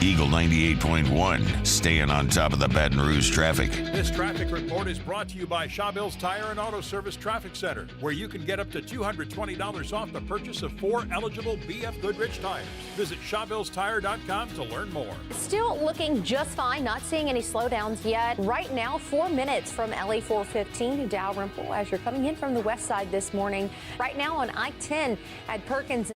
Eagle 98.1, staying on top of the Baton Rouge traffic. This traffic report is brought to you by Shawbills Tire and Auto Service Traffic Center, where you can get up to $220 off the purchase of 4 eligible BF Goodrich tires. Visit ShawbillsTire.com to learn more. Still looking just fine, not seeing any slowdowns yet. Right now, 4 minutes from LA 415 to Dalrymple as you're coming in from the west side this morning. Right now on I-10 at Perkins.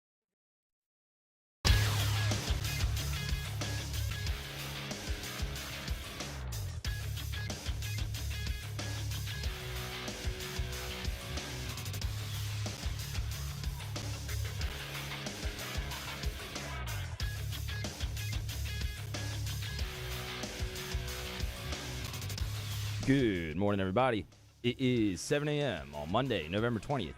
Good morning, everybody. It is 7 a.m. on Monday, November 20th.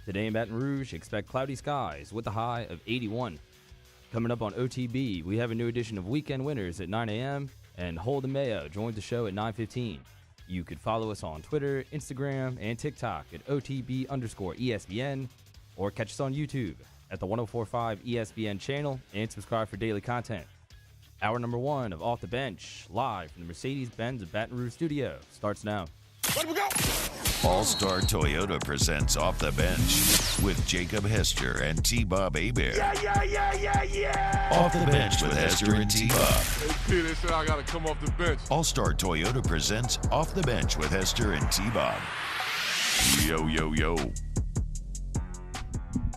Today in Baton Rouge, expect cloudy skies with a high of 81. Coming up on OTB, we have a new edition of Weekend Winners at 9 a.m. and Holden Mayo joins the show at 9:15. You could follow us on Twitter, Instagram, and TikTok at OTB_ESPN or catch us on YouTube at the 1045 ESPN channel and subscribe for daily content. Hour number 1 of Off the Bench, live from the Mercedes-Benz of Baton Rouge studio, starts now. Let we go! All-Star Toyota presents Off the Bench with Jacob Hester and T-Bob Hebert. Yeah! Off the Bench with Hester and T-Bob. Hey, P, they said I gotta come off the bench. All-Star Toyota presents Off the Bench with Hester and T-Bob. Yo.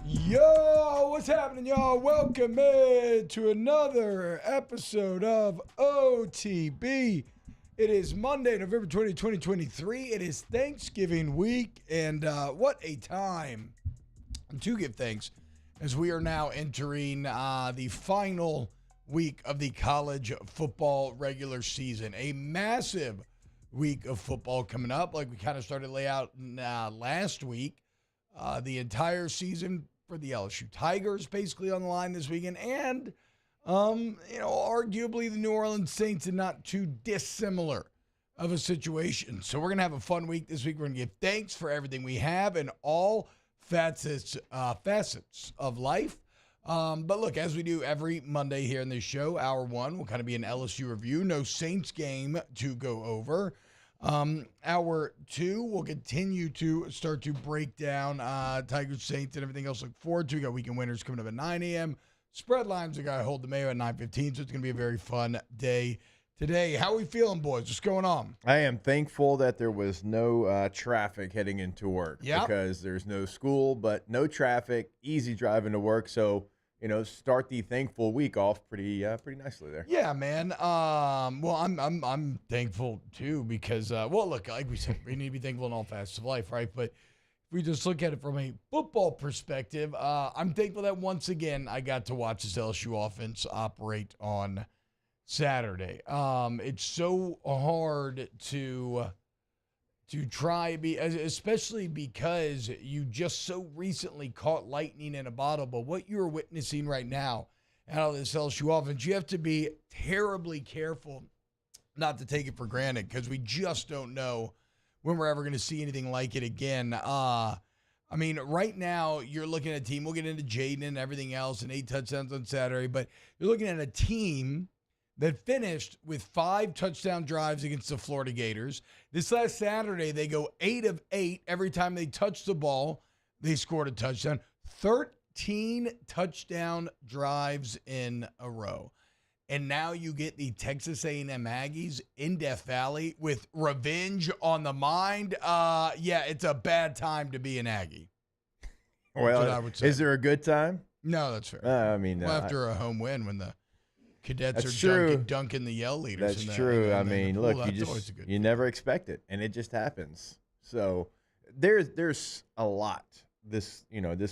Yo, what's happening, y'all? Welcome in to another episode of OTB. It is Monday, November 20, 2023. It is Thanksgiving week, and what a time to give thanks as we are now entering the final week of the college football regular season. A massive week of football coming up, like we kind of started to lay out last week. The entire season for the LSU Tigers basically on the line this weekend, and arguably the New Orleans Saints in not too dissimilar of a situation. So we're gonna have a fun week this week. We're gonna give thanks for everything we have in all facets of life. But look, as we do every Monday here in this show, hour 1 will kind of be an LSU review. No Saints game to go over. Hour 2, we'll continue to start to break down Tigers, Saints, and everything else to look forward to. We got weekend winners coming up at 9 a.m. Spread lines, we got Holden Mayo at 9:15, so it's going to be a very fun day today. How are we feeling, boys? What's going on? I am thankful that there was no traffic heading into work because there's no school, but no traffic, easy driving to work, so start the thankful week off pretty nicely there. Yeah, man. Well, I'm thankful too because look, like we said, we need to be thankful in all facets of life, right? But if we just look at it from a football perspective, I'm thankful that once again I got to watch this LSU offense operate on Saturday. It's so hard to try especially because you just so recently caught lightning in a bottle. But what you're witnessing right now out of this LSU offense, you have to be terribly careful not to take it for granted because we just don't know when we're ever going to see anything like it again. Right now you're looking at a team, we'll get into Jaden and everything else and 8 touchdowns on Saturday, but you're looking at a team that finished with 5 touchdown drives against the Florida Gators. This last Saturday, they go 8 of 8. Every time they touched the ball, they scored a touchdown. 13 touchdown drives in a row. And now you get the Texas A&M Aggies in Death Valley with revenge on the mind. It's a bad time to be an Aggie. Well, is there a good time? No, that's fair. After a home win when the Cadets are dunking the yell leaders. That's true. Look, you never expect it, and it just happens. So there's a lot this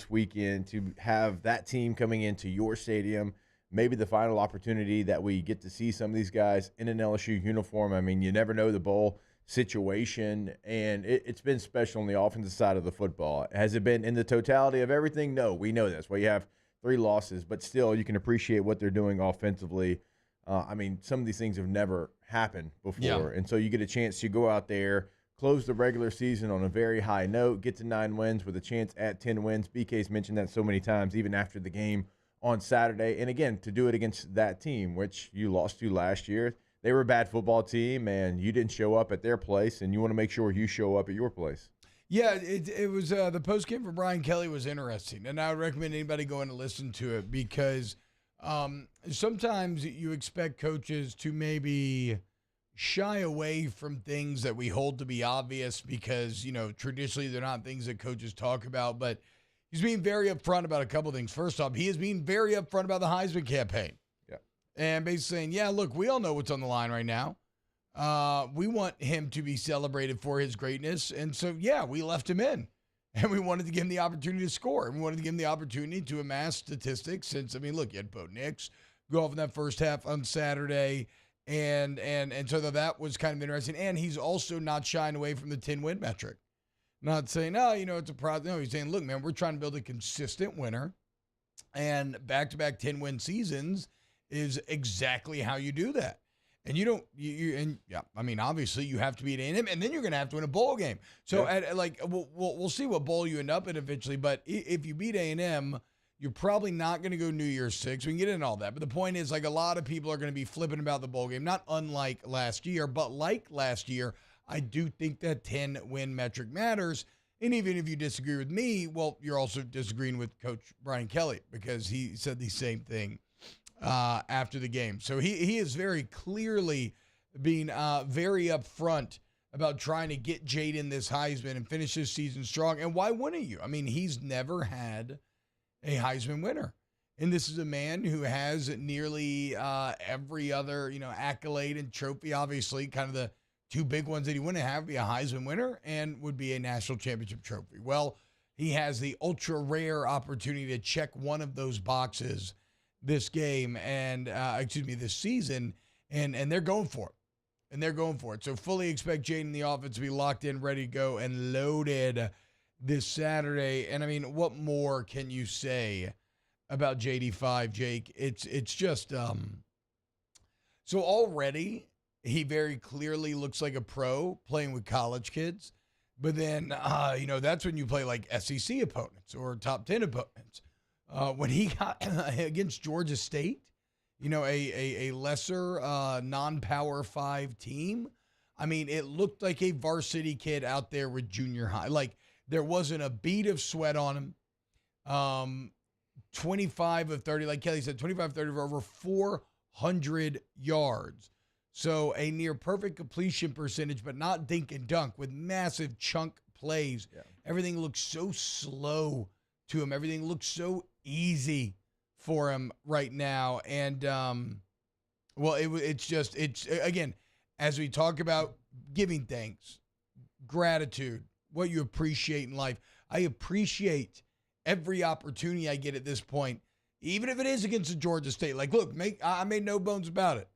weekend to have that team coming into your stadium. Maybe the final opportunity that we get to see some of these guys in an LSU uniform. You never know the bowl situation, and it's been special on the offensive side of the football. Has it been in the totality of everything? No, we know that's why you have 3 losses, but still you can appreciate what they're doing offensively. Some of these things have never happened before, and so you get a chance to go out there, close the regular season on a very high note, get to 9 wins with a chance at 10 wins. BK's mentioned that so many times, even after the game on Saturday. And again, to do it against that team, which you lost to last year. They were a bad football team, and you didn't show up at their place, and you want to make sure you show up at your place. Yeah, it was the post game for Brian Kelly was interesting, and I would recommend anybody go in and listen to it because sometimes you expect coaches to maybe shy away from things that we hold to be obvious because, traditionally they're not things that coaches talk about, but he's being very upfront about a couple things. First off, he is being very upfront about the Heisman campaign. Yeah. And basically saying, yeah, look, we all know what's on the line right now. We want him to be celebrated for his greatness. And so, yeah, we left him in. And we wanted to give him the opportunity to score. And we wanted to give him the opportunity to amass statistics since, look, you had Bo Nix go off in that first half on Saturday. And so that was kind of interesting. And he's also not shying away from the 10-win metric. Not saying, it's a problem. No, he's saying, look, man, we're trying to build a consistent winner. And back-to-back 10-win seasons is exactly how you do that. And obviously you have to beat A&M, and then you're going to have to win a bowl game. So we'll see what bowl you end up in eventually. But if you beat A&M, you're probably not going to go New Year's 6. We can get into all that. But the point is, a lot of people are going to be flipping about the bowl game, not unlike last year, but like last year, I do think that 10-win metric matters. And even if you disagree with me, well, you're also disagreeing with Coach Brian Kelly because he said the same thing after the game. So he is very clearly being very upfront about trying to get Jaden this Heisman and finish his season strong. And why wouldn't you? He's never had a Heisman winner. And this is a man who has nearly every other, accolade and trophy. Obviously, kind of the two big ones that he wouldn't have be a Heisman winner and would be a national championship trophy. Well, he has the ultra rare opportunity to check one of those boxes this game and this season, and they're going for it. So fully expect Jaden and the offense to be locked in, ready to go, and loaded this Saturday. And what more can you say about JD5, Jake? It's just so already he very clearly looks like a pro playing with college kids, but then that's when you play like SEC opponents or top 10 opponents. When he got against Georgia State, a lesser non-Power 5 team, it looked like a varsity kid out there with junior high. Like, there wasn't a bead of sweat on him. 25 of 30, like Kelly said, 25 of 30 for over 400 yards. So a near perfect completion percentage, but not dink and dunk, with massive chunk plays. Yeah. Everything looks so slow to him. Everything looks so easy for him right now. And, it's again, as we talk about giving thanks, gratitude, what you appreciate in life. I appreciate every opportunity I get at this point, even if it is against the Georgia State. Like, look, I made no bones about it.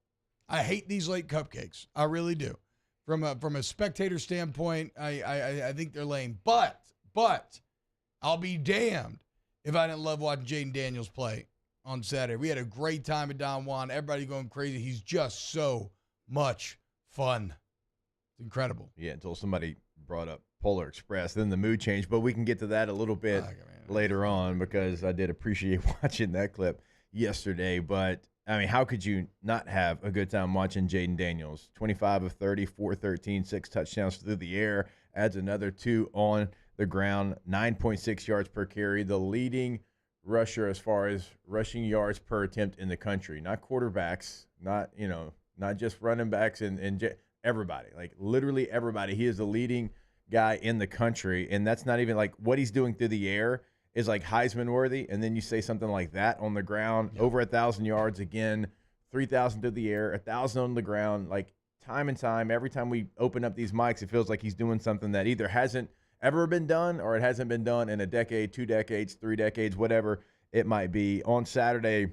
I hate these late cupcakes. I really do. From a spectator standpoint, I think they're lame. But I'll be damned if I didn't love watching Jaden Daniels play on Saturday. We had a great time at Don Juan. Everybody going crazy. He's just so much fun. It's incredible. Yeah, until somebody brought up Polar Express. Then the mood changed. But we can get to that a little bit later on because I did appreciate watching that clip yesterday. But, how could you not have a good time watching Jaden Daniels? 25 of 30, 413, 6 touchdowns through the air, adds another 2 on the ground, 9.6 yards per carry, the leading rusher as far as rushing yards per attempt in the country. Not quarterbacks, not just running backs and everybody, like literally everybody. He is the leading guy in the country, and that's not even like what he's doing through the air is like Heisman worthy, and then you say something like that on the ground, over 1,000 yards again, 3,000 through the air, 1,000 on the ground, like time and time. Every time we open up these mics, it feels like he's doing something that either hasn't ever been done or it hasn't been done in a decade, 2 decades, 3 decades, whatever it might be. On Saturday,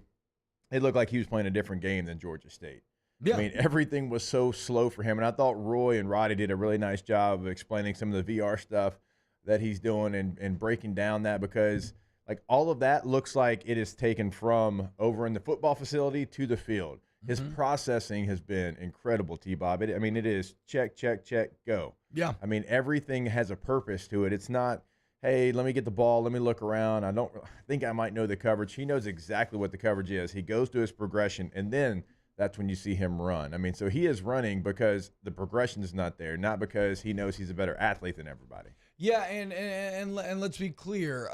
it looked like he was playing a different game than Georgia State. Yeah. Everything was so slow for him, and I thought Roy and Roddy did a really nice job of explaining some of the VR stuff that he's doing and breaking down that, because like all of that looks like it is taken from over in the football facility to the field. His processing has been incredible, T-Bob. It is check, check, check, go. Yeah. Everything has a purpose to it. It's not, hey, let me get the ball, let me look around. I think I might know the coverage. He knows exactly what the coverage is. He goes through his progression, and then that's when you see him run. I mean, so he is running because the progression is not there, not because he knows he's a better athlete than everybody. Yeah, and let's be clear.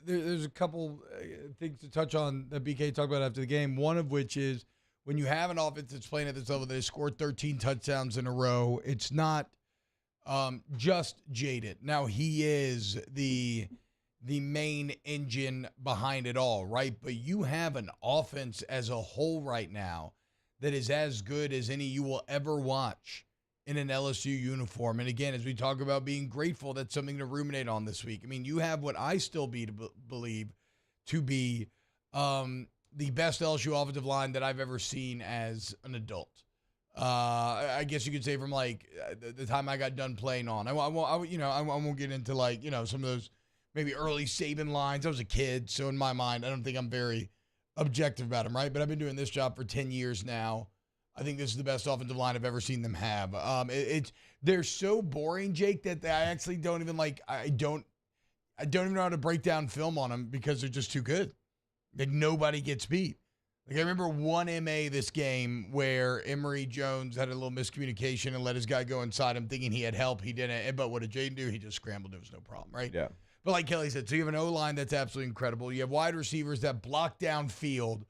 There's a couple things to touch on that BK talked about after the game, one of which is when you have an offense that's playing at this level that has scored 13 touchdowns in a row, it's not just Jaden. Now, he is the main engine behind it all, right? But you have an offense as a whole right now that is as good as any you will ever watch in an LSU uniform. And again, as we talk about being grateful, that's something to ruminate on this week. I mean, you have what I still believe to be the best LSU offensive line that I've ever seen as an adult. I guess you could say from like the time I got done playing on. I won't get into like, some of those maybe early Saban lines. I was a kid, so in my mind, I don't think I'm very objective about them, right? But I've been doing this job for 10 years now. I think this is the best offensive line I've ever seen them have. They're so boring, Jake, that I actually don't even like. I don't even know how to break down film on them because they're just too good. Like nobody gets beat. Like I remember one MA this game where Emory Jones had a little miscommunication and let his guy go inside him thinking he had help. He didn't. But what did Jaden do? He just scrambled. It was no problem, right? Yeah. But like Kelly said, so you have an O-line that's absolutely incredible. You have wide receivers that block downfield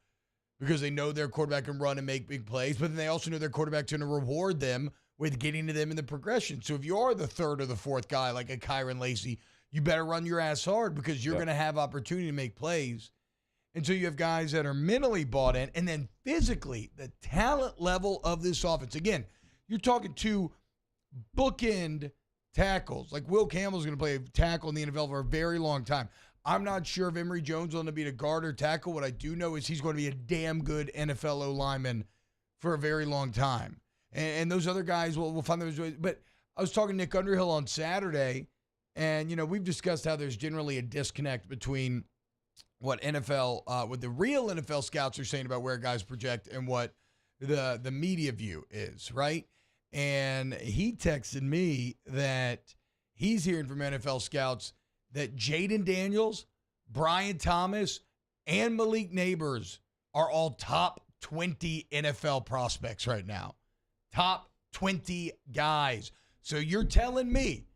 because they know their quarterback can run and make big plays, but then they also know their quarterback's going to reward them with getting to them in the progression. So if you are the third or the fourth guy, like a Kyron Lacey, you better run your ass hard because you're going to have opportunity to make plays. And so you have guys that are mentally bought in, and then physically, the talent level of this offense. Again, you're talking two bookend tackles. Like Will Campbell's going to play tackle in the NFL for a very long time. I'm not sure if Emory Jones is going to be a guard or tackle. What I do know is he's going to be a damn good NFL O-lineman for a very long time. And those other guys will find those ways. But I was talking to Nick Underhill on Saturday, and, we've discussed how there's generally a disconnect between what the real NFL scouts are saying about where guys project and what the media view is, right? And he texted me that he's hearing from NFL scouts that Jaden Daniels, Brian Thomas, and Malik Neighbors are all top 20 NFL prospects right now. Top 20 guys. So you're telling me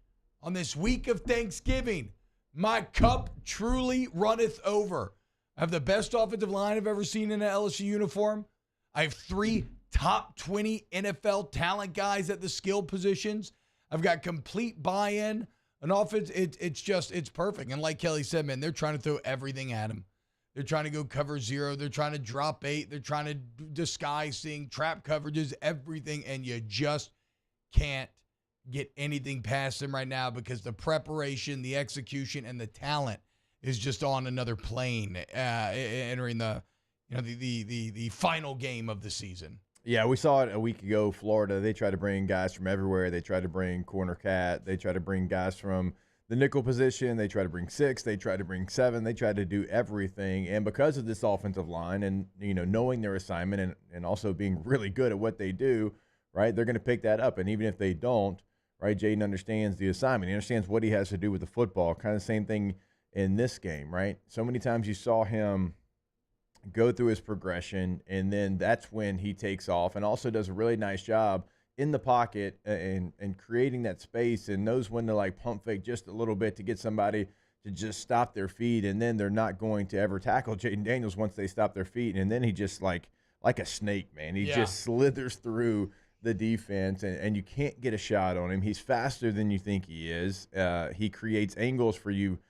on this week of Thanksgiving, my cup truly runneth over. I have the best offensive line I've ever seen in an LSU uniform. I have 3 top 20 NFL talent guys at the skill positions. I've got complete buy-in. An offense, it's perfect. And like Kelly said, man, they're trying to throw everything at him. They're trying to go cover 0. They're trying to drop 8. They're trying to disguise things, trap coverages, everything. And you just can't get anything past them right now because the preparation, the execution, and the talent is just on another plane entering the final game of the season. Yeah, we saw it a week ago. Florida, they tried to bring guys from everywhere. They tried to bring corner cat. They tried to bring guys from the nickel position. They tried to bring 6. They tried to bring 7. They tried to do everything. And because of this offensive line and, knowing their assignment and also being really good at what they do, right, they're going to pick that up. And even if they don't, right, Jaden understands the assignment. He understands what he has to do with the football. Kind of the same thing in this game, right? So many times you saw him go through his progression, and then that's when he takes off and also does a really nice job in the pocket and creating that space and knows when to like pump fake just a little bit to get somebody to just stop their feet, and then they're not going to ever tackle Jaden Daniels once they stop their feet, and then he just like a snake, man. He just slithers through the defense, and you can't get a shot on him. He's faster than you think he is. He creates angles for you,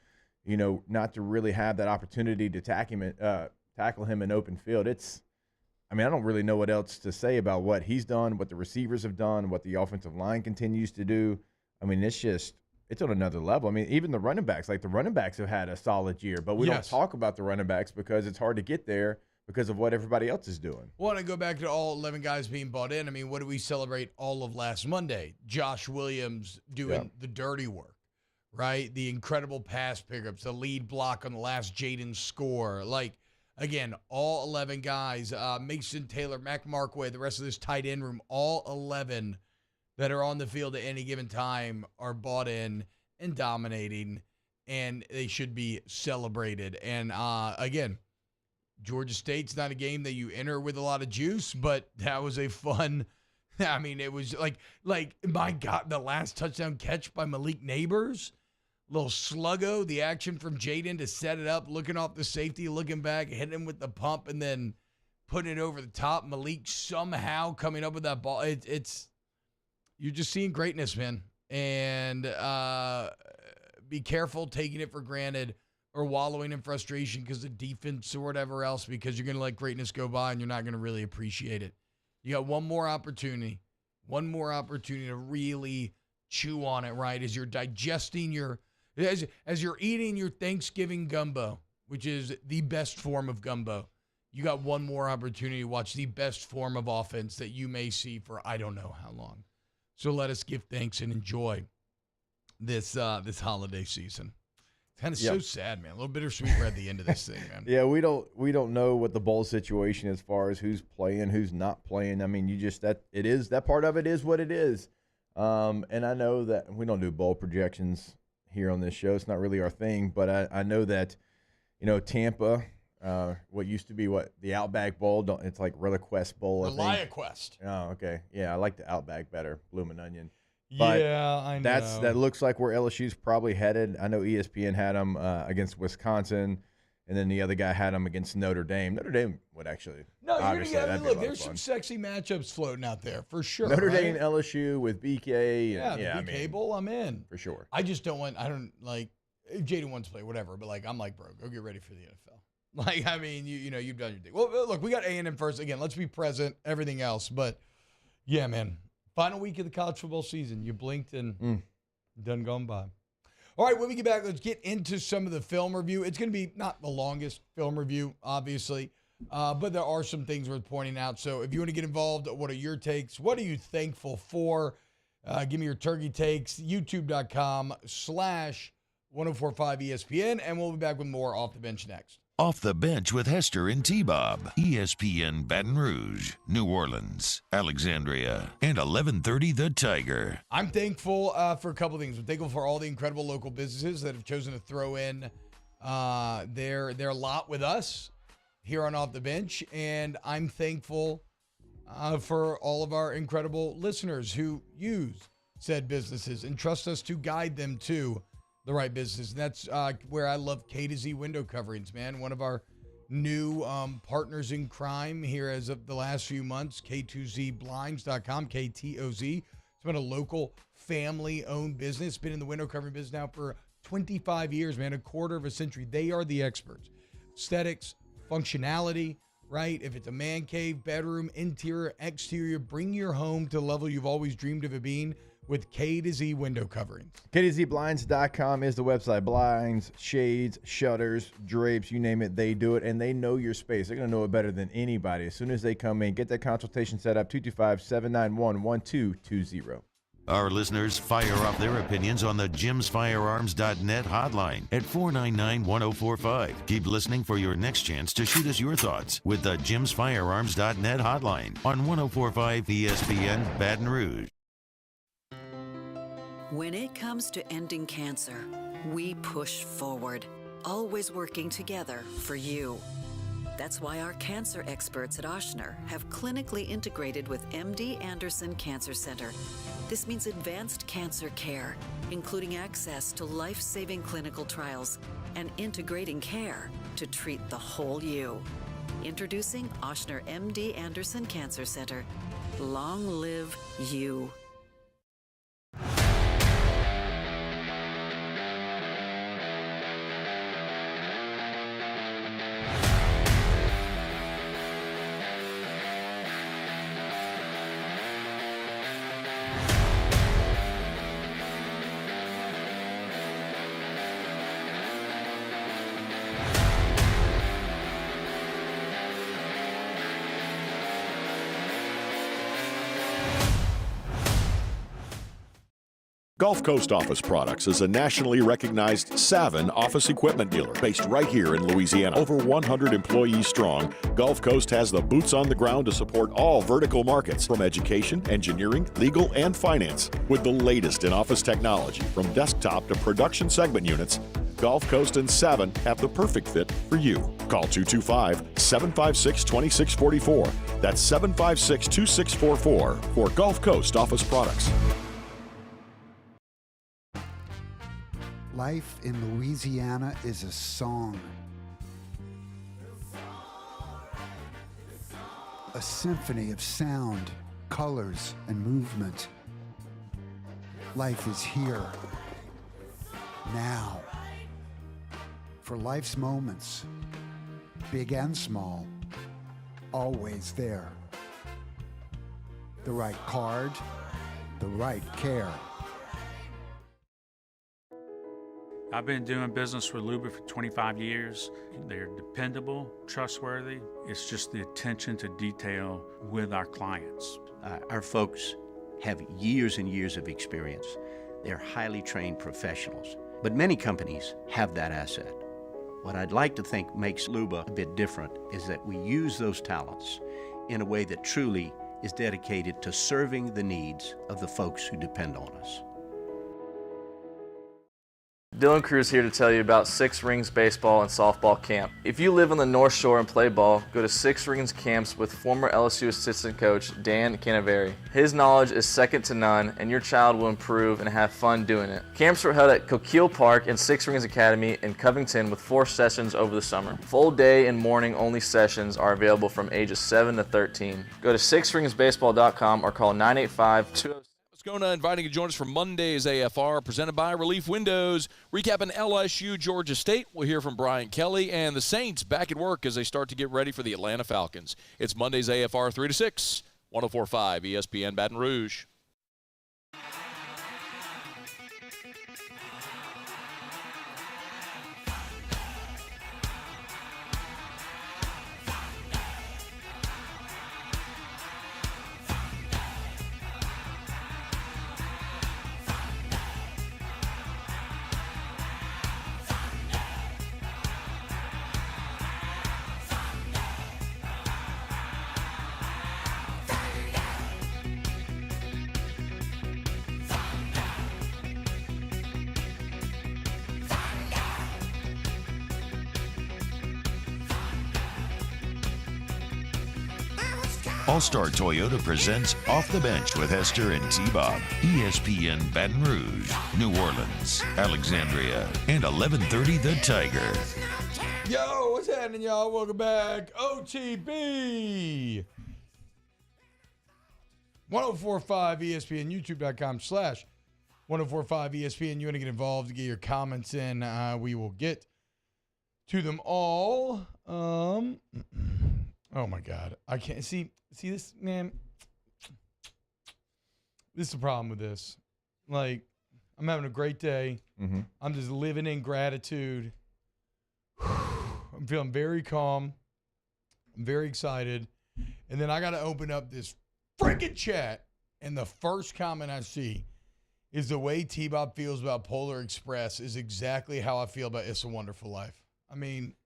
not to really have that opportunity to tackle him in open field. I don't really know what else to say about what he's done, what the receivers have done, what the offensive line continues to do. It's on another level. Even the running backs, have had a solid year, but we don't talk about the running backs because it's hard to get there because of what everybody else is doing. Well, and I go back to all 11 guys being bought in. What did we celebrate all of last Monday? Josh Williams doing the dirty work, right? The incredible pass pickups, the lead block on the last Jaden score. Again, all 11 guys, Mason Taylor, Mac Markway, the rest of this tight end room, all 11 that are on the field at any given time are bought in and dominating. and they should be celebrated. And again, Georgia State's not a game that you enter with a lot of juice, but that was a fun. I mean, it was like my God, the last touchdown catch by Malik Neighbors, little sluggo, the action from Jaden to set it up, looking off the safety, looking back, hitting him with the pump, and then putting it over the top. Malik somehow coming up with that ball. It's you're just seeing greatness, man, and be careful taking it for granted or wallowing in frustration because of defense or whatever else, because you're going to let greatness go by and you're not going to really appreciate it. You got one more opportunity to really chew on it, right? As you're digesting as you're eating your Thanksgiving gumbo, which is the best form of gumbo, you got one more opportunity to watch the best form of offense that you may see for I don't know how long. So let us give thanks and enjoy this holiday season. Kind of so sad, man. A little bittersweet at the end of this thing, man. Yeah, we don't know what the bowl situation as far as who's playing, who's not playing. I mean, that part of it is what it is. And I know that we don't do bowl projections here on this show. It's not really our thing, but I know that, Tampa, what used to be the Outback Bowl, it's like ReliaQuest Bowl. ReliaQuest. Oh, okay. Yeah, I like the Outback better, Bloomin' Onion. But yeah, I know. That looks like where LSU's probably headed. I know ESPN had them against Wisconsin, and then the other guy had them against Notre Dame. Notre Dame would actually. No, look, there's some sexy matchups floating out there for sure. Notre Dame, LSU with BK. The BK Bowl, I'm in. For sure. I just don't like, if Jaden wants to play, whatever, but I'm like, bro, go get ready for the NFL. Like, I mean, you've done your thing. Well, look, we got A&M first. Again, let's be present, everything else. But, yeah, man. Final week of the college football season. You blinked and done gone by. All right, when we get back, let's get into some of the film review. It's going to be not the longest film review, obviously, but there are some things worth pointing out. So if you want to get involved, what are your takes? What are you thankful for? Give me your turkey takes, youtube.com/1045ESPN, and we'll be back with more Off the Bench next. Off the Bench with Hester and T-Bob. ESPN Baton Rouge, New Orleans, Alexandria, and 1130 The Tiger. I'm thankful for a couple things. I'm thankful for all the incredible local businesses that have chosen to throw in their lot with us here on Off the Bench. And I'm thankful for all of our incredible listeners who use said businesses and trust us to guide them to the right business. And that's where I love K to Z window coverings, man. One of our new partners in crime here as of the last few months, K2ZBlinds.com, KTOZ. It's been a local family-owned business, been in the window covering business now for 25 years, man, a quarter of a century. They are the experts. Aesthetics, functionality, right? If it's a man cave, bedroom, interior, exterior, bring your home to the level you've always dreamed of it being with K to Z window coverings. K2ZBlinds.com is the website. Blinds, shades, shutters, drapes, you name it, they do it, and they know your space. They're going to know it better than anybody. As soon as they come in, get that consultation set up, 225-791-1220. Our listeners fire off their opinions on the jimsfirearms.net hotline at 499-1045. Keep listening for your next chance to shoot us your thoughts with the jimsfirearms.net hotline on 1045 ESPN Baton Rouge. When it comes to ending cancer, we push forward, always working together for you. That's why our cancer experts at Ochsner have clinically integrated with MD Anderson Cancer Center. This means advanced cancer care, including access to life-saving clinical trials and integrating care to treat the whole you. Introducing Ochsner MD Anderson Cancer Center. Long live you. Gulf Coast Office Products is a nationally recognized Savin office equipment dealer based right here in Louisiana. Over 100 employees strong, Gulf Coast has the boots on the ground to support all vertical markets, from education, engineering, legal, and finance. With the latest in office technology, from desktop to production segment units, Gulf Coast and Savin have the perfect fit for you. Call 225-756-2644. That's 756-2644 for Gulf Coast office products. Life in Louisiana is a song. A symphony of sound, colors, and movement. Life is here, now. For life's moments, big and small, always there. The right card, the right care. I've been doing business with Luba for 25 years. They're dependable, trustworthy. It's just the attention to detail with our clients. Our folks have years and years of experience. They're highly trained professionals, but many companies have that asset. What I'd like to think makes Luba a bit different is that we use those talents in a way that truly is dedicated to serving the needs of the folks who depend on us. Dylan Cruz here to tell you about Six Rings Baseball and Softball Camp. If you live on the North Shore and play ball, go to Six Rings Camps with former LSU assistant coach Dan Canaveri. His knowledge is second to none, and your child will improve and have fun doing it. Camps were held at Coquille Park and Six Rings Academy in Covington with 4 sessions over the summer. Full day and morning only sessions are available from ages 7 to 13. Go to sixringsbaseball.com or call 985-206. Moscona inviting you to join us for Monday's AFR, presented by Relief Windows. Recapping LSU-Georgia State, we'll hear from Brian Kelly, and the Saints back at work as they start to get ready for the Atlanta Falcons. It's Monday's AFR 3 to 6, 104.5 ESPN Baton Rouge. All-Star Toyota presents Off the Bench with Hester and T-Bob. ESPN Baton Rouge, New Orleans, Alexandria, and 1130 The Tiger. Yo, what's happening, y'all? Welcome back. OTB. 1045 ESPN, youtube.com/1045 ESPN. You want to get involved to get your comments in. We will get to them all. Oh, my God. I can't see this, man. This is the problem with this. Like, I'm having a great day. Mm-hmm. I'm just living in gratitude. I'm feeling very calm. I'm very excited. And then I got to open up this freaking chat. And the first comment I see is the way T-Bob feels about Polar Express is exactly how I feel about It's a Wonderful Life. I mean.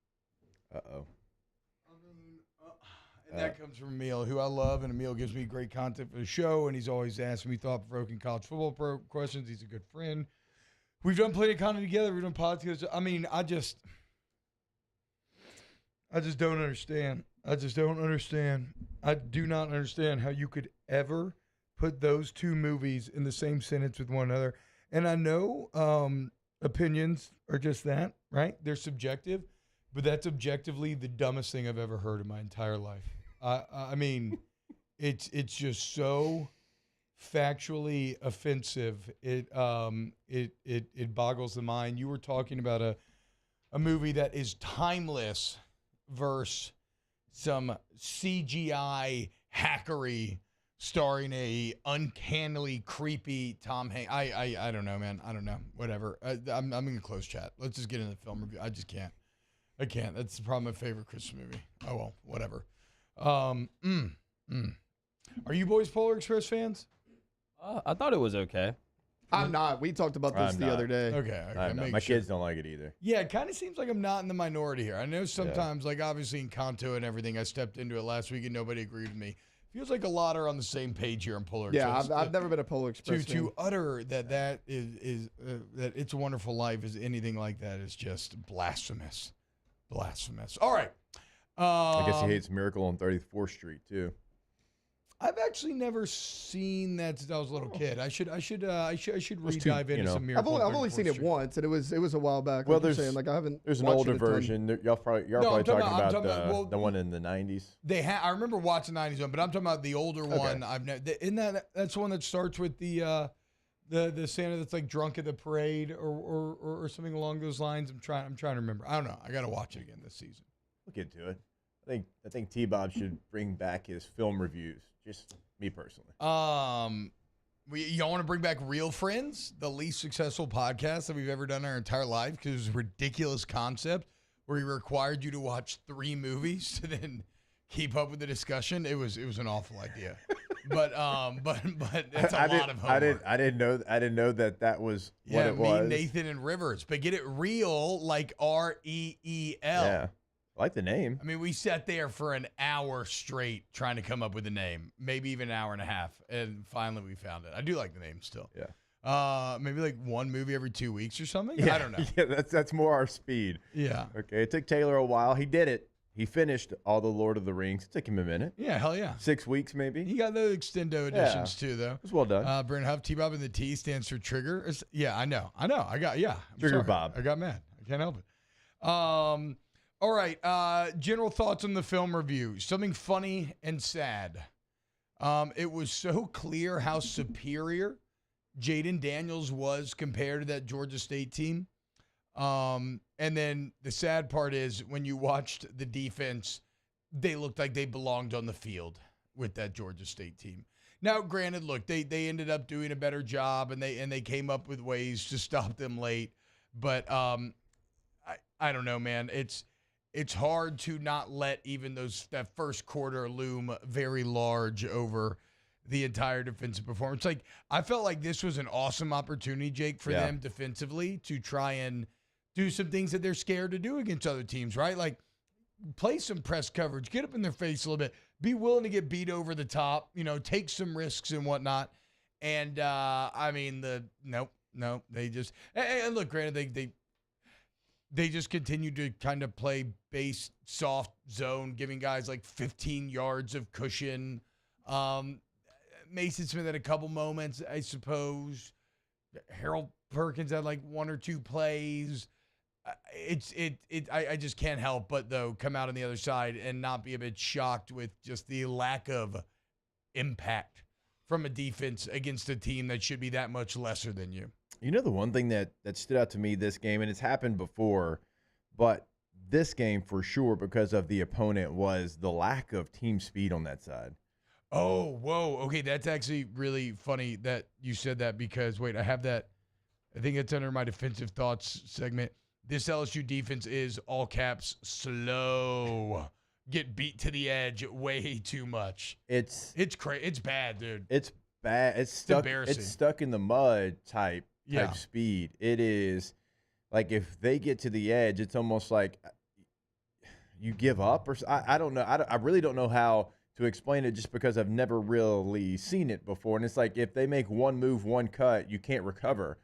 Uh-oh. And that comes from Emil, who I love, and Emil gives me great content for the show, and he's always asking me thought-provoking college football questions. He's a good friend. We've done plenty of content together. We've done podcasts. I mean, I just don't understand. I just don't understand. I do not understand how you could ever put those two movies in the same sentence with one another. And I know opinions are just that, right? They're subjective, but that's objectively the dumbest thing I've ever heard in my entire life. I mean, it's just so factually offensive. It boggles the mind. You were talking about a movie that is timeless versus some CGI hackery starring a uncannily creepy Tom Hanks. I don't know, man. I don't know. Whatever. I'm in a closed chat. Let's just get into the film review. I just can't. I can't. That's probably my favorite Christmas movie. Oh, well, whatever. Are you boys Polar Express fans? I thought it was okay. I'm not. We talked about this the other day. Okay. My kids don't like it either. Yeah, it kind of seems like I'm not in the minority here. I know sometimes, like obviously in Kanto and everything, I stepped into it last week and nobody agreed with me. feels like a lot are on the same page here on Polar Yeah, Express. I've never been a Polar Express fan. To utter that that It's a Wonderful Life is anything like that is just blasphemous. Blasphemous. All right. I guess he hates Miracle on 34th Street too. I've actually never seen that since I was a little kid. I should re-dive into some I've Miracle. only seen it once, and it was a while back. Well, like you're saying, like I haven't. There's an watched older it a ton. version. Y'all probably talking about the one in the 90s. I remember watching the 90s one, but I'm talking about the older one. That's the one that starts with the Santa that's like drunk at the parade or something along those lines. I'm trying to remember. I don't know. I got to watch it again this season. Look into it. I think T-Bob should bring back his film reviews. Just me personally. Y'all want to bring back Real Friends, the least successful podcast that we've ever done our entire life because it was a ridiculous concept where he required you to watch 3 movies to then keep up with the discussion. It was an awful idea, but that's a lot of homework. I didn't know that was what it was. Nathan and Rivers, but get it real like REEL. Yeah. I like the name. I mean, we sat there for an hour straight trying to come up with a name, maybe even an hour and a half, and finally we found it. I do like the name still. Yeah. Maybe like one movie every 2 weeks or something. Yeah, I don't know. Yeah, that's more our speed. Yeah. Okay. It took Taylor a while. He did it. He finished all the Lord of the Rings. It took him a minute. Yeah, hell yeah. 6 weeks maybe. He got the extendo editions too, though. It was well done. Brent Huff, T-Bob, and the T stands for Trigger. Yeah, I know. I'm Trigger sorry. Bob. I got mad. I can't help it. All right. General thoughts on the film review. Something funny and sad. It was so clear how superior Jaden Daniels was compared to that Georgia State team. And then the sad part is when you watched the defense, they looked like they belonged on the field with that Georgia State team. Now, granted, look, they ended up doing a better job and they came up with ways to stop them late. But I don't know, man. It's hard to not let even that first quarter loom very large over the entire defensive performance. Like I felt like this was an awesome opportunity, Jake, for them defensively to try and do some things that they're scared to do against other teams, right? Like play some press coverage, get up in their face a little bit, be willing to get beat over the top, take some risks and whatnot. And they just and look, granted, they just continued to kind of play base, soft zone, giving guys like 15 yards of cushion. Mason Smith had a couple moments, I suppose. Harold Perkins had like 1 or 2 plays. I just can't help but, though, come out on the other side and not be a bit shocked with just the lack of impact from a defense against a team that should be that much lesser than you. You know, the one thing that stood out to me this game, and it's happened before, but this game for sure because of the opponent, was the lack of team speed on that side. Oh, whoa. Okay, that's actually really funny that you said that because, wait, I have that. I think it's under my defensive thoughts segment. This LSU defense is, all caps, slow. Get beat to the edge way too much. It's crazy. It's bad, dude. It's bad. It's stuck. Embarrassing. It's stuck in the mud type speed. It is like if they get to the edge, it's almost like you give up. Or I don't know. I really don't know how to explain it just because I've never really seen it before. And it's like if they make one move, one cut, you can't recover.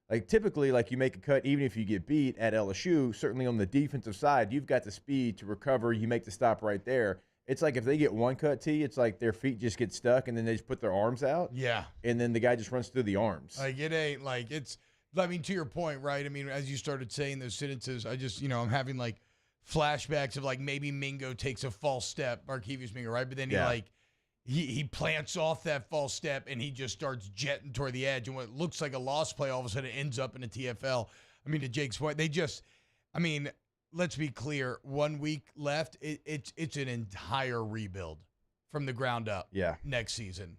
Like typically, like you make a cut, even if you get beat at LSU, certainly on the defensive side, you've got the speed to recover. You make the stop right there. It's like if they get one cut, it's like their feet just get stuck and then they just put their arms out. Yeah. And then the guy just runs through the arms. Like it ain't like to your point, right? I mean, as you started saying those sentences, I just, I'm having like flashbacks of like maybe Mingo takes a false step, Markevius Mingo, right? But then he plants off that false step and he just starts jetting toward the edge. And what looks like a lost play all of a sudden ends up in a TFL. I mean, to Jake's point, let's be clear. 1 week left. It's an entire rebuild from the ground up. Yeah. Next season,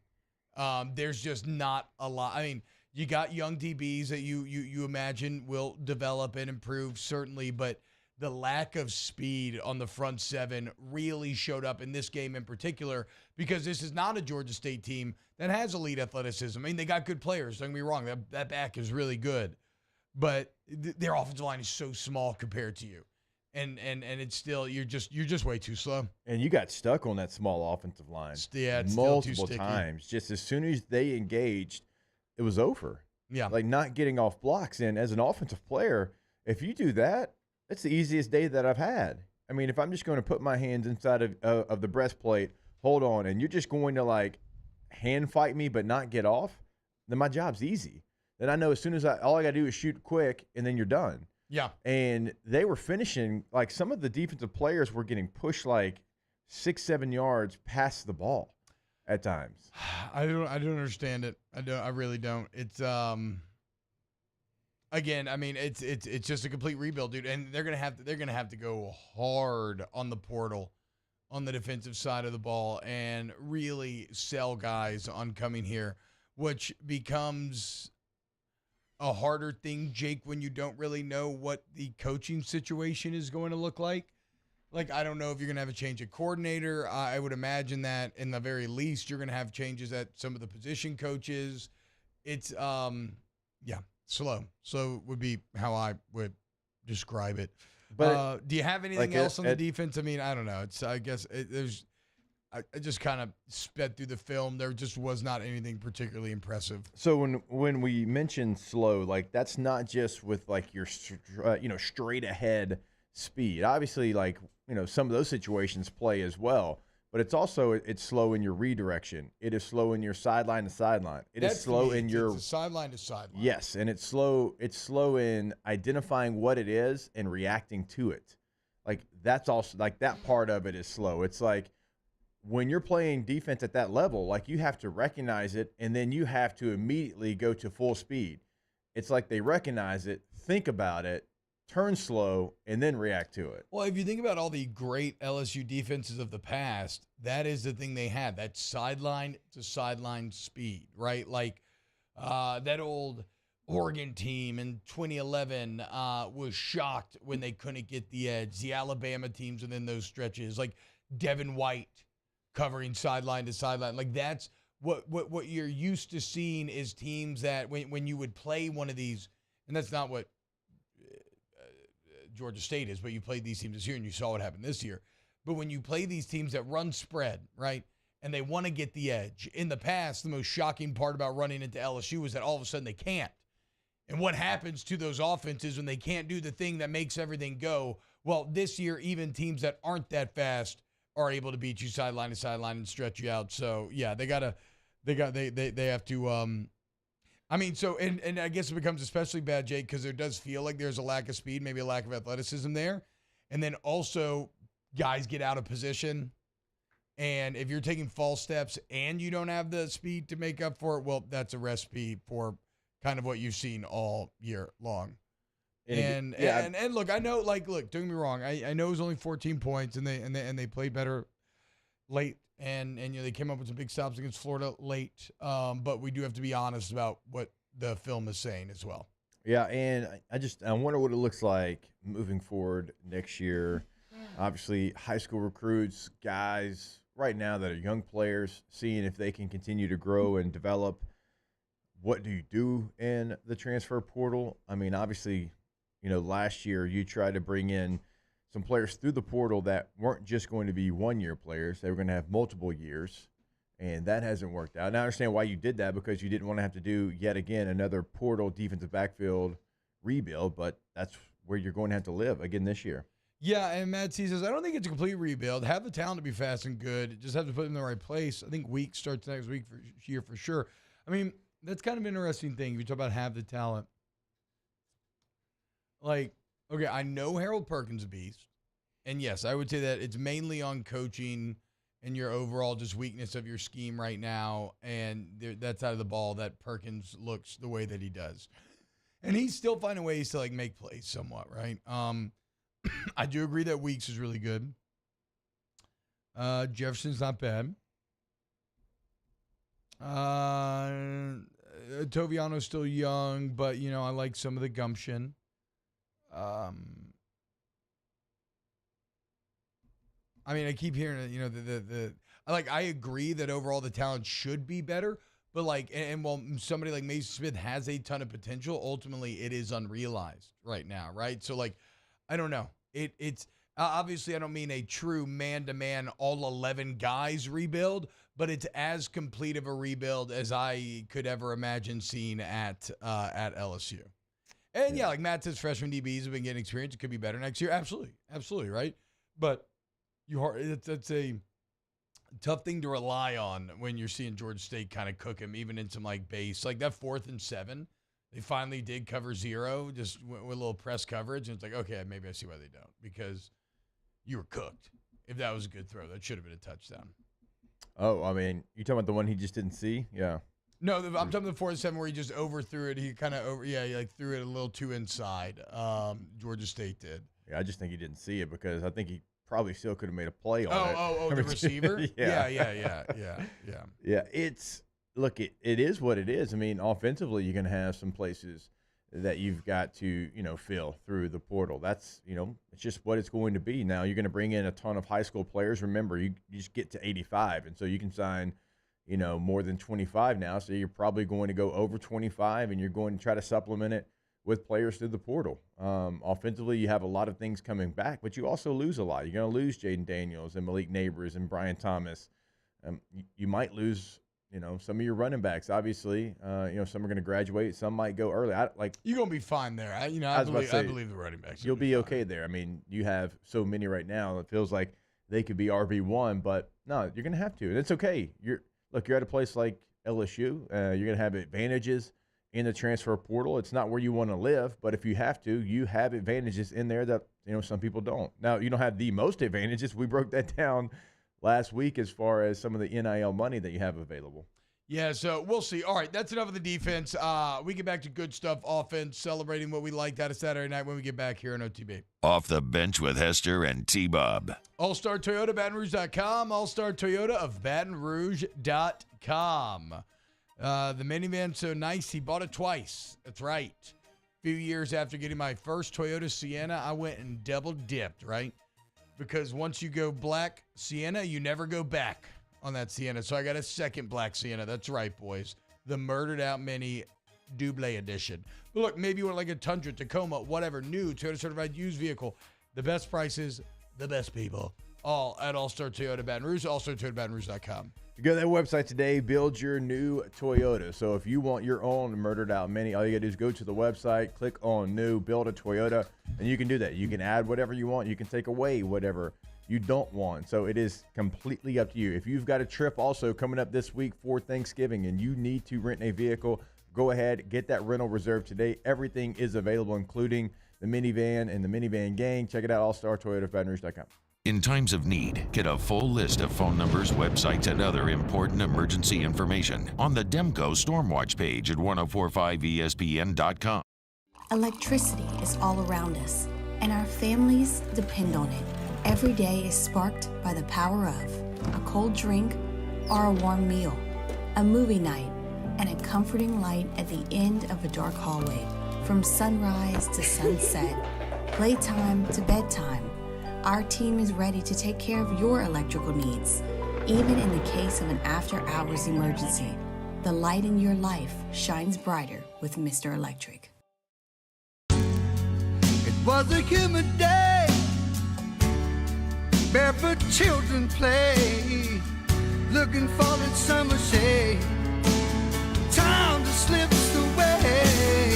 there's just not a lot. I mean, you got young DBs that you imagine will develop and improve certainly, but the lack of speed on the front seven really showed up in this game in particular because this is not a Georgia State team that has elite athleticism. I mean, they got good players. Don't get me wrong. That back is really good, but their offensive line is so small compared to you. And it's still you're just way too slow. And you got stuck on that small offensive line. Yeah, it's multiple still too sticky. times. Just as soon as they engaged, it was over. Yeah. Like not getting off blocks. And as an offensive player, if you do that, that's the easiest day that I've had. I mean, if I'm just going to put my hands inside of the breastplate, hold on, and you're just going to like hand fight me but not get off, then my job's easy. Then I know as soon as all I got to do is shoot quick, and then you're done. Yeah. And they were finishing, like some of the defensive players were getting pushed like 6-7 yards past the ball at times. I don't understand it. I really don't. It's again, I mean, it's just a complete rebuild, dude. And they're gonna have to go hard on the portal, on the defensive side of the ball, and really sell guys on coming here, which becomes a harder thing, Jake, when you don't really know what the coaching situation is going to look like. Like, I don't know if you're going to have a change of coordinator. I would imagine that in the very least, you're going to have changes at some of the position coaches. It's, slow. Slow would be how I would describe it. But do you have anything else on the defense? I mean, I don't know. I just kind of sped through the film. There just was not anything particularly impressive. So when we mention slow, like that's not just with like your straight ahead speed. Obviously, like some of those situations play as well, but it's slow in your redirection. It is slow in your sideline to sideline. It's slow in your sideline to sideline. Yes, and it's slow. It's slow in identifying what it is and reacting to it. Like that's also like that part of it is slow. It's like, when you're playing defense at that level, like you have to recognize it, and then you have to immediately go to full speed. It's like they recognize it, think about it, turn slow, and then react to it. Well, if you think about all the great LSU defenses of the past, that is the thing they had, that sideline to sideline speed, right? Like that old Oregon team in 2011 was shocked when they couldn't get the edge. The Alabama teams within those stretches, like Devin White, covering sideline to sideline. Like that's what you're used to seeing is teams that when you would play one of these, and that's not what Georgia State is, but you played these teams this year and you saw what happened this year. But when you play these teams that run spread, right, and they want to get the edge, in the past, the most shocking part about running into LSU was that all of a sudden they can't. And what happens to those offenses when they can't do the thing that makes everything go? Well, this year, even teams that aren't that fast are able to beat you sideline to sideline and stretch you out. So yeah, they have to. I mean, so and I guess it becomes especially bad, Jake, because there does feel like there's a lack of speed, maybe a lack of athleticism there, and then also guys get out of position, and if you're taking false steps and you don't have the speed to make up for it, well, that's a recipe for kind of what you've seen all year long. And look, I know, like, look, don't get me wrong. I know it was only 14 points, and they played better late, and they came up with some big stops against Florida late. But we do have to be honest about what the film is saying as well. Yeah, and I wonder what it looks like moving forward next year. Obviously, high school recruits, guys right now that are young players, seeing if they can continue to grow and develop. What do you do in the transfer portal? I mean, obviously, last year you tried to bring in some players through the portal that weren't just going to be one-year players. They were going to have multiple years, and that hasn't worked out. And I understand why you did that, because you didn't want to have to do, yet again, another portal defensive backfield rebuild, but that's where you're going to have to live again this year. Yeah, and Matt C says, I don't think it's a complete rebuild. Have the talent to be fast and good. Just have to put them in the right place. I think week starts next week for sure. I mean, that's kind of an interesting thing. If you talk about have the talent. Like, okay, I know Harold Perkins is a beast. And yes, I would say that it's mainly on coaching and your overall just weakness of your scheme right now. And that side of the ball that Perkins looks the way that he does. And he's still finding ways to, like, make plays somewhat, right? I do agree that Weeks is really good. Jefferson's not bad. Toviano's still young, but, I like some of the gumption. I mean, I keep hearing, I agree that overall the talent should be better, but while somebody like Mason Smith has a ton of potential, ultimately it is unrealized right now, right? So, I don't know. It's obviously, I don't mean a true man-to-man all 11 guys rebuild, but it's as complete of a rebuild as I could ever imagine seeing at LSU. And yeah, like Matt says, freshman DBs have been getting experience. It could be better next year. Absolutely, right? But it's a tough thing to rely on when you're seeing Georgia State kind of cook him, even in some like base, like that 4th and 7. They finally did cover 0, just with a little press coverage, and it's like, okay, maybe I see why they don't, because you were cooked. If that was a good throw, that should have been a touchdown. Oh, I mean, you talking about the one he just didn't see? Yeah. No, I'm talking about the 4th and 7 where he just overthrew it. He kind of he like threw it a little too inside. Georgia State did. Yeah, I just think he didn't see it because I think he probably still could have made a play on it. Oh, the receiver? Yeah. Yeah. Look, it is what it is. I mean, offensively, you're going to have some places that you've got to, fill through the portal. That's, it's just what it's going to be. Now, you're going to bring in a ton of high school players. Remember, you just get to 85, and so you can sign, more than 25 now. So you're probably going to go over 25, and you're going to try to supplement it with players through the portal. Offensively, you have a lot of things coming back, but you also lose a lot. You're going to lose Jaden Daniels and Malik Neighbors and Brian Thomas. You might lose, some of your running backs. Obviously, some are going to graduate. Some might go early. You're going to be fine there. I believe the running backs. You'll be okay there. I mean, you have so many right now. It feels like they could be RB1, but no, you're going to have to, and it's okay. You're at a place like LSU. You're going to have advantages in the transfer portal. It's not where you want to live, but if you have to, you have advantages in there that, some people don't. Now, you don't have the most advantages. We broke that down last week as far as some of the NIL money that you have available. Yeah, so we'll see. All right, that's enough of the defense. We get back to good stuff, offense, celebrating what we liked out of Saturday night when we get back here on OTB. Off the bench with Hester and T-Bob. All-Star Toyota, BatonRouge.com. All-Star Toyota of BatonRouge.com. The minivan's so nice, he bought it twice. That's right. A few years after getting my first Toyota Sienna, I went and double-dipped, right? Because once you go black Sienna, you never go back on that Sienna. So I got a second black Sienna. That's right, boys. The Murdered Out Mini Double Edition. But look, maybe you want like a Tundra, Tacoma, whatever, new Toyota certified used vehicle. The best prices, the best people. All at All-Star Toyota Baton Rouge, allstartoyotabatonrouge.com. You go to that website today, build your new Toyota. So if you want your own Murdered Out Mini, all you got to do is go to the website, click on new, build a Toyota, and you can do that. You can add whatever you want. You can take away whatever you don't want. So it is completely up to you. If you've got a trip also coming up this week for Thanksgiving and you need to rent a vehicle, go ahead, get that rental reserved today. Everything is available, including the minivan and the minivan gang. Check it out, allstartoyotabatonrouge.com. In times of need, get a full list of phone numbers, websites, and other important emergency information on the Demco Stormwatch page at 1045ESPN.com. Electricity is all around us, and our families depend on it. Every day is sparked by the power of a cold drink or a warm meal, a movie night, and a comforting light at the end of a dark hallway. From sunrise to sunset, playtime to bedtime, our team is ready to take care of your electrical needs. Even in the case of an after-hours emergency, the light in your life shines brighter with Mr. Electric. It was a humid day, barefoot children play, looking for that summer shade. Time just slips away.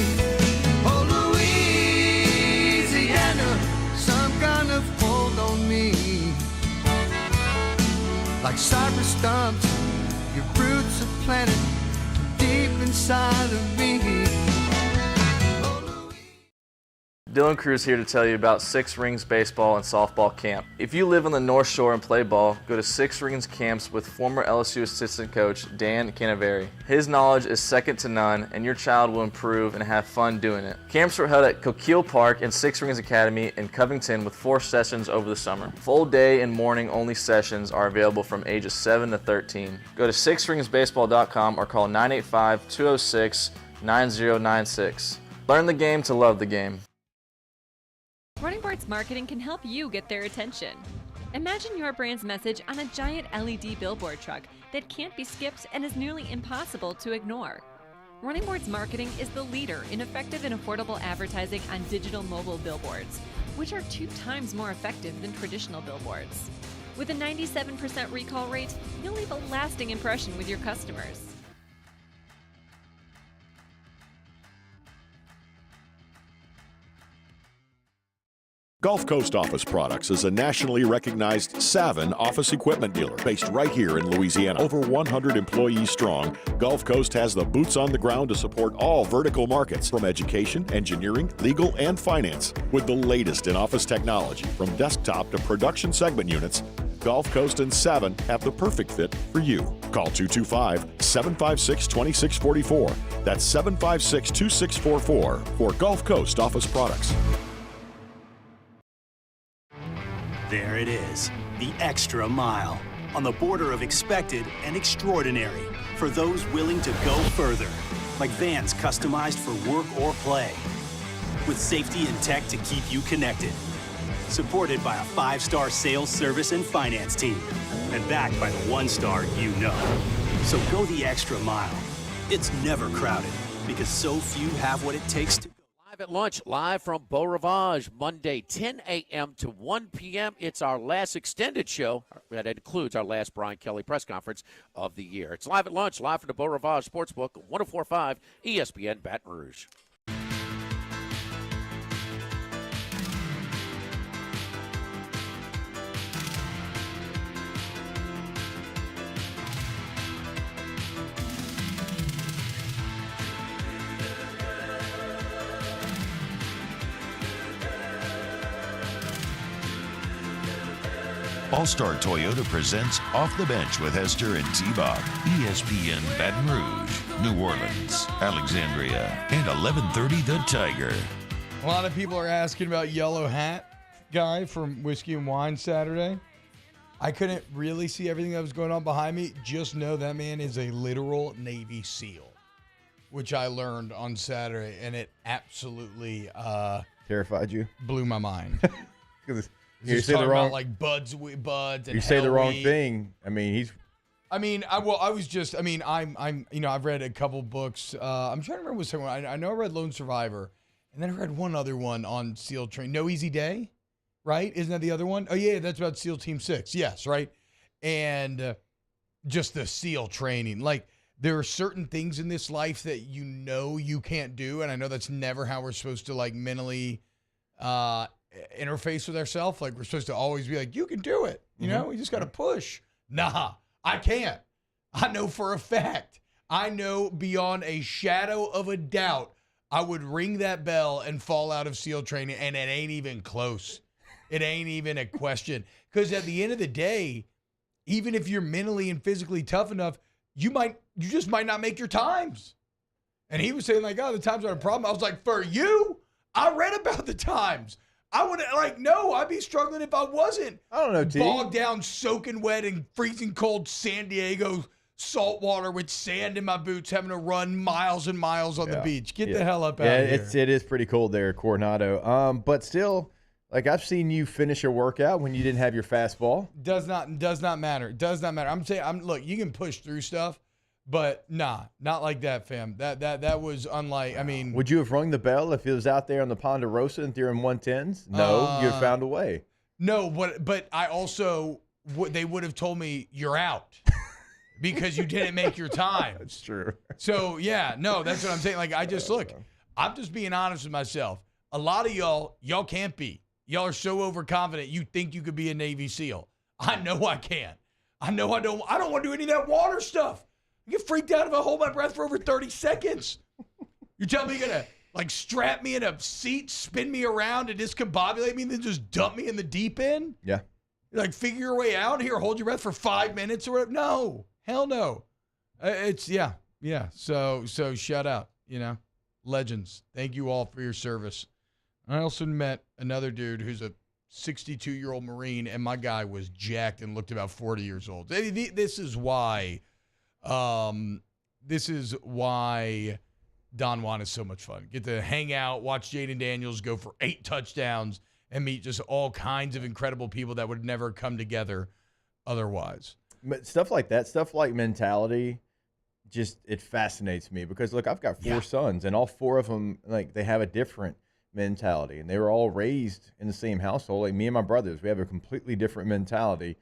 Oh, Louisiana, some kind of hold on me. Like cypress stumps, your roots are planted deep inside of me. Dylan Cruz here to tell you about Six Rings Baseball and Softball Camp. If you live on the North Shore and play ball, go to Six Rings Camps with former LSU assistant coach Dan Canaveri. His knowledge is second to none, and your child will improve and have fun doing it. Camps were held at Coquille Park and Six Rings Academy in Covington with 4 sessions over the summer. Full day and morning only sessions are available from ages 7 to 13. Go to sixringsbaseball.com or call 985-206-9096. Learn the game to love the game. Running Boards Marketing can help you get their attention. Imagine your brand's message on a giant LED billboard truck that can't be skipped and is nearly impossible to ignore. Running Boards Marketing is the leader in effective and affordable advertising on digital mobile billboards. which are 2 times more effective than traditional billboards. With a 97% recall rate, you'll leave a lasting impression with your customers. Gulf Coast Office Products is a nationally recognized Savin office equipment dealer based right here in Louisiana. Over 100 employees strong, Gulf Coast has the boots on the ground to support all vertical markets, from education, engineering, legal, and finance. With the latest in office technology, from desktop to production segment units, Gulf Coast and Savin have the perfect fit for you. Call 225-756-2644. That's 756-2644 for Gulf Coast Office Products. There it is, the extra mile, on the border of expected and extraordinary, for those willing to go further, like vans customized for work or play, with safety and tech to keep you connected, supported by a 5-star sales, service, and finance team, and backed by the 1-star you know. So go the extra mile. It's never crowded, because so few have what it takes to. Live at lunch, live from Beau Rivage, Monday, 10 a.m. to 1 p.m. It's our last extended show. That includes our last Brian Kelly press conference of the year. It's live at lunch, live from the Beau Rivage Sportsbook, 104.5 ESPN Baton Rouge. All-Star Toyota presents Off the Bench with Hester and T-Bob. ESPN Baton Rouge, New Orleans, Alexandria, and 1130 The Tiger. A lot of people are asking about Yellow Hat guy from Whiskey and Wine Saturday. I couldn't really see everything that was going on behind me. Just know that man is a literal Navy SEAL, which I learned on Saturday, and it absolutely terrified you, blew my mind. You say the wrong, about like buds. And you say the wrong thing. I mean, I've read a couple books. I'm trying to remember what second one. I know I read Lone Survivor, and then I read one other one on SEAL training. No Easy Day, right? Isn't that the other one? Oh yeah, that's about SEAL Team 6. Yes, right. And just the SEAL training. Like, there are certain things in this life that you can't do, and I know that's never how we're supposed to like mentally interface with ourselves. Like, we're supposed to always be like, you can do it. You know, you just got to push. Nah, I can't. I know for a fact. I know beyond a shadow of a doubt, I would ring that bell and fall out of SEAL training, and it ain't even close. It ain't even a question. Because at the end of the day, even if you're mentally and physically tough enough, you just might not make your times. And he was saying like, oh, the times aren't a problem. I was like, for you? I read about the times. I would I'd be struggling if I wasn't. I don't know, T. Bogged down, soaking wet in freezing cold San Diego salt water with sand in my boots, having to run miles and miles on the beach. Get the hell up out of here. It is pretty cold there, Coronado. But still, like, I've seen you finish a workout when you didn't have your fastball. Does not matter. Does not matter. I'm saying, look, you can push through stuff. But nah, not like that, fam. That was unlike. I mean, would you have rung the bell if it was out there on the Ponderosa and threw in 110s? No, you'd have found a way. No, but I also they would have told me you're out because you didn't make your time. That's true. So yeah, no, that's what I'm saying. Like, I'm just being honest with myself. A lot of y'all can't be. Y'all are so overconfident. You think you could be a Navy SEAL. I know I can't. I know I don't want to do any of that water stuff. I get freaked out if I hold my breath for over 30 seconds. You're telling me you're going to, like, strap me in a seat, spin me around, and discombobulate me, and then just dump me in the deep end? Yeah. Like, figure your way out here, hold your breath for 5 minutes or whatever? No. Hell no. Yeah. So shout out, legends. Thank you all for your service. I also met another dude who's a 62-year-old Marine, and my guy was jacked and looked about 40 years old. This is why Don Juan is so much fun. Get to hang out, watch Jaden Daniels go for 8 touchdowns, and meet just all kinds of incredible people that would never come together otherwise. But stuff like that, stuff like mentality, just it fascinates me because, look, I've got 4 sons, and all 4 of them, like, they have a different mentality, and they were all raised in the same household. Like me and my brothers, we have a completely different mentality.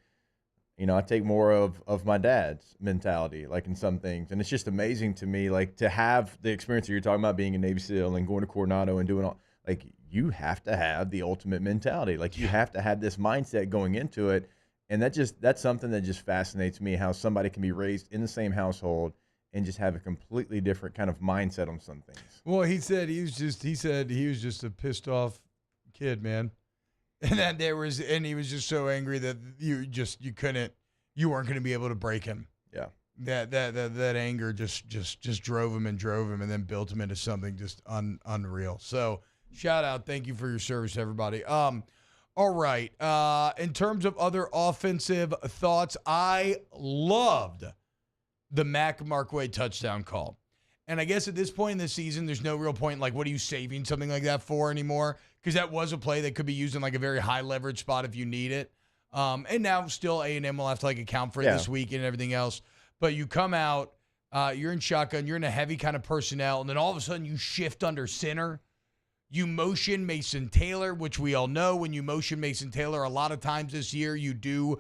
You know, I take more of my dad's mentality, like in some things. And it's just amazing to me, like to have the experience that you're talking about, being a Navy SEAL and going to Coronado and doing all, like you have to have the ultimate mentality. Like you have to have this mindset going into it. And that's something that just fascinates me, how somebody can be raised in the same household and just have a completely different kind of mindset on some things. Well, he said he was just a pissed off kid, man. And that he was just so angry that you weren't going to be able to break him. Yeah. That anger just drove him and then built him into something just unreal. So shout out. Thank you for your service, everybody. All right. In terms of other offensive thoughts, I loved the Mac Markway touchdown call. And I guess at this point in the season, there's no real point, like, what are you saving something like that for anymore? Because that was a play that could be used in, like, a very high-leverage spot if you need it. And now still A&M will have to, like, account for it this week and everything else. But you come out, you're in shotgun, you're in a heavy kind of personnel, and then all of a sudden you shift under center. You motion Mason Taylor, which we all know when you motion Mason Taylor a lot of times this year, you do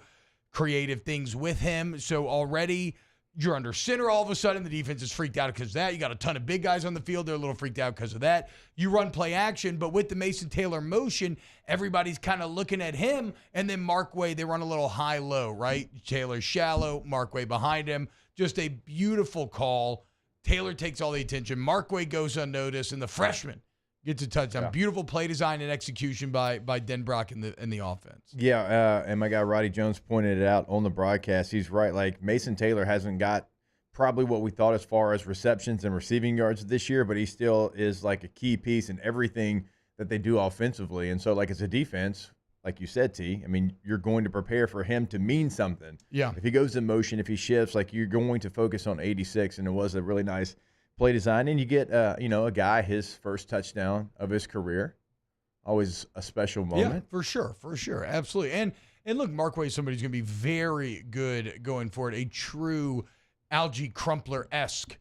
creative things with him. So already you're under center. All of a sudden, the defense is freaked out because of that. You got a ton of big guys on the field. They're a little freaked out because of that. You run play action, but with the Mason Taylor motion, everybody's kind of looking at him. And then Markway, they run a little high-low, right? Taylor's shallow, Markway behind him. Just a beautiful call. Taylor takes all the attention. Markway goes unnoticed, and the freshman gets a touchdown. Yeah. Beautiful play design and execution by Denbrock in the offense. Yeah, and my guy Roddy Jones pointed it out on the broadcast. He's right. Like, Mason Taylor hasn't got probably what we thought as far as receptions and receiving yards this year, but he still is like a key piece in everything that they do offensively. And so, like, as a defense, like you said, T, I mean, you're going to prepare for him to mean something. Yeah. If he goes in motion, if he shifts, like, you're going to focus on 86, and it was a really nice play design, and you get a guy, his first touchdown of his career, always a special moment. Yeah, for sure, absolutely. And look, Markway is somebody who's going to be very good going forward, a true Algie Crumpler-esque,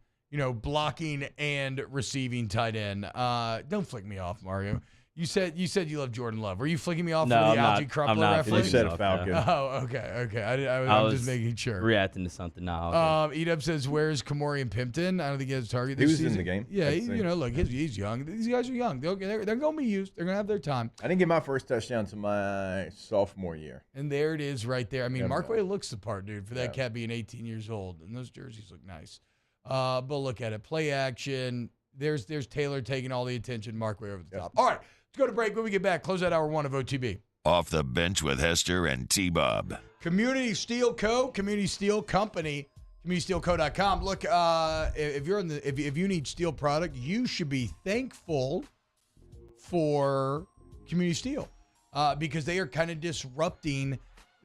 blocking and receiving tight end. Don't flick me off, Mario. You said you love Jordan Love. Were you flicking me off for the Algie Crumpler reference? You said a Falcon. Oh, okay. I'm just making sure. Reacting to something now. Edub says, "Where's Kamori and Pimpton?" I don't think he has a target this season. He was in the game. Yeah, look, he's young. These guys are young. They're going to be used. They're going to have their time. I didn't get my first touchdown to my sophomore year. And there it is right there. I mean, Markway looks the part, dude, for that cat being 18 years old. And those jerseys look nice. But look at it. Play action. There's Taylor taking all the attention. Markway over the top. All right. Let's go to break. When we get back, close out hour one of OTB. Off the bench with Hester and T-Bob. Community Steel Co., Community Steel Company, CommunitySteelCo.com. Look, if you need steel product, you should be thankful for Community Steel because they are kind of disrupting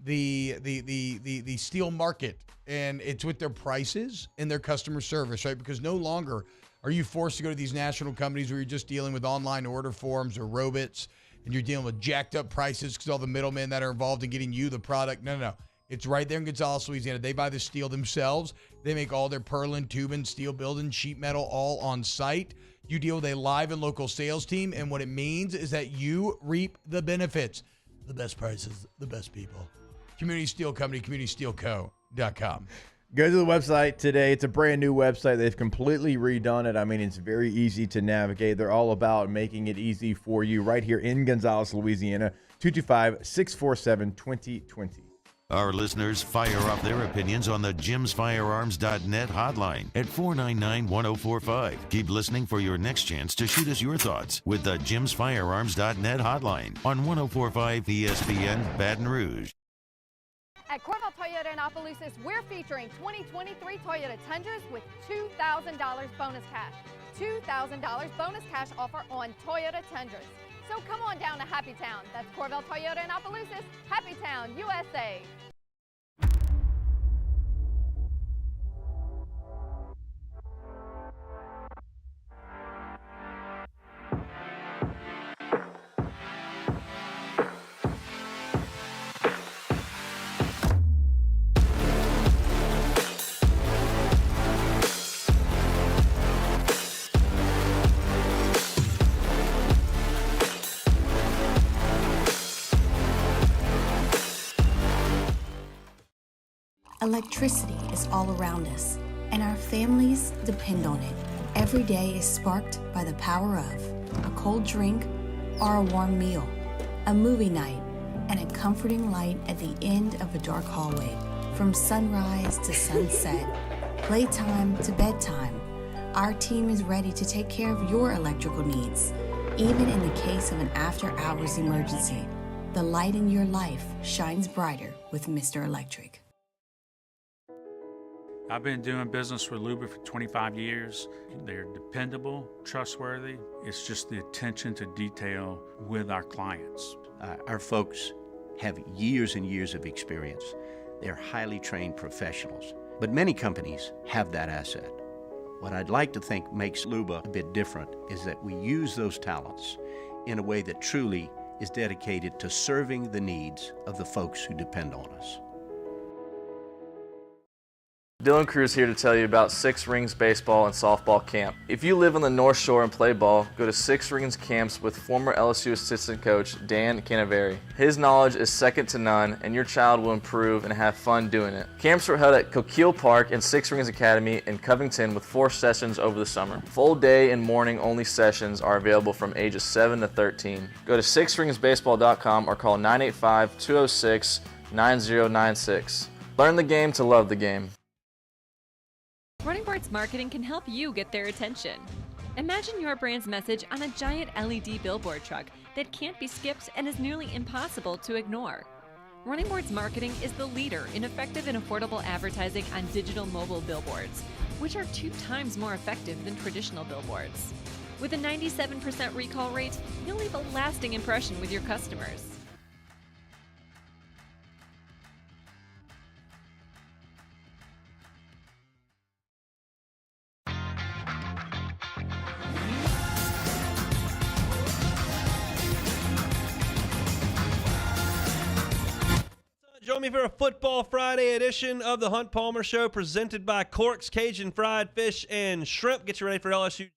the steel market, and it's with their prices and their customer service, right? Because no longer are you forced to go to these national companies where you're just dealing with online order forms or robots and you're dealing with jacked up prices because all the middlemen that are involved in getting you the product? No. It's right there in Gonzales, Louisiana. They buy the steel themselves. They make all their purlin, tubing, steel building, sheet metal all on site. You deal with a live and local sales team, and what it means is that you reap the benefits. The best prices, the best people. Community Steel Company, CommunitySteelCo.com. Go to the website today. It's a brand new website. They've completely redone it. I mean, it's very easy to navigate. They're all about making it easy for you right here in Gonzales, Louisiana. 225-647-2020. Our listeners fire off their opinions on the JimsFirearms.net hotline at 499-1045. Keep listening for your next chance to shoot us your thoughts with the JimsFirearms.net hotline on 1045 ESPN Baton Rouge. At Corval Toyota in Opelousas, we're featuring 2023 Toyota Tundras with $2,000 bonus cash. $2,000 bonus cash offer on Toyota Tundras. So come on down to Happy Town. That's Corval Toyota in Opelousas, Happy Town, USA. Electricity is all around us, and our families depend on it. Every day is sparked by the power of a cold drink or a warm meal, a movie night, and a comforting light at the end of a dark hallway. From sunrise to sunset, playtime to bedtime, our team is ready to take care of your electrical needs. Even in the case of an after-hours emergency, the light in your life shines brighter with Mr. Electric. I've been doing business with Luba for 25 years. They're dependable, trustworthy. It's just the attention to detail with our clients. Our folks have years and years of experience. They're highly trained professionals. But many companies have that asset. What I'd like to think makes Luba a bit different is that we use those talents in a way that truly is dedicated to serving the needs of the folks who depend on us. Dylan Cruz here to tell you about Six Rings Baseball and Softball Camp. If you live on the North Shore and play ball, go to Six Rings Camps with former LSU assistant coach Dan Canaveri. His knowledge is second to none, and your child will improve and have fun doing it. Camps were held at Coquille Park and Six Rings Academy in Covington with 4 sessions over the summer. Full day and morning only sessions are available from ages 7 to 13. Go to sixringsbaseball.com or call 985-206-9096. Learn the game to love the game. Running Boards Marketing can help you get their attention. Imagine your brand's message on a giant LED billboard truck that can't be skipped and is nearly impossible to ignore. Running Boards Marketing is the leader in effective and affordable advertising on digital mobile billboards, which are 2 times more effective than traditional billboards. With a 97% recall rate, you'll leave a lasting impression with your customers. Join me for a Football Friday edition of the Hunt Palmer Show, presented by Corks Cajun Fried Fish and Shrimp. Get you ready for LSU.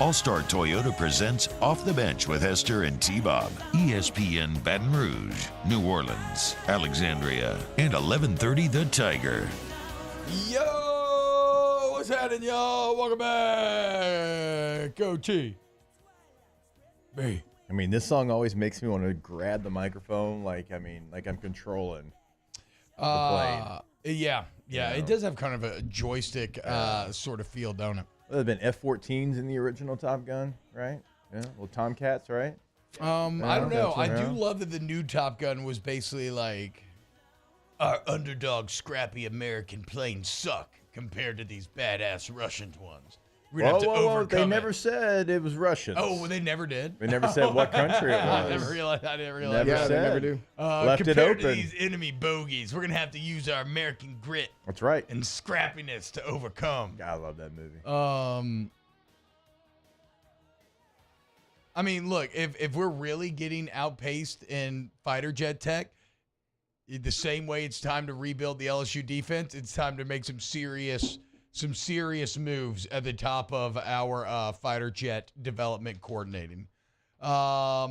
All-Star Toyota presents Off the Bench with Hester and T-Bob. ESPN Baton Rouge, New Orleans, Alexandria, and 1130 The Tiger. Yo, what's happening, y'all? Welcome back. Go T. B. I mean, this song always makes me want to grab the microphone like I'm controlling the plane. Yeah. It does have kind of a joystick sort of feel, don't it? There have been F-14s in the original Top Gun, right? Yeah, little Tomcats, right? I don't know. I do love that the new Top Gun was basically like, our underdog scrappy American planes suck compared to these badass Russian ones. We're gonna have to overcome They never said it was Russians. Oh, well, they never did. They never said what country it was. I didn't realize Never that. said. They never do. Left it Compared open. to these enemy bogeys, we're going to have to use our American grit. That's right. And scrappiness to overcome. God, I love that movie. I mean, look, if we're really getting outpaced in fighter jet tech, the same way it's time to rebuild the LSU defense, it's time to make some serious moves at the top of our fighter jet development coordinating. What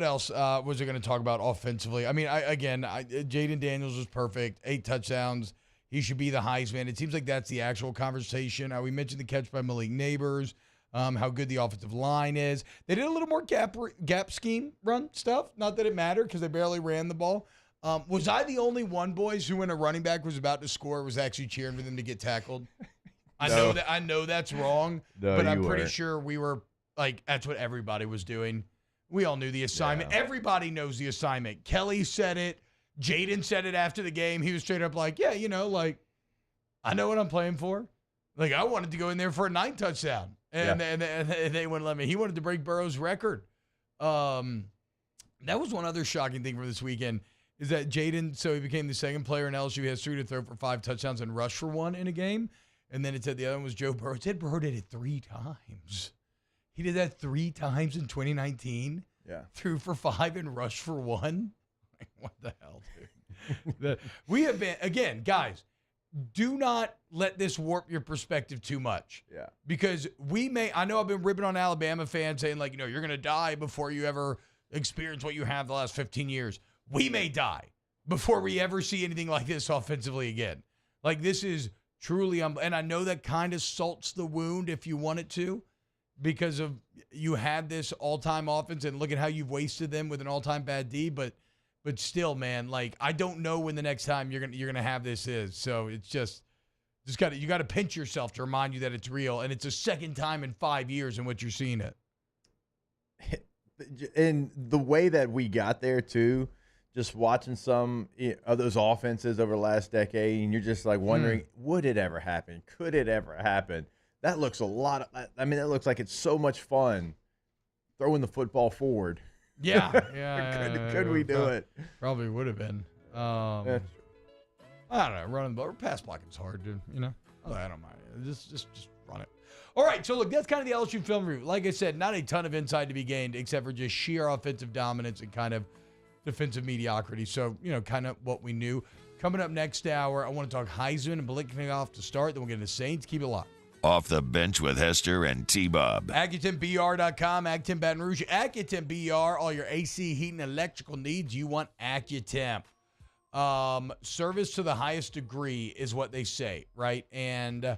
else was I going to talk about offensively? I mean, Jaden Daniels was perfect. 8 touchdowns. He should be the Heisman. It seems like that's the actual conversation. We mentioned the catch by Malik Neighbors, how good the offensive line is. They did a little more gap scheme run stuff. Not that it mattered because they barely ran the ball. Was I the only one, boys, who when a running back was about to score was actually cheering for them to get tackled? No. I know that's wrong, No, but I'm you pretty weren't. sure we were like that's what everybody was doing. We all knew the assignment. Yeah. Everybody knows the assignment. Kelly said it. Jaden said it after the game. He was straight up like, yeah, I know what I'm playing for. Like, I wanted to go in there for a 9 touchdown. And they wouldn't let me. He wanted to break Burrow's record. That was one other shocking thing from this weekend is that Jaden, so he became the second player in LSU history to throw for 5 touchdowns and rush for 1 in a game. And then it said the other one was Joe Burrow. It said Burrow did it 3 times. He did that 3 times in 2019. Yeah. Threw for 5 and rushed for 1. Like, what the hell, dude? We have been, again, guys, do not let this warp your perspective too much. Yeah. Because I know I've been ripping on Alabama fans saying, like, you're going to die before you ever experience what you have the last 15 years. We may die before we ever see anything like this offensively again. Like, this is truly, and I know that kind of salts the wound if you want it to, because of you had this all-time offense, and look at how you've wasted them with an all-time bad D, but still, man, like, I don't know when the next time you're gonna have this is. So it's just you got to pinch yourself to remind you that it's real, and it's the second time in 5 years in which you're seeing it. And the way that we got there too, just watching some of those offenses over the last decade, and you're just like wondering, would it ever happen? Could it ever happen? That looks that looks like it's so much fun throwing the football forward. Yeah. Could we do it? Probably would have been. I don't know. Running the ball or pass blocking is hard, dude. I don't mind. Just run it. All right. So look, that's kind of the LSU film review. Like I said, not a ton of insight to be gained except for just sheer offensive dominance and kind of defensive mediocrity. So kind of what we knew. Coming up next hour, I want to talk Heisman and Biletnikoff to start. Then we'll get into Saints. Keep it locked. Off the Bench with Hester and T-Bob. AccuTempBR.com, Accutemp Baton Rouge, Accutemp BR, all your AC, heating, electrical needs, you want Accutemp. Service to the highest degree is what they say, right? And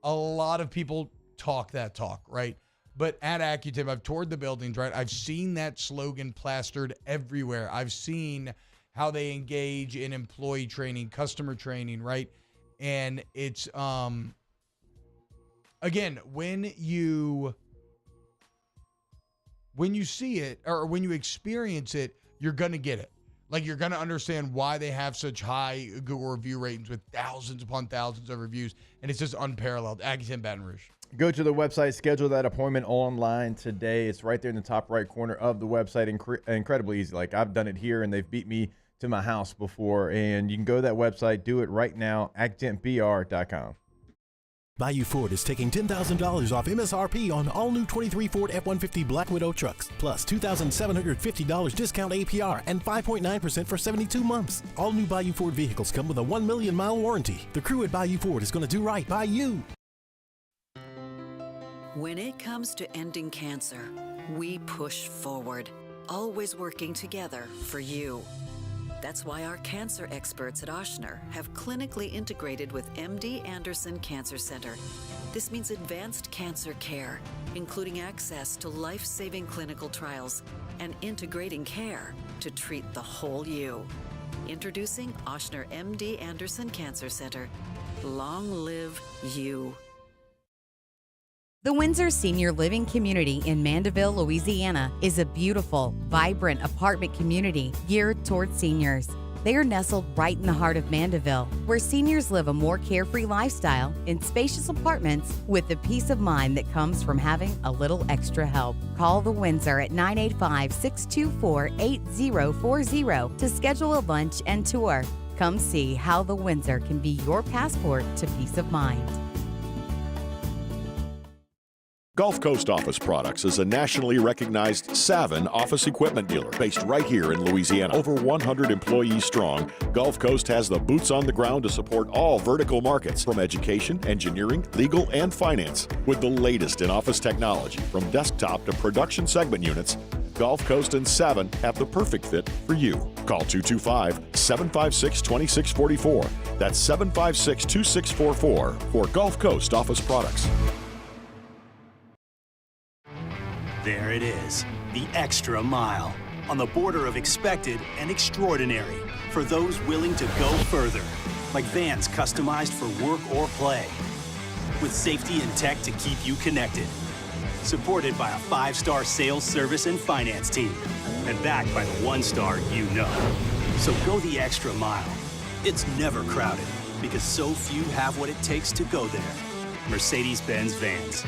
a lot of people talk that talk, right? But at Accutemp, I've toured the buildings, right? I've seen that slogan plastered everywhere. I've seen how they engage in employee training, customer training, right? And it's... Again, when you see it or when you experience it, you're going to get it. Like, you're going to understand why they have such high Google review ratings with thousands upon thousands of reviews, and it's just unparalleled. Accutemp Baton Rouge. Go to the website, schedule that appointment online today. It's right there in the top right corner of the website. Incredibly easy. Like, I've done it here, and they've beat me to my house before. And you can go to that website, do it right now, AccuTempBR.com. Bayou Ford is taking $10,000 off MSRP on all new 23 Ford F-150 Black Widow trucks, plus $2,750 discount APR and 5.9% for 72 months. All new Bayou Ford vehicles come with a 1 million mile warranty. The crew at Bayou Ford is going to do right by you. When it comes to ending cancer, we push forward, always working together for you. That's why our cancer experts at Ochsner have clinically integrated with MD Anderson Cancer Center. This means advanced cancer care, including access to life-saving clinical trials and integrating care to treat the whole you. Introducing Ochsner MD Anderson Cancer Center. Long live you. The Windsor Senior Living Community in Mandeville, Louisiana is a beautiful, vibrant apartment community geared towards seniors. They are nestled right in the heart of Mandeville, where seniors live a more carefree lifestyle in spacious apartments with the peace of mind that comes from having a little extra help. Call the Windsor at 985-624-8040 to schedule a lunch and tour. Come see how the Windsor can be your passport to peace of mind. Gulf Coast Office Products is a nationally recognized Savin office equipment dealer based right here in Louisiana. Over 100 employees strong, Gulf Coast has the boots on the ground to support all vertical markets from education, engineering, legal, and finance. With the latest in office technology from desktop to production segment units, Gulf Coast and Savin have the perfect fit for you. Call 225-756-2644. That's 756-2644 for Gulf Coast Office Products. There it is, the extra mile, on the border of expected and extraordinary, for those willing to go further, like vans customized for work or play, with safety and tech to keep you connected, supported by a 5-star sales, service, and finance team, and backed by the 1-star you know. So go the extra mile. It's never crowded, because so few have what it takes to go there. Mercedes-Benz Vans.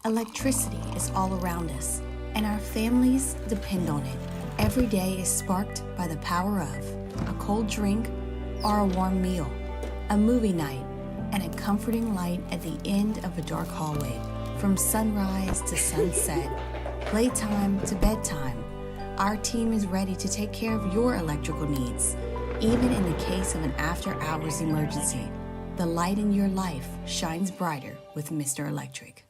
Electricity is all around us, and our families depend on it. Every day is sparked by the power of a cold drink or a warm meal. a movie night, and a comforting light at the end of a dark hallway. From sunrise to sunset, playtime to bedtime, our team is ready to take care of your electrical needs. Even in the case of an after-hours emergency, the light in your life shines brighter with Mr. Electric.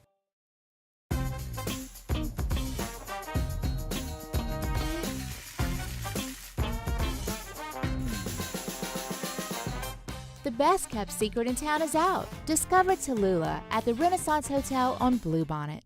The best kept secret in town is out. Discover Tallulah at the Renaissance Hotel on Bluebonnet.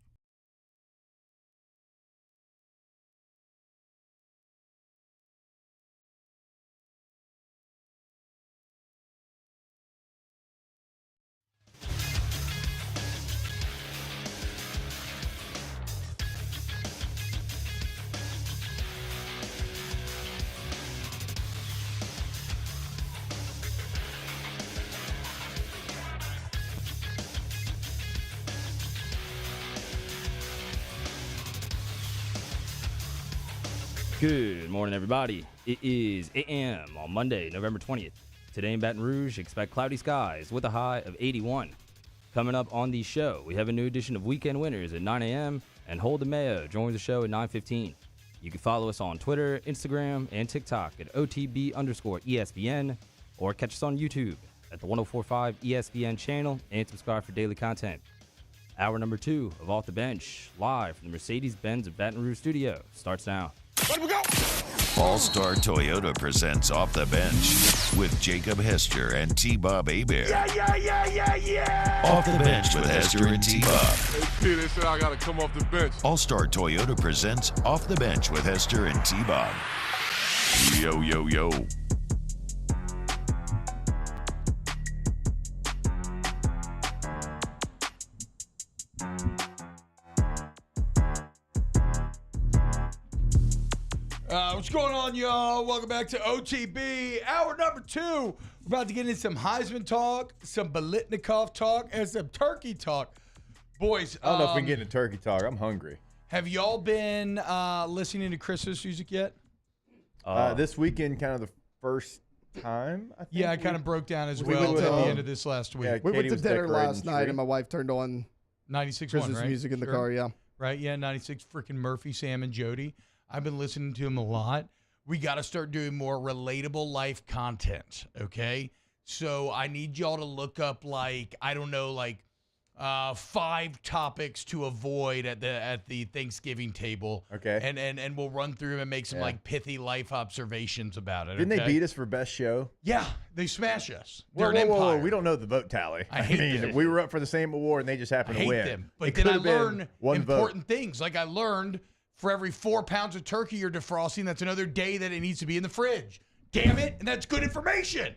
Good morning, everybody. It is 8 a.m. on Monday, November 20th. Today in Baton Rouge, expect cloudy skies with a high of 81. Coming up on the show, we have a new edition of Weekend Winners at 9 a.m. and Hold the Mayo joins the show at 9:15. You can follow us on Twitter, Instagram, and TikTok at OTB_ESPN or catch us on YouTube at the 1045 ESPN channel and subscribe for daily content. Hour number 2 of Off the Bench, live from the Mercedes-Benz of Baton Rouge studio, starts now. Let we go! All-Star Toyota presents Off the Bench with Jacob Hester and T-Bob Hebert. Yeah! Off the Bench with Hester and T-Bob. Hey, they said I gotta come off the bench. All-Star Toyota presents Off the Bench with Hester and T-Bob. Yo, yo, yo. What's going on, y'all? Welcome back to OTB. Hour number 2. We're about to get into some Heisman talk, some Biletnikoff talk, and some turkey talk. Boys, I don't know if we can get into turkey talk. I'm hungry. Have y'all been listening to Christmas music yet? This weekend, kind of the first time, I think. Yeah, I kind of broke down as well at the end of this last week. Yeah, We went Katie to was dinner decorating last the night, tree. and my wife turned on 96.1, Christmas right? music in the Sure. car, yeah. Right, yeah, 96, freaking Murphy, Sam, and Jody. I've been listening to them a lot. We got to start doing more relatable life content, okay? So I need y'all to look up, like, I don't know, like 5 topics to avoid at the Thanksgiving table. Okay. And we'll run through them and make some, like, pithy life observations about it. Didn't they okay? beat us for best show? Yeah, they smash us. Whoa, They're an whoa, empire. we don't know the vote tally. I hate them. We were up for the same award, and they just happened I to hate win. them. But It then I could've been learn one important vote. things. Like I learned for every 4 pounds of turkey you're defrosting, that's another day that it needs to be in the fridge. Damn it. And that's good information.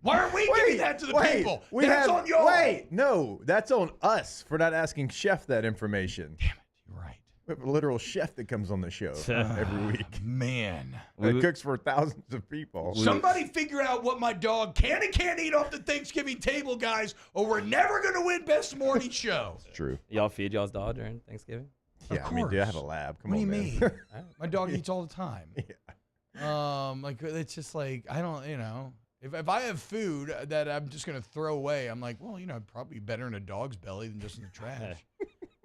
Why aren't we giving that to the people? That's on y'all. No, that's on us for not asking Chef that information. Damn it. You're right. We have a literal chef that comes on the show every week. Man. That cooks for thousands of people. Somebody figure out what my dog can and can't eat off the Thanksgiving table, guys, or we're never going to win Best Morning Show. It's true. Y'all feed y'all's dog during Thanksgiving? Yeah, I mean, dude, I have a lab. Come What on, do you man. mean? My dog eats all the time. Yeah. Like it's just like I don't, if I have food that I'm just gonna throw away, I'm like, well, it'd probably be better in a dog's belly than just in the trash.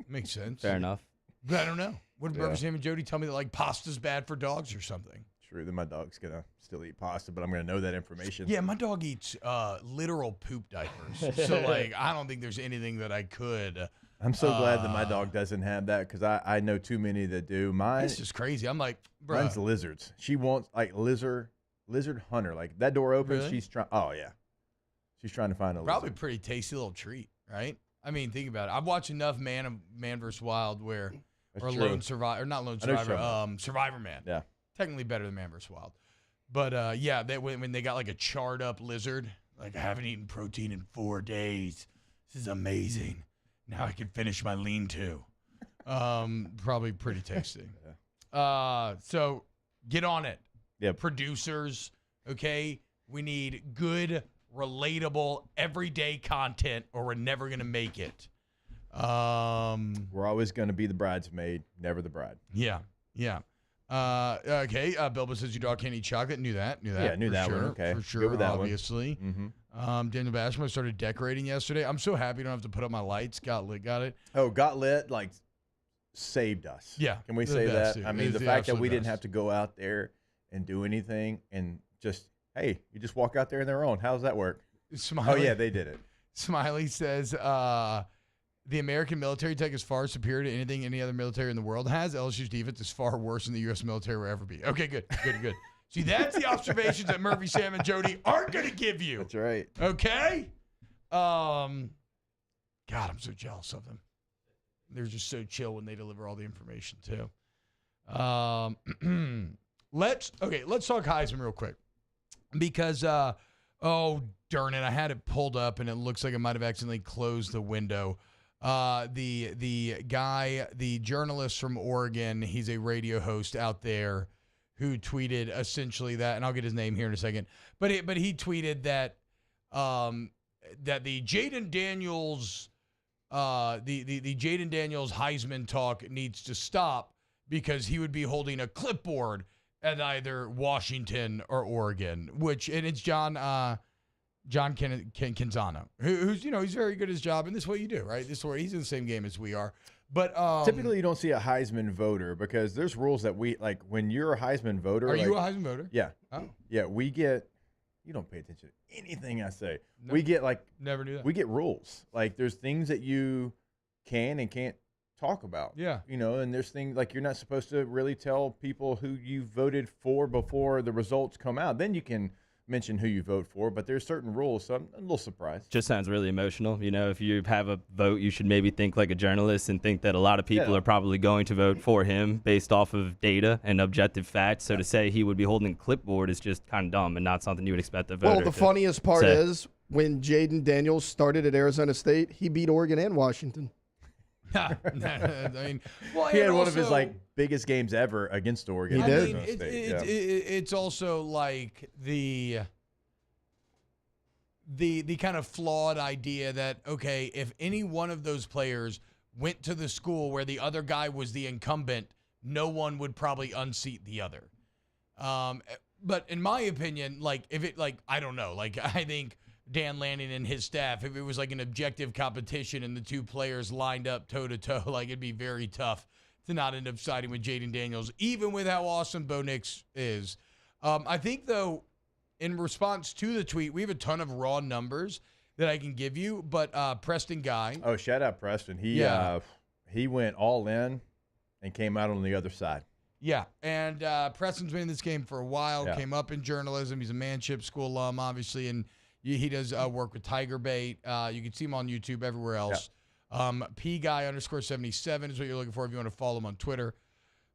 Makes sense. Fair enough. But I don't know. What did Yeah. Sam and Jody tell me that like pasta's bad for dogs or something? True. Then my dog's gonna still eat pasta, but I'm gonna know that information. Yeah, my dog eats literal poop diapers. So like, I don't think there's anything that I could. I'm so glad that my dog doesn't have that because I know too many that do. Mine. It's just crazy. I'm like, bro. Mine's lizards. She wants like lizard hunter. Like that door opens, Really? she's trying. Oh yeah, she's trying to find a Probably lizard. pretty tasty little treat, right? I mean, think about it. I've watched enough Man vs. Wild where, That's or true. Lone Survivor, or not Lone I know Survivor, some. Survivor Man. Yeah. Technically better than Man vs. Wild. But yeah, when they got like a charred up lizard, like I haven't eaten protein in 4 days. This is amazing. Now I can finish my lean-to. Probably pretty tasty. So get on it. Yeah. Producers, okay? We need good, relatable, everyday content or we're never going to make it. We're always going to be the bridesmaid, never the bride. Yeah, yeah. Okay. Bilbo says your dog can't eat chocolate. Knew that. Yeah, knew that one. Okay. For sure. Good with that obviously. one. Mm-hmm. Daniel Basham started decorating yesterday. I'm so happy I don't have to put up my lights. Got lit. Got it. Oh, got lit. Like, saved us. Yeah. Can we the say best, that? dude. I mean, It's the the fact that absolute we didn't best. have to go out there and do anything and just, hey, you just walk out there on their own. How does that work? Smiley, Oh, yeah, they did it. Smiley says the American military tech is far superior to anything any other military in the world has. LSU's defense is far worse than the U.S. military will ever be. Okay, good. See, that's the observations that Murphy, Sam, and Jody aren't going to give you. That's right. Okay? God, I'm so jealous of them. They're just so chill when they deliver all the information, too. Let's talk Heisman real quick. Because, oh, darn it, I had it pulled up, and it looks like I might have accidentally closed the window. The guy, the journalist from Oregon, he's a radio host out there who tweeted essentially that, and I'll get his name here in a second, but he tweeted that that the Jaden Daniels the Jaden Daniels Heisman talk needs to stop because he would be holding a clipboard at either Washington or Oregon, and it's John Canzano, who's he's very good at his job, and this is what you do, right? This is where he's in the same game as we are. But typically you don't see a Heisman voter because there's rules that we like when you're a Heisman voter. Are you a Heisman voter? Yeah. Oh. Yeah, you don't pay attention to anything I say. No, we get never do that. We get rules. Like there's things that you can and can't talk about. Yeah. And there's things like you're not supposed to really tell people who you voted for before the results come out. Then you can mention who you vote for, but there's certain rules, so I'm a little surprised. Just sounds really emotional. If you have a vote, you should maybe think like a journalist and think that a lot of people are probably going to vote for him based off of data and objective facts. So to say he would be holding a clipboard is just kind of dumb and not something you would expect a voter Well, the funniest part is when Jaden Daniels started at Arizona State, he beat Oregon and Washington. I mean, well, he had one of his biggest games ever against Oregon. He did. It's also like the kind of flawed idea that if any one of those players went to the school where the other guy was the incumbent, no one would probably unseat the other. But in my opinion, I don't know, I think Dan Lanning and his staff, if it was like an objective competition and the two players lined up toe-to-toe, it'd be very tough to not end up siding with Jaden Daniels, even with how awesome Bo Nix is. I think, though, in response to the tweet, we have a ton of raw numbers that I can give you, but Preston Guy. Oh, shout out Preston. He went all in and came out on the other side. Yeah, and Preston's been in this game for a while, came up in journalism. He's a Manship School alum, obviously, and he does work with Tiger Bait. You can see him on YouTube, everywhere else. PGuy_77 is what you're looking for if you want to follow him on Twitter.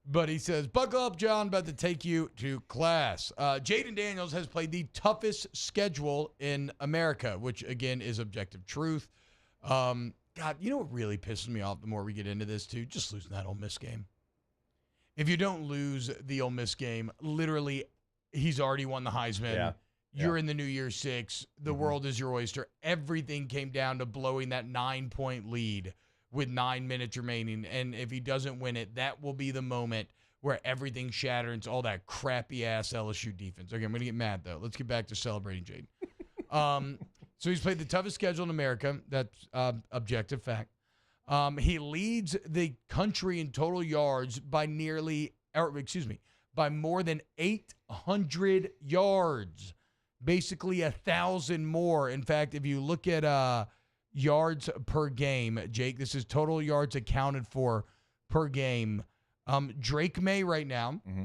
But he says, buckle up, John, about to take you to class. Jaden Daniels has played the toughest schedule in America, which, again, is objective truth. God, you know what really pisses me off the more we get into this, too? Just losing that Ole Miss game. If you don't lose the Ole Miss game, literally, he's already won the Heisman. Yeah. You're in the New Year's Six. The world is your oyster. Everything came down to blowing that 9-point lead with 9 minutes remaining. And if he doesn't win it, that will be the moment where everything shatters. It's all that crappy-ass LSU defense. Okay, I'm going to get mad, though. Let's get back to celebrating Jaden. So he's played the toughest schedule in America. That's objective fact. He leads the country in total yards by by more than 800 yards. Basically 1,000 more. In fact, if you look at yards per game, Jake, this is total yards accounted for per game. Drake May right now. Mm-hmm.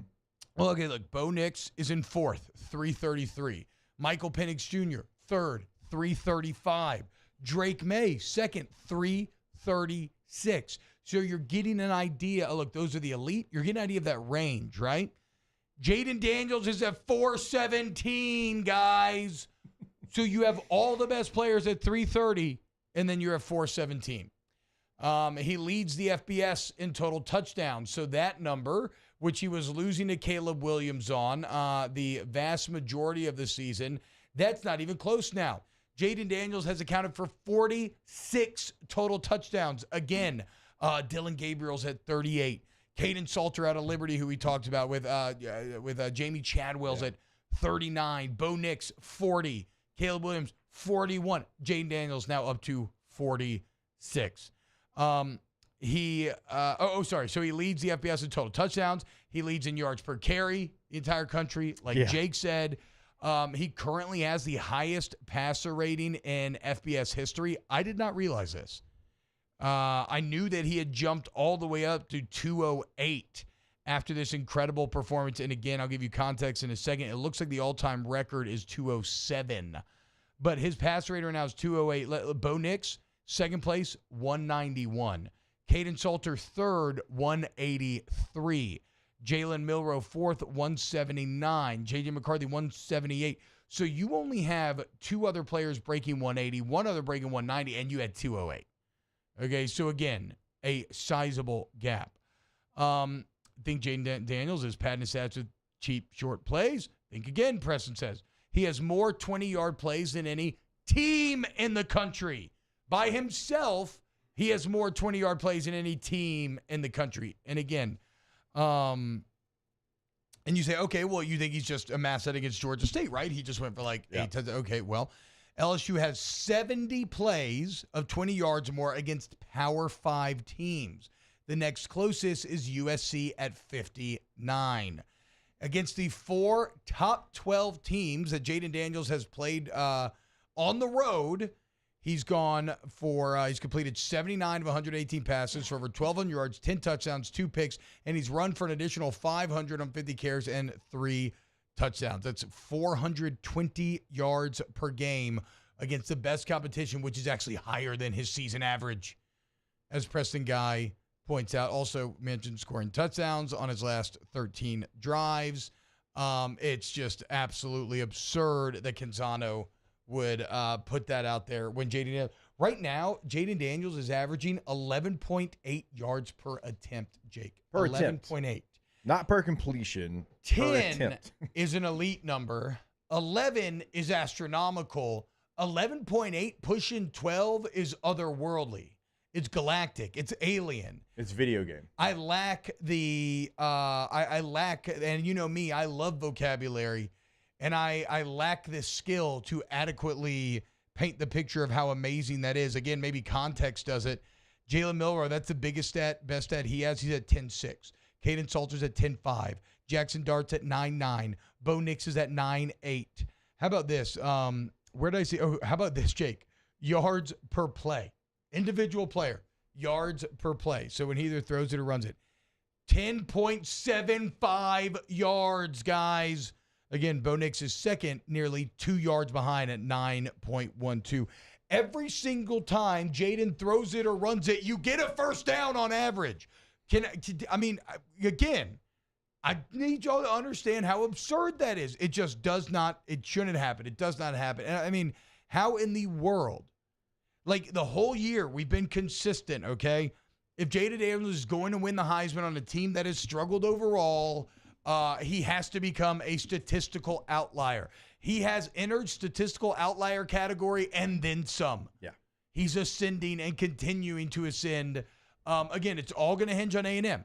Well, okay, look, Bo Nix is in fourth, 333. Michael Penix Jr., third, 335. Drake May, second, 336. So you're getting an idea. Look, those are the elite. You're getting an idea of that range, right? Jaden Daniels is at 417, guys. So you have all the best players at 330, and then you're at 417. He leads the FBS in total touchdowns. So that number, which he was losing to Caleb Williams on the vast majority of the season, that's not even close now. Jaden Daniels has accounted for 46 total touchdowns. Again, Dylan Gabriel's at 38. Caden Salter out of Liberty, who we talked about with Jamie Chadwell's at 39. Bo Nix, 40. Caleb Williams, 41. Jaden Daniels now up to 46. So he leads the FBS in total touchdowns. He leads in yards per carry, the entire country, like Jake said. He currently has the highest passer rating in FBS history. I did not realize this. I knew that he had jumped all the way up to 208 after this incredible performance. And again, I'll give you context in a second. It looks like the all-time record is 207. But his passer rating right now is 208. Bo Nix, second place, 191. Caden Salter, third, 183. Jalen Milroe, fourth, 179. J.J. McCarthy, 178. So you only have two other players breaking 180, one other breaking 190, and you had 208. Okay, so again, a sizable gap. Think Jaden Daniels is padding his stats with cheap, short plays. Think again, Preston says. He has more 20-yard plays than any team in the country. By himself, he has more 20-yard plays than any team in the country. And again, and you say, okay, well, you think he's just amassed that against Georgia State, right? He just went for like 8 touchdowns. Okay, well, LSU has 70 plays of 20 yards or more against Power 5 teams. The next closest is USC at 59. Against the 4 top 12 teams that Jaden Daniels has played on the road, he's completed 79 of 118 passes for over 1,200 yards, 10 touchdowns, 2 picks, and he's run for an additional 550 carries and 3 touchdowns. That's 420 yards per game against the best competition, which is actually higher than his season average, as Preston Guy points out. Also mentioned scoring touchdowns on his last 13 drives. It's just absolutely absurd that Canzano would put that out there when Jaden Daniels. Right now, Jaden Daniels is averaging 11.8 yards per attempt, Jake. Per attempt. 11.8. Not per completion. 10 is an elite number. 11 is astronomical. 11.8 pushing 12 is otherworldly. It's galactic. It's alien. It's video game. I lack and you know me, I love vocabulary, and I lack this skill to adequately paint the picture of how amazing that is. Again, maybe context does it. Jalen Milroe, that's the biggest best stat he has. He's at 10.6. Caden Salter's at 10.5. Jackson Dart's at 9.9. Bo Nix is at 9.8. How about this? Where did I see? Oh, how about this, Jake? Yards per play. Individual player. Yards per play. So when he either throws it or runs it. 10.75 yards, guys. Again, Bo Nix is second, nearly 2 yards behind at 9.12. Every single time Jaden throws it or runs it, you get a first down on average. Again, I need y'all to understand how absurd that is. It just does not, it shouldn't happen. It does not happen. And I mean, how in the world? Like the whole year, we've been consistent, okay? If Jaden Daniels is going to win the Heisman on a team that has struggled overall, he has to become a statistical outlier. He has entered statistical outlier category and then some. Yeah. He's ascending and continuing to ascend. Again, it's all going to hinge on A&M.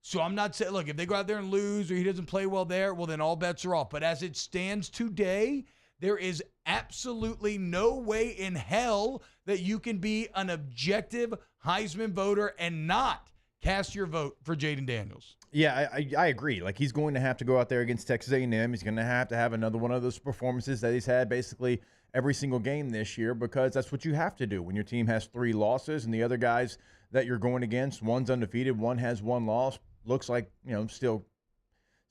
So I'm not saying, look, if they go out there and lose or he doesn't play well there, well, then all bets are off. But as it stands today, there is absolutely no way in hell that you can be an objective Heisman voter and not cast your vote for Jaden Daniels. Yeah, I agree. Like, he's going to have to go out there against Texas A&M. He's going to have another one of those performances that he's had basically every single game this year, because that's what you have to do when your team has 3 losses and the other guys that you're going against, one's undefeated, one has 1 loss. Looks like, still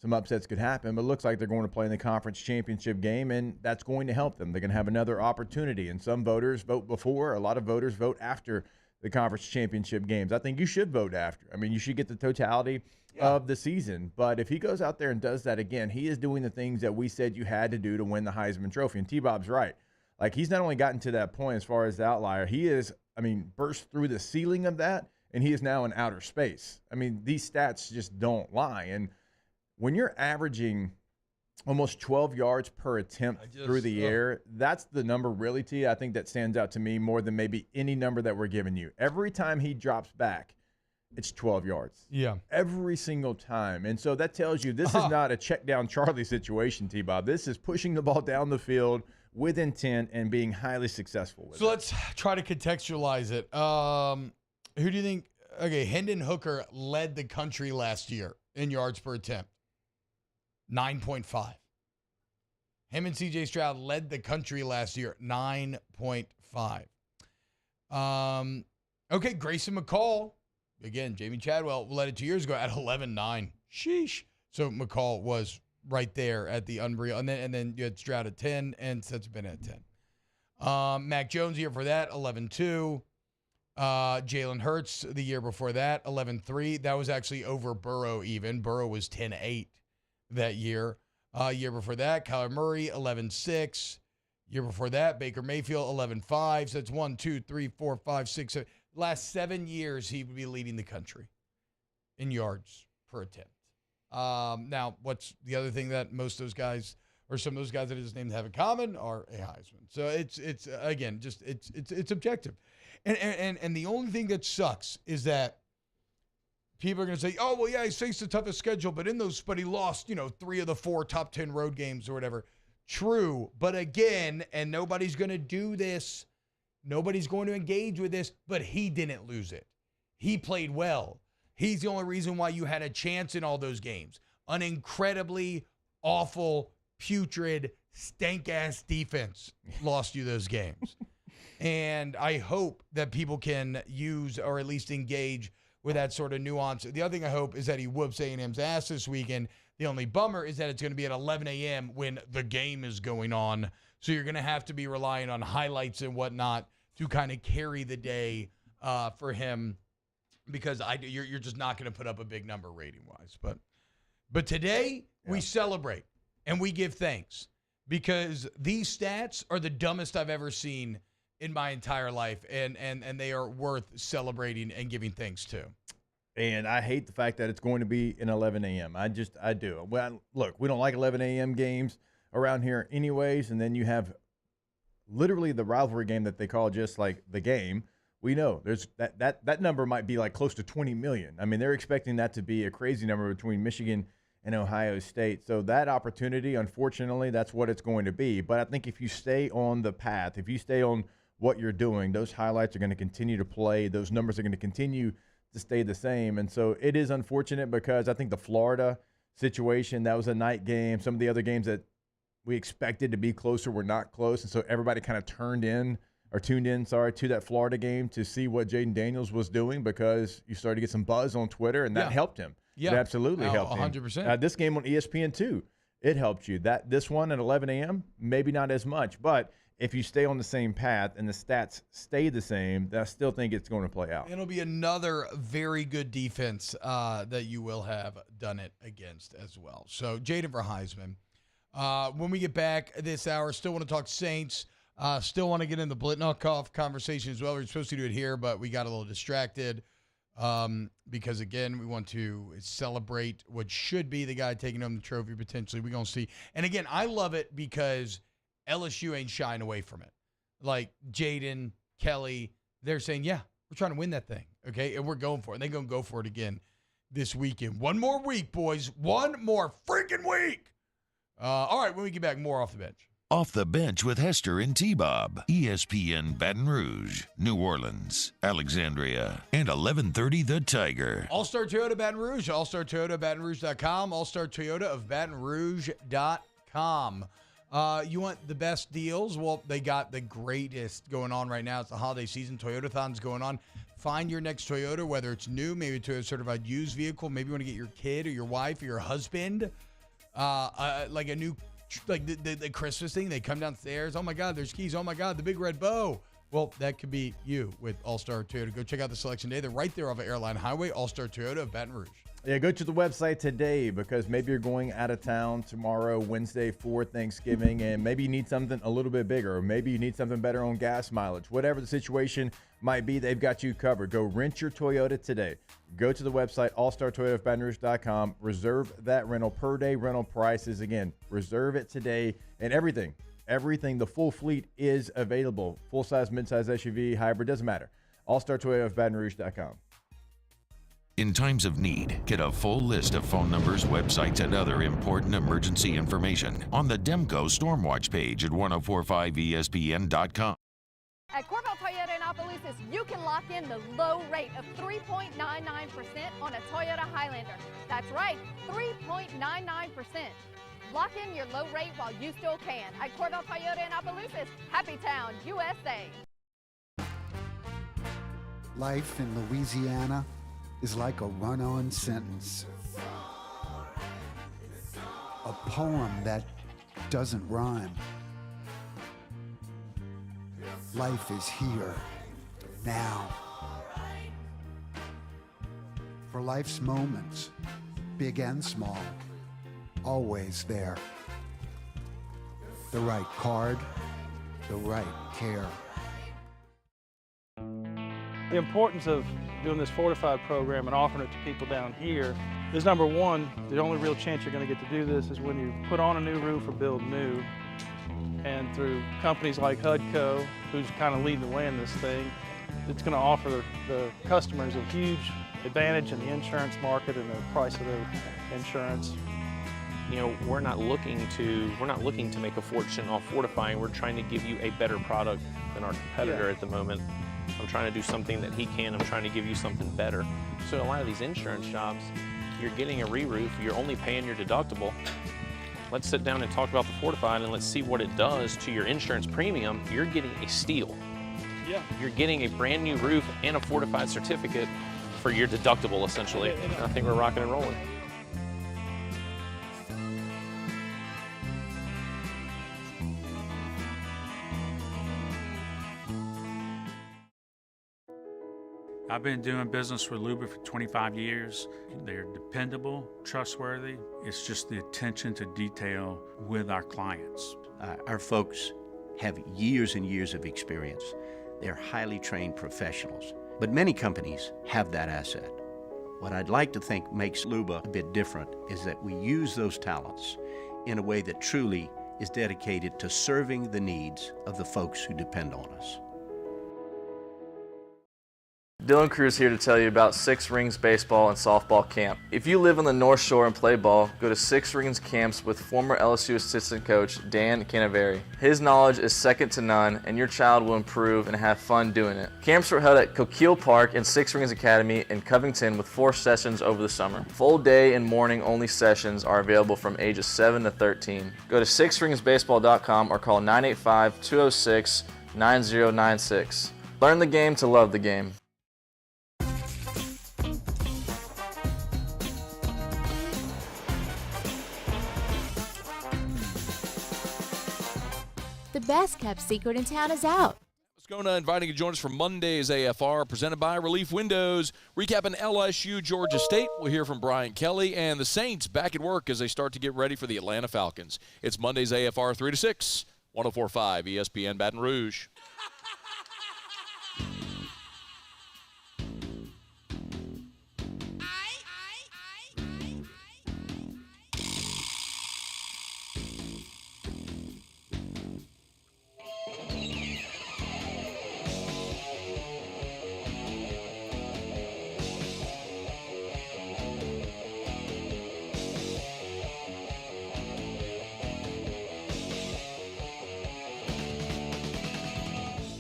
some upsets could happen, but looks like they're going to play in the conference championship game, and that's going to help them. They're going to have another opportunity, and some voters vote before. A lot of voters vote after the conference championship games. I think you should vote after. I mean, you should get the totality of the season. But if he goes out there and does that again, he is doing the things that we said you had to do to win the Heisman Trophy. And T-Bob's right. Like, he's not only gotten to that point as far as the outlier, he is, burst through the ceiling of that, and he is now in outer space. I mean, these stats just don't lie. And when you're averaging almost 12 yards per attempt through the air, that's the number really, T, I think that stands out to me more than maybe any number that we're giving you. Every time he drops back, it's 12 yards. Yeah. Every single time. And so that tells you this is not a check down Charlie situation, T-Bob. This is pushing the ball down the field with intent and being highly successful with it. So let's try to contextualize it. Who do you think? Okay, Hendon Hooker led the country last year in yards per attempt. 9.5. Him and C.J. Stroud led the country last year. 9.5. Okay, Grayson McCall. Again, Jamie Chadwell led it 2 years ago at 11.9. Sheesh. So McCall was right there at the unreal. And then you had Stroud at 10 and Stetson Bennett at 10. Mac Jones the year for that, 11.2. Jalen Hurts the year before that, 11.3. That was actually over Burrow even. Burrow was 10.8 that year. Year before that, Kyler Murray, 11.6. Year before that, Baker Mayfield, 11.5. So that's 1, 2, 3, 4, 5, 6, 7. Last 7 years, he would be leading the country in yards per attempt. Now, what's the other thing that most of those guys, or some of those guys that I just named, have in common are a Heisman. So it's again, just it's objective. And the only thing that sucks is that people are going to say, oh, well, yeah, he's faced the toughest schedule, but he lost, 3 of the 4 top 10 road games or whatever. True. But again, and nobody's going to do this. Nobody's going to engage with this, but he didn't lose it. He played well. He's the only reason why you had a chance in all those games. An incredibly awful, putrid, stank-ass defense lost you those games. And I hope that people can use or at least engage with that sort of nuance. The other thing I hope is that he whoops A&M's ass this weekend. The only bummer is that it's going to be at 11 a.m. when the game is going on. So you're going to have to be relying on highlights and whatnot to kind of carry the day for him, because you're just not going to put up a big number rating-wise. But today we celebrate and we give thanks, because these stats are the dumbest I've ever seen in my entire life, and they are worth celebrating and giving thanks to. And I hate the fact that it's going to be in 11 a.m. I do. Well, look, we don't like 11 a.m. games around here anyways, and then you have literally the rivalry game that they call just like the game. We know there's that number might be like close to 20 million. I mean, they're expecting that to be a crazy number between Michigan and Ohio State. So that opportunity, unfortunately, that's what it's going to be. But I think if you stay on the path, if you stay on what you're doing, those highlights are going to continue to play. Those numbers are going to continue to stay the same. And so it is unfortunate, because I think the Florida situation, that was a night game. Some of the other games that we expected to be closer were not close. And so everybody kind of tuned in to that Florida game to see what Jaden Daniels was doing, because you started to get some buzz on Twitter, and that helped him. Yeah. It absolutely helped 100%. him. This game on ESPN too, it helped you. This one at 11 a.m., maybe not as much, but if you stay on the same path and the stats stay the same, I still think it's going to play out. It'll be another very good defense that you will have done it against as well. So, Jaden for Heisman. When we get back this hour, still want to talk Saints. Still want to get in the Biletnikoff conversation as well. We were supposed to do it here, but we got a little distracted because, again, we want to celebrate what should be the guy taking home the trophy potentially. We're going to see. And, again, I love it because LSU ain't shying away from it. Like Jaden, Kelly, they're saying, yeah, we're trying to win that thing, okay? And we're going for it. And they're going to go for it again this weekend. One more week, boys. One more freaking week. All right, when we get back, more Off the Bench. Off the Bench with Hester and T-Bob. ESPN Baton Rouge, New Orleans, Alexandria, and 1130 The Tiger. All-Star Toyota Baton Rouge, All-Star Toyota BatonRouge.com, All-Star Toyota of BatonRouge.com. You want the best deals? Well, they got the greatest going on right now. It's the holiday season. Toyotathon's going on. Find your next Toyota, whether it's new, maybe to a certified used vehicle. Maybe you want to get your kid or your wife or your husband like a new, like the Christmas thing. They come downstairs. Oh, my God, there's keys. Oh, my God, the big red bow. Well, that could be you with All-Star Toyota. Go check out the selection day. They're right there off of Airline Highway, All-Star Toyota of Baton Rouge. Yeah, go to the website today, because maybe you're going out of town tomorrow, Wednesday, for Thanksgiving, and maybe you need something a little bit bigger, or maybe you need something better on gas mileage. Whatever the situation might be, they've got you covered. Go rent your Toyota today. Go to the website, allstartoyotaofbatonrouge.com. Reserve that rental. Per day rental prices. Again, reserve it today. And everything, the full fleet is available. Full-size, mid-size SUV, hybrid, doesn't matter. allstartoyotaofbatonrouge.com. In times of need, get a full list of phone numbers, websites, and other important emergency information on the Demco Stormwatch page at 1045ESPN.com. At Corval Toyota in Opelousas, you can lock in the low rate of 3.99% on a Toyota Highlander. That's right, 3.99%. Lock in your low rate while you still can. At Corval Toyota in Opelousas, Happy Town, USA. Life in Louisiana is like a run-on sentence. A poem that doesn't rhyme. Life is here, now. For life's moments, big and small, always there. The right card, the right care. The importance of doing this fortified program and offering it to people down here is, number one, the only real chance you're going to get to do this is when you put on a new roof or build new. And through companies like HUDCO, who's kind of leading the way in this thing, it's going to offer the customers a huge advantage in the insurance market and the price of their insurance. You know, we're not looking to make a fortune off fortifying. We're trying to give you a better product than our competitor at the moment. I'm trying to do something that he can. I'm trying to give you something better. So a lot of these insurance jobs, you're getting a re-roof, you're only paying your deductible. Let's sit down and talk about the fortified and let's see what it does to your insurance premium. You're getting a steal. Yeah. You're getting a brand new roof and a fortified certificate for your deductible, essentially. I think we're rocking and rolling. I've been doing business with Luba for 25 years. They're dependable, trustworthy. It's just the attention to detail with our clients. Our folks have years and years of experience. They're highly trained professionals. But many companies have that asset. What I'd like to think makes Luba a bit different is that we use those talents in a way that truly is dedicated to serving the needs of the folks who depend on us. Dylan Cruz here to tell you about Six Rings Baseball and Softball Camp. If you live on the North Shore and play ball, go to Six Rings Camps with former LSU assistant coach Dan Canaveri. His knowledge is second to none, and your child will improve and have fun doing it. Camps were held at Coquille Park and Six Rings Academy in Covington with 4 sessions over the summer. Full day and morning only sessions are available from ages 7 to 13. Go to sixringsbaseball.com or call 985-206-9096. Learn the game to love the game. The best kept secret in town is out. Moscona inviting you to join us for Monday's AFR, presented by Relief Windows. Recapping LSU-Georgia State, we'll hear from Brian Kelly, and the Saints back at work as they start to get ready for the Atlanta Falcons. It's Monday's AFR 3 to 6, 104.5 ESPN Baton Rouge.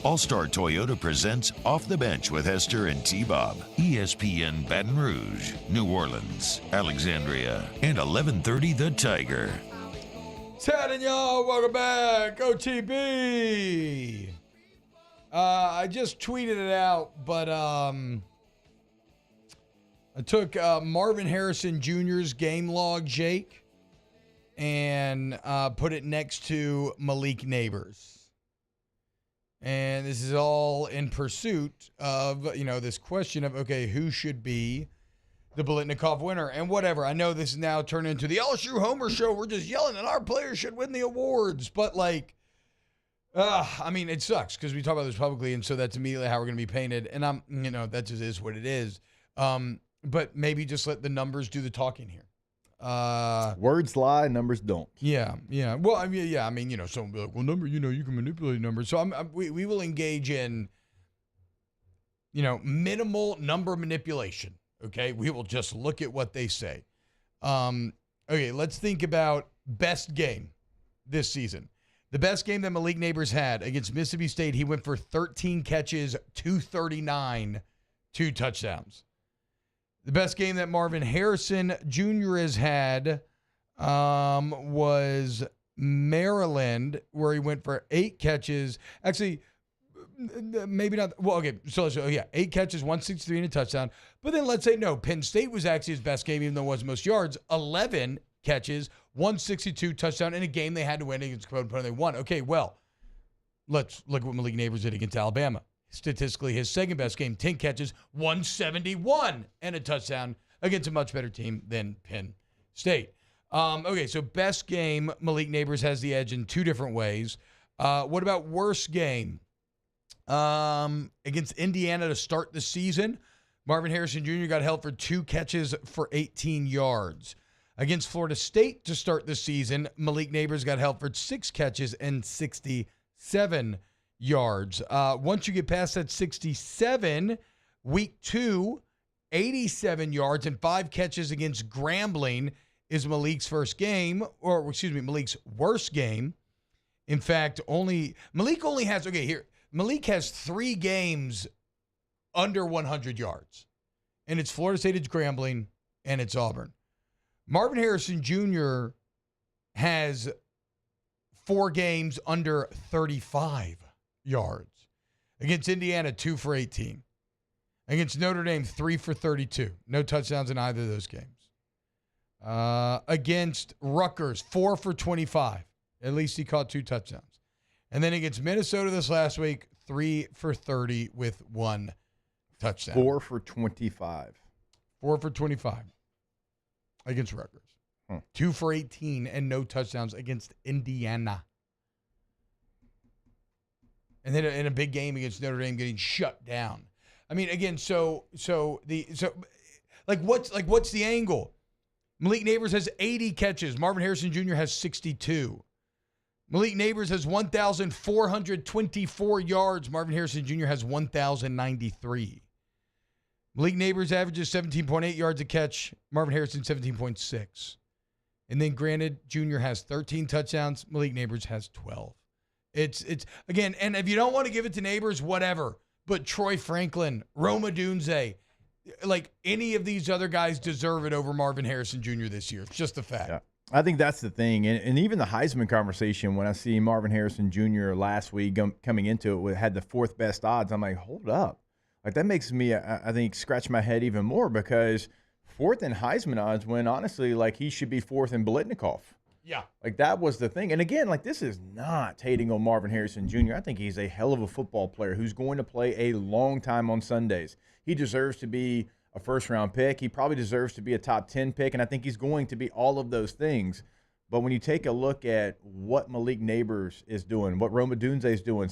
All-Star Toyota presents Off the Bench with Hester and T-Bob. ESPN Baton Rouge, New Orleans, Alexandria, and 1130 The Tiger. Tad y'all, welcome back. OTB. I just tweeted it out, but I took Marvin Harrison Jr.'s game log, Jake, and put it next to Malik Neighbors. And this is all in pursuit of, this question of, okay, who should be the Biletnikoff winner? And whatever. I know this is now turned into the LSU Homer show. We're just yelling that our players should win the awards. But, it sucks because we talk about this publicly, and so that's immediately how we're going to be painted. And that just is what it is. But maybe just let the numbers do the talking here. Words lie, numbers don't. Yeah. Well, someone will be like, well, number, you can manipulate numbers. So we will engage in, minimal number manipulation. Okay, we will just look at what they say. Okay, let's think about best game this season. The best game that Malik Neighbors had against Mississippi State, he went for 13 catches, 239, 2 touchdowns. The best game that Marvin Harrison Jr. has had was Maryland, where he went for 8 catches. Actually, maybe not. Well, okay. So, 8 catches, 163 and a touchdown. But then let's say no. Penn State was actually his best game, even though it wasn't most yards. 11 catches, 162 touchdown in a game they had to win against quote unquote they won. Okay, well, let's look at what Malik Neighbors did against Alabama. Statistically, his second best game, 10 catches, 171 and a touchdown against a much better team than Penn State. Okay, so best game, Malik Neighbors has the edge in 2 different ways. What about worst game? Against Indiana to start the season, Marvin Harrison Jr. got held for 2 catches for 18 yards. Against Florida State to start the season, Malik Neighbors got held for 6 catches and 67 yards. Once you get past that 67, week 2, 87 yards and 5 catches against Grambling is Malik's worst game. In fact, Malik has 3 games under 100 yards. And it's Florida State, it's Grambling, and it's Auburn. Marvin Harrison Jr. has 4 games under 35 yards. Against Indiana, 2 for 18. Against Notre Dame, 3 for 32. No touchdowns in either of those games. Against Rutgers, 4 for 25. At least he caught 2 touchdowns. And then against Minnesota this last week, 3 for 30 with 1 touchdown. 4 for 25. 4 for 25 against Rutgers. 2 for 18 and no touchdowns against Indiana. And then in a big game against Notre Dame, getting shut down. I mean, again, what's the angle? Malik Neighbors has 80 catches. Marvin Harrison Jr. has 62. Malik Neighbors has 1,424 yards. Marvin Harrison Jr. has 1,093. Malik Neighbors averages 17.8 yards a catch. Marvin Harrison, 17.6. And then, granted, Jr. has 13 touchdowns. Malik Neighbors has 12. It's again, and if you don't want to give it to Neighbors, whatever. But Troy Franklin, Roma Dunze, like any of these other guys deserve it over Marvin Harrison Jr. this year. It's just a fact. Yeah. I think that's the thing. And even the Heisman conversation, when I see Marvin Harrison Jr. last week coming into it, had the 4th best odds, I'm like, hold up. Like, that makes me, I think, scratch my head even more, because 4th in Heisman odds when, honestly, like, he should be 4th in Biletnikoff. Yeah. Like, that was the thing. And again, like, this is not hating on Marvin Harrison Jr. I think he's a hell of a football player who's going to play a long time on Sundays. He deserves to be a first-round pick. He probably deserves to be a top 10 pick, and I think he's going to be all of those things. But when you take a look at what Malik Neighbors is doing, what Roma Dunze is doing,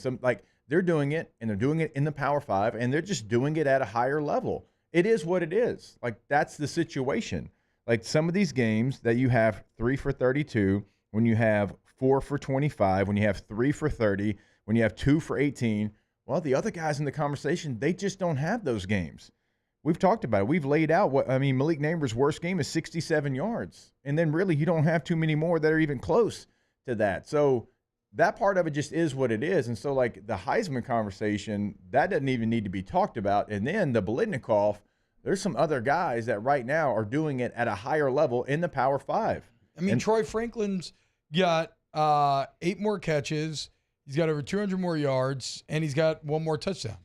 they're doing it, and they're doing it in the Power 5, and they're just doing it at a higher level. It is what it is. Like, that's the situation. Like, some of these games that you have 3 for 32, when you have 4 for 25, when you have 3 for 30, when you have 2 for 18, well, the other guys in the conversation, they just don't have those games. We've talked about it. We've laid out Malik Neighbors' worst game is 67 yards. And then really you don't have too many more that are even close to that. So that part of it just is what it is. And so, like, the Heisman conversation, that doesn't even need to be talked about. And then the Biletnikoff, there's some other guys that right now are doing it at a higher level in the Power 5. I mean, Troy Franklin's got 8 more catches. He's got over 200 more yards, and he's got 1 more touchdown.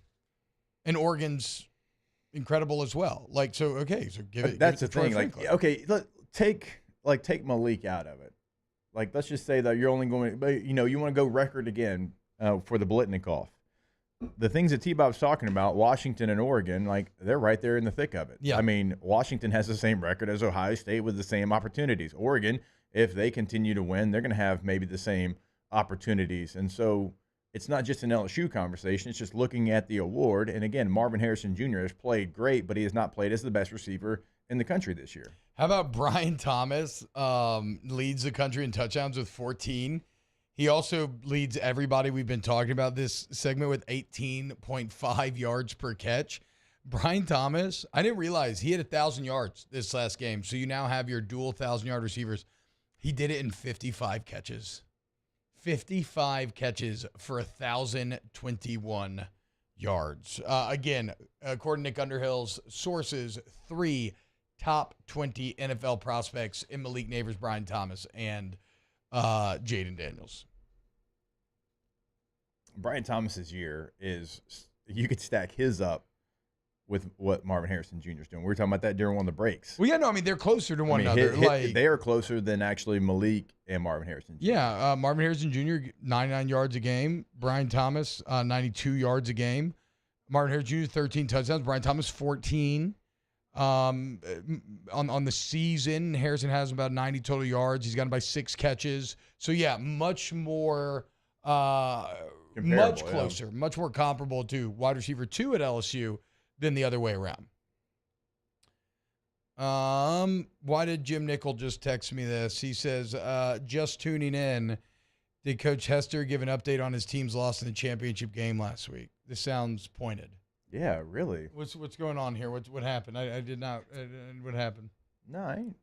And Oregon's incredible as well. Like, so, okay, so give it. That's give it the to thing. Troy Like, Franklin. okay, take Malik out of it. Like, let's just say that you're only going, you want to go record again for the Biletnikoff. The things that T-Bob's talking about, Washington and Oregon, like, they're right there in the thick of it. Yeah. I mean, Washington has the same record as Ohio State with the same opportunities. Oregon, if they continue to win, they're going to have maybe the same opportunities. And so it's not just an LSU conversation. It's just looking at the award. And again, Marvin Harrison Jr. has played great, but he has not played as the best receiver in the country this year. How about Brian Thomas leads the country in touchdowns with 14? He also leads everybody we've been talking about this segment with 18.5 yards per catch. Brian Thomas, I didn't realize he had 1,000 yards this last game. So you now have your dual 1,000-yard receivers. He did it in 55 catches. 55 catches for 1,021 yards. Again, according to Nick Underhill's sources, 3 top 20 NFL prospects in Malik Neighbors, Brian Thomas, and Jaden Daniels. Brian Thomas's year is, you could stack his up with what Marvin Harrison Jr. is doing. We were talking about that during one of the breaks. Well, yeah, no, I mean, they're closer to one another. They are closer than actually Malik and Marvin Harrison Jr. Yeah, Marvin Harrison Jr., 99 yards a game. Brian Thomas, 92 yards a game. Marvin Harrison Jr., 13 touchdowns. Brian Thomas, 14. On the season, Harrison has about 90 total yards. He's gotten by 6 catches. So, yeah, much more much closer, much more comparable to wide receiver 2 at LSU than the other way around. Why did Jim Nickel just text me this? He says, just tuning in. Did Coach Hester give an update on his team's loss in the championship game last week? This sounds pointed. Yeah, really. What's going on here? What happened? I did not. What happened? No, I ain't.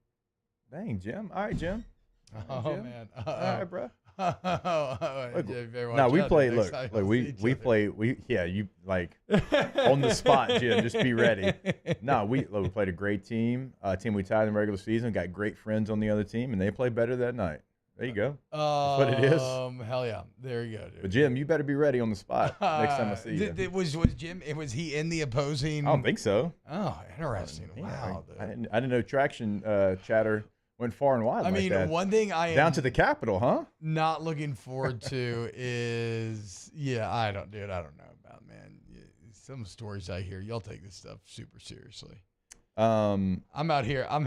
Dang, Jim. All right, Jim. Oh, Jim. man. All right, bro. Look, no, we play. Look, we play. You like on the spot, Jim. Just be ready. No, we played a great team. Team we tied in the regular season. Got great friends on the other team, and they played better that night. There you go. That's what it is. Hell yeah. There you go, dude. But Jim, you better be ready on the spot next time I see you. Was Jim? Was he in the opposing? I don't think so. Oh, interesting. Wow. I didn't know traction chatter went far and wide. I mean, that. One thing I am down to the Capitol, huh? Not looking forward to is I don't know about, man. Some stories I hear, y'all take this stuff super seriously. I'm out here. I'm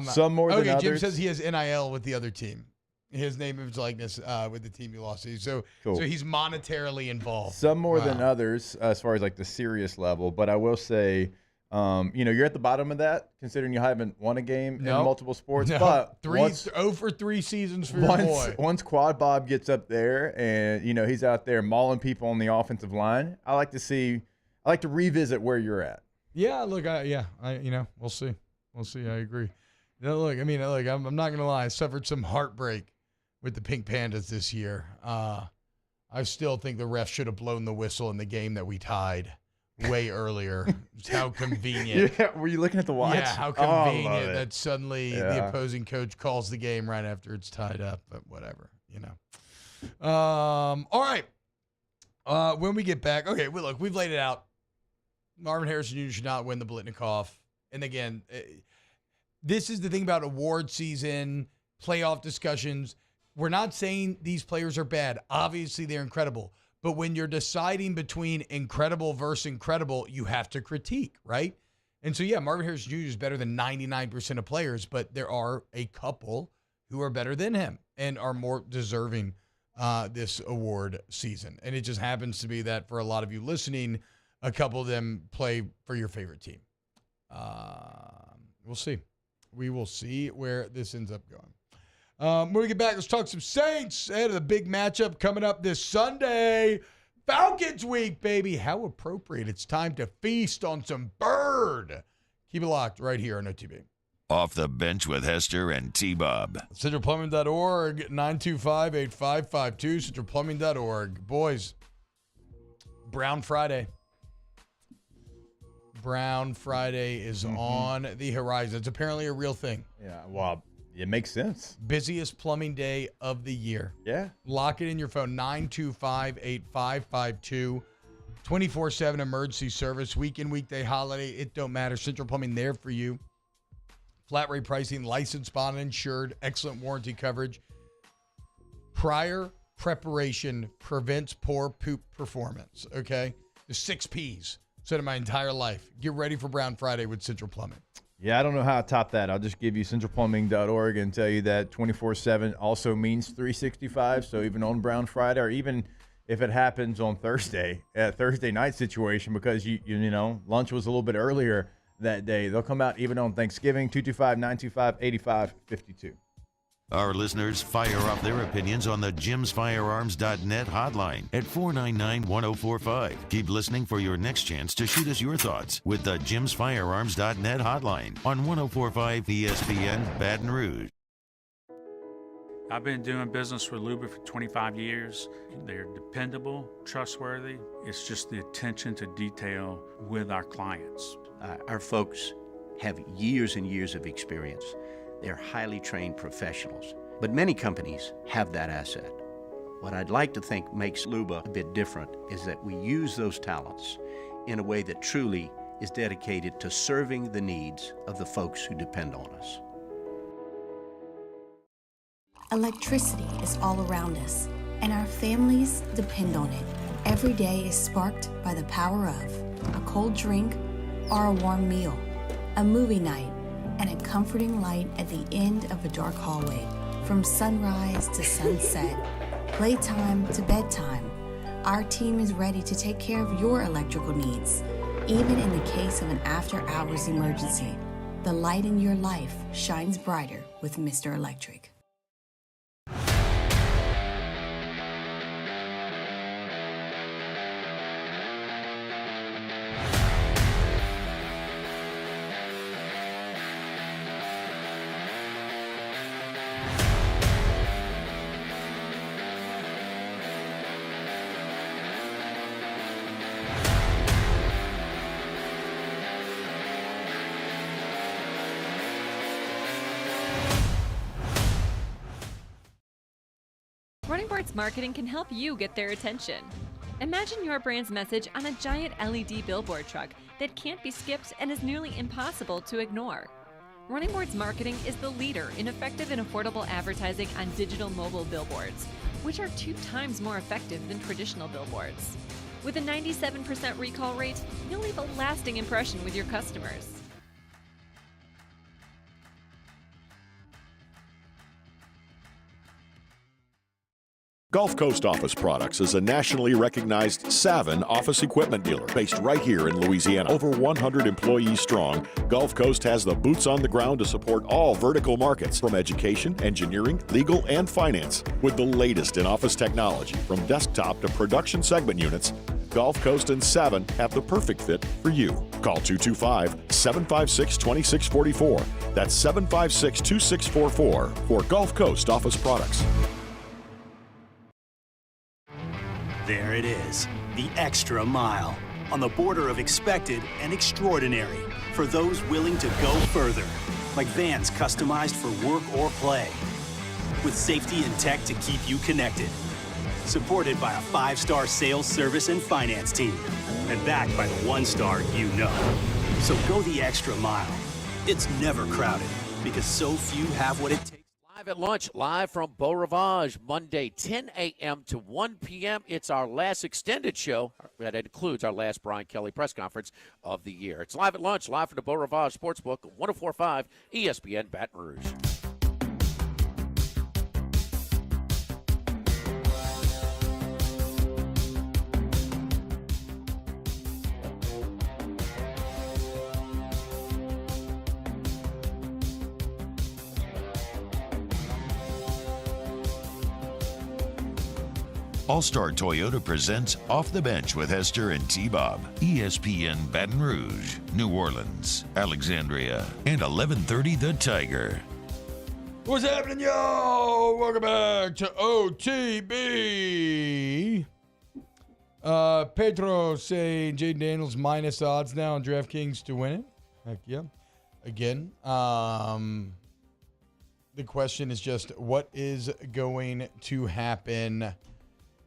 some more than others. Jim says he has NIL with the other team. His name, image, likeness with the team he lost to. So he's monetarily involved. Some more than others as far as like the serious level. But I will say, you're at the bottom of that, considering you haven't won a game in multiple sports. No. But 0 for 3 seasons for your boy. Once Quad Bob gets up there and he's out there mauling people on the offensive line, I like to revisit where you're at. Yeah, look, we'll see. We'll see. I agree. Look, I'm not gonna lie. I suffered some heartbreak with the Pink Pandas this year. I still think the ref should have blown the whistle in the game that we tied way earlier. How convenient. Yeah, were you looking at the watch? Yeah, how convenient that suddenly the opposing coach calls the game right after it's tied up, but whatever, All right. When we get back, okay, look, we've laid it out. Marvin Harrison Jr. should not win the Biletnikoff. And again, this is the thing about award season, playoff discussions. We're not saying these players are bad. Obviously, they're incredible. But when you're deciding between incredible versus incredible, you have to critique, right? And so, Marvin Harrison Jr. is better than 99% of players, but there are a couple who are better than him and are more deserving this award season. And it just happens to be that for a lot of you listening, a couple of them play for your favorite team. We'll see. We will see where this ends up going. When we get back, let's talk some Saints ahead of the big matchup coming up this Sunday. Falcons week, baby. How appropriate. It's time to feast on some bird. Keep it locked right here on OTB. Off the bench with Hester and T-Bob. CentralPlumbing.org, 925-8552, CentralPlumbing.org. Boys, Brown Friday. Brown Friday is on the horizon. It's apparently a real thing. Yeah, well, it makes sense. Busiest plumbing day of the year. Yeah. Lock it in your phone, 925-8552. 24/7 emergency service, weekend, weekday, holiday, it don't matter. Central Plumbing there for you. Flat rate pricing, licensed, bond, insured, excellent warranty coverage. Prior preparation prevents poor poop performance, okay? The 6 Ps. Said in my entire life. Get ready for Brown Friday with Central Plumbing. Yeah, I don't know how to top that. I'll just give you centralplumbing.org and tell you that 24/7 also means 365. So even on Brown Friday, or even if it happens on Thursday night situation, because you lunch was a little bit earlier that day, they'll come out even on Thanksgiving. 225-925-8552. Our listeners fire off their opinions on the jimsfirearms.net hotline at 499-1045. Keep listening for your next chance to shoot us your thoughts with the jimsfirearms.net hotline on 1045 ESPN Baton Rouge. I've been doing business with Luba for 25 years. They're dependable, trustworthy. It's just the attention to detail with our clients. Our folks have years and years of experience. They're highly trained professionals. But many companies have that asset. What I'd like to think makes Luba a bit different is that we use those talents in a way that truly is dedicated to serving the needs of the folks who depend on us. Electricity is all around us, and our families depend on it. Every day is sparked by the power of a cold drink or a warm meal, a movie night, and a comforting light at the end of a dark hallway. From sunrise to sunset, playtime to bedtime, our team is ready to take care of your electrical needs. Even in the case of an after-hours emergency, the light in your life shines brighter with Mr. Electric. Running Boards Marketing can help you get their attention. Imagine your brand's message on a giant LED billboard truck that can't be skipped and is nearly impossible to ignore. Running Boards Marketing is the leader in effective and affordable advertising on digital mobile billboards, which are 2 times more effective than traditional billboards. With a 97% recall rate, you'll leave a lasting impression with your customers. Gulf Coast Office Products is a nationally recognized Savin office equipment dealer based right here in Louisiana. Over 100 employees strong, Gulf Coast has the boots on the ground to support all vertical markets, from education, engineering, legal, and finance. With the latest in office technology, from desktop to production segment units, Gulf Coast and Savin have the perfect fit for you. Call 225-756-2644. That's 756-2644 for Gulf Coast Office Products. There it is, the extra mile, on the border of expected and extraordinary, for those willing to go further, like vans customized for work or play, with safety and tech to keep you connected, supported by a 5-star sales, service, and finance team, and backed by the 1-star you know. So go the extra mile. It's never crowded, because so few have what it takes. Live at lunch, live from Beau Rivage, Monday, 10 a.m. to 1 p.m. It's our last extended show. That includes our last Brian Kelly press conference of the year. It's live at lunch, live from the Beau Rivage Sportsbook, 104.5 ESPN Baton Rouge. All-Star Toyota presents Off the Bench with Hester and T-Bob. ESPN Baton Rouge, New Orleans, Alexandria, and 1130 The Tiger. What's happening, y'all? Welcome back to OTB. Pedro saying Jaden Daniels minus odds now on DraftKings to win it. Heck yeah. Again, the question is just what is going to happen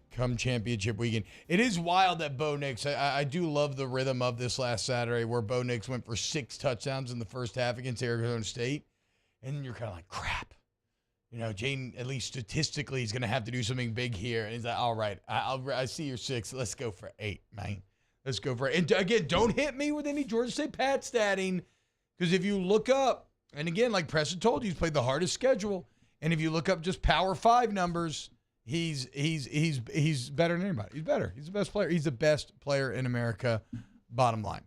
come championship weekend. It is wild that Bo Nix, I do love the rhythm of this last Saturday where Bo Nix went for 6 touchdowns in the first half against Arizona State. And you're kind of like, crap. You know, Jaden, at least statistically, is going to have to do something big here. And he's like, all right, I see your 6. Let's go for 8, man. Let's go for 8. And again, don't hit me with any Georgia State Pat statting, because if you look up, and again, like Preston told you, he's played the hardest schedule. And if you look up just Power 5 numbers, he's better than anybody. He's better. He's the best player. He's the best player in America, bottom line.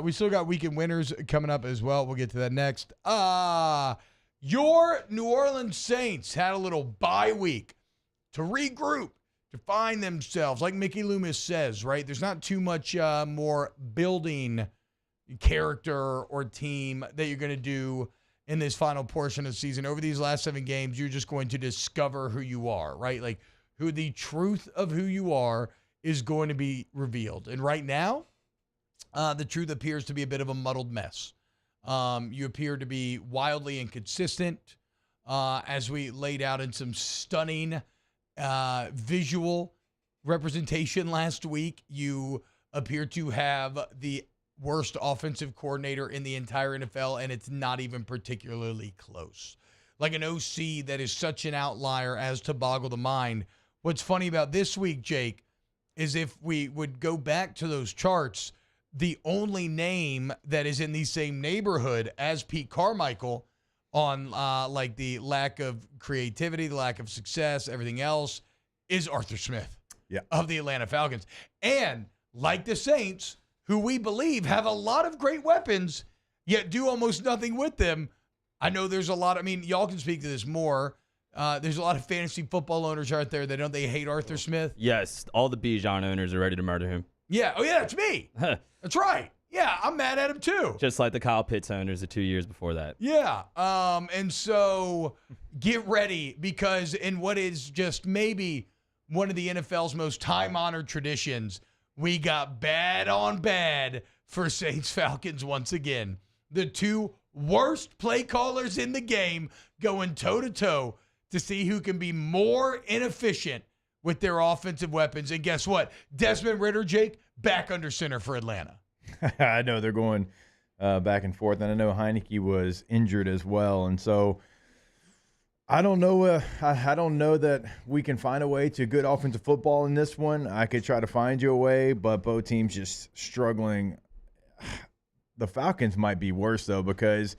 We still got weekend winners coming up as well. We'll get to that next. Your New Orleans Saints had a little bye week to regroup, to find themselves. Like Mickey Loomis says, right? There's not too much more building character or team that you're going to do in this final portion of the season. Over these last 7 games, you're just going to discover who you are, right? Like who the truth of who you are is going to be revealed. And right now, the truth appears to be a bit of a muddled mess. You appear to be wildly inconsistent, as we laid out in some stunning visual representation last week. You appear to have the worst offensive coordinator in the entire NFL, and it's not even particularly close. Like an OC that is such an outlier as to boggle the mind. What's funny about this week, Jake, is if we would go back to those charts, the only name that is in the same neighborhood as Pete Carmichael on like the lack of creativity, the lack of success, everything else, is Arthur Smith of the Atlanta Falcons. And like the Saints, who we believe have a lot of great weapons, yet do almost nothing with them. I know there's a lot. I mean, y'all can speak to this more. There's a lot of fantasy football owners out there that they hate Arthur Smith. Yes, all the Bijan owners are ready to murder him. Yeah. Oh, yeah, that's me. That's right. Yeah, I'm mad at him too. Just like the Kyle Pitts owners the 2 years before that. Yeah. And so get ready, because in what is just maybe one of the NFL's most time-honored traditions, we got bad on bad for Saints-Falcons once again. The 2 worst play callers in the game going toe-to-toe to see who can be more inefficient with their offensive weapons. And guess what? Desmond Ridder, Jake, back under center for Atlanta. I know they're going back and forth, and I know Heineke was injured as well. And so I don't know. I don't know that we can find a way to good offensive football in this one. I could try to find you a way, but both teams just struggling. The Falcons might be worse, though, because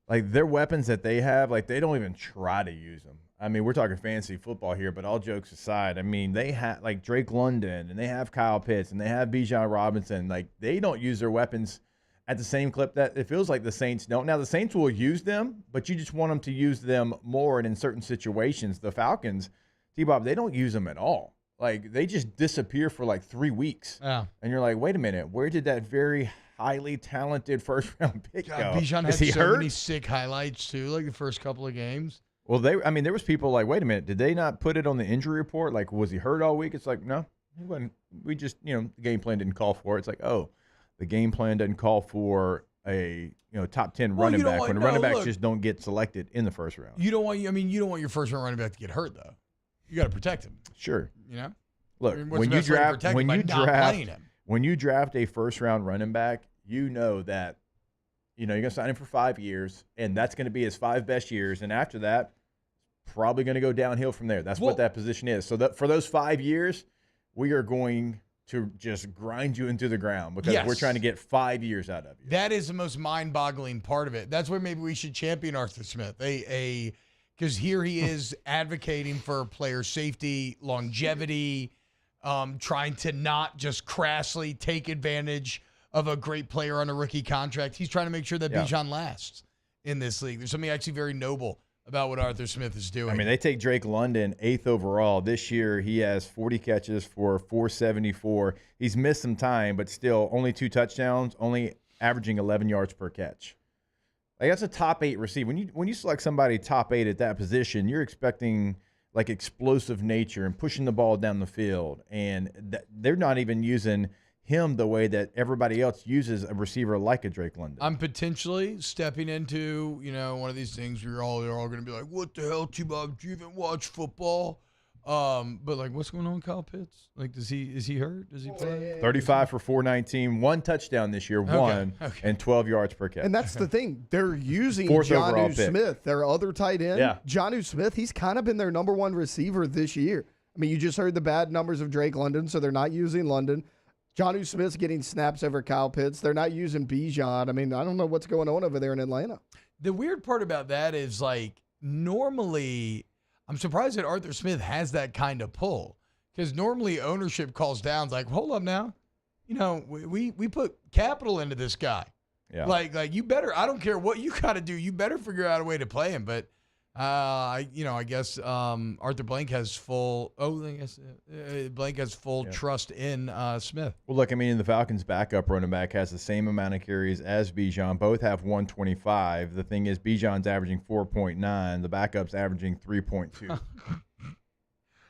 like their weapons that they have, like they don't even try to use them. I mean, we're talking fantasy football here, but all jokes aside, I mean, they have like Drake London, and they have Kyle Pitts, and they have Bijan Robinson. Like they don't use their weapons at the same clip that it feels like the Saints don't. Now, the Saints will use them, but you just want them to use them more and in certain situations. The Falcons, T-Bob, they don't use them at all. Like, they just disappear for like 3 weeks. Yeah. And you're like, wait a minute, where did that very highly talented first-round pick go? Bijan had Is he so hurt? many sick highlights, too, like the first couple of games. Well, there was people like, wait a minute, did they not put it on the injury report? Like, was he hurt all week? It's like, no, he wasn't. We just, the game plan didn't call for it. It's like, oh, the game plan doesn't call for a top 10 running back when running backs just don't get selected in the first round. You don't want your first round running back to get hurt, though. You got to protect him. Sure. I Look, mean, when you draft a first round running back, you know that you're going to sign him for 5 years, and that's going to be his 5 best years, and after that, probably going to go downhill from there. That's what that position is. So that for those 5 years, we are going to just grind you into the ground because we're trying to get 5 years out of you. That is the most mind-boggling part of it. That's where maybe we should champion Arthur Smith. Because here he is advocating for player safety, longevity, trying to not just crassly take advantage of a great player on a rookie contract. He's trying to make sure that Bijan lasts in this league. There's something actually very noble about what Arthur Smith is doing. I mean, they take Drake London 8th overall. This year, he has 40 catches for 474. He's missed some time, but still only 2 touchdowns, only averaging 11 yards per catch. Like, that's a top 8 receiver. When you select somebody top 8 at that position, you're expecting like explosive nature and pushing the ball down the field. And they're not even using him the way that everybody else uses a receiver like a Drake London. I'm potentially stepping into, one of these things where you're all going to be like, what the hell, T-Bob, do you even watch football? But like, what's going on with Kyle Pitts? Like, is he hurt? Does he play? 35 for 419, 1 touchdown this year, and 12 yards per catch. And that's the thing. They're using Jonnu Smith, their other tight end. Yeah. Jonnu Smith, he's kind of been their number 1 receiver this year. I mean, you just heard the bad numbers of Drake London, so they're not using London. Jonnu Smith's getting snaps over Kyle Pitts. They're not using Bijan. I mean, I don't know what's going on over there in Atlanta. The weird part about that is, like, normally I'm surprised that Arthur Smith has that kind of pull, because normally ownership calls down like, hold up now. We put capital into this guy. Yeah. Like you better. I don't care what you got to do. You better figure out a way to play him. But I guess Arthur Blank has full. Blank has full trust in Smith. Well, look, I mean, the Falcons' backup running back has the same amount of carries as Bijan. Both have 125. The thing is, Bijan's averaging 4.9. The backup's averaging 3.2.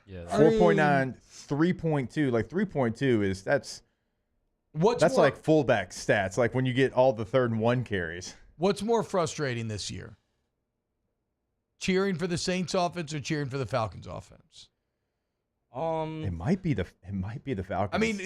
Yeah, 4.9, 3.2. Like 3.2 is that's like fullback stats. Like when you get all the 3rd and 1 carries. What's more frustrating this year? Cheering for the Saints offense or cheering for the Falcons offense? It might be the Falcons. I mean,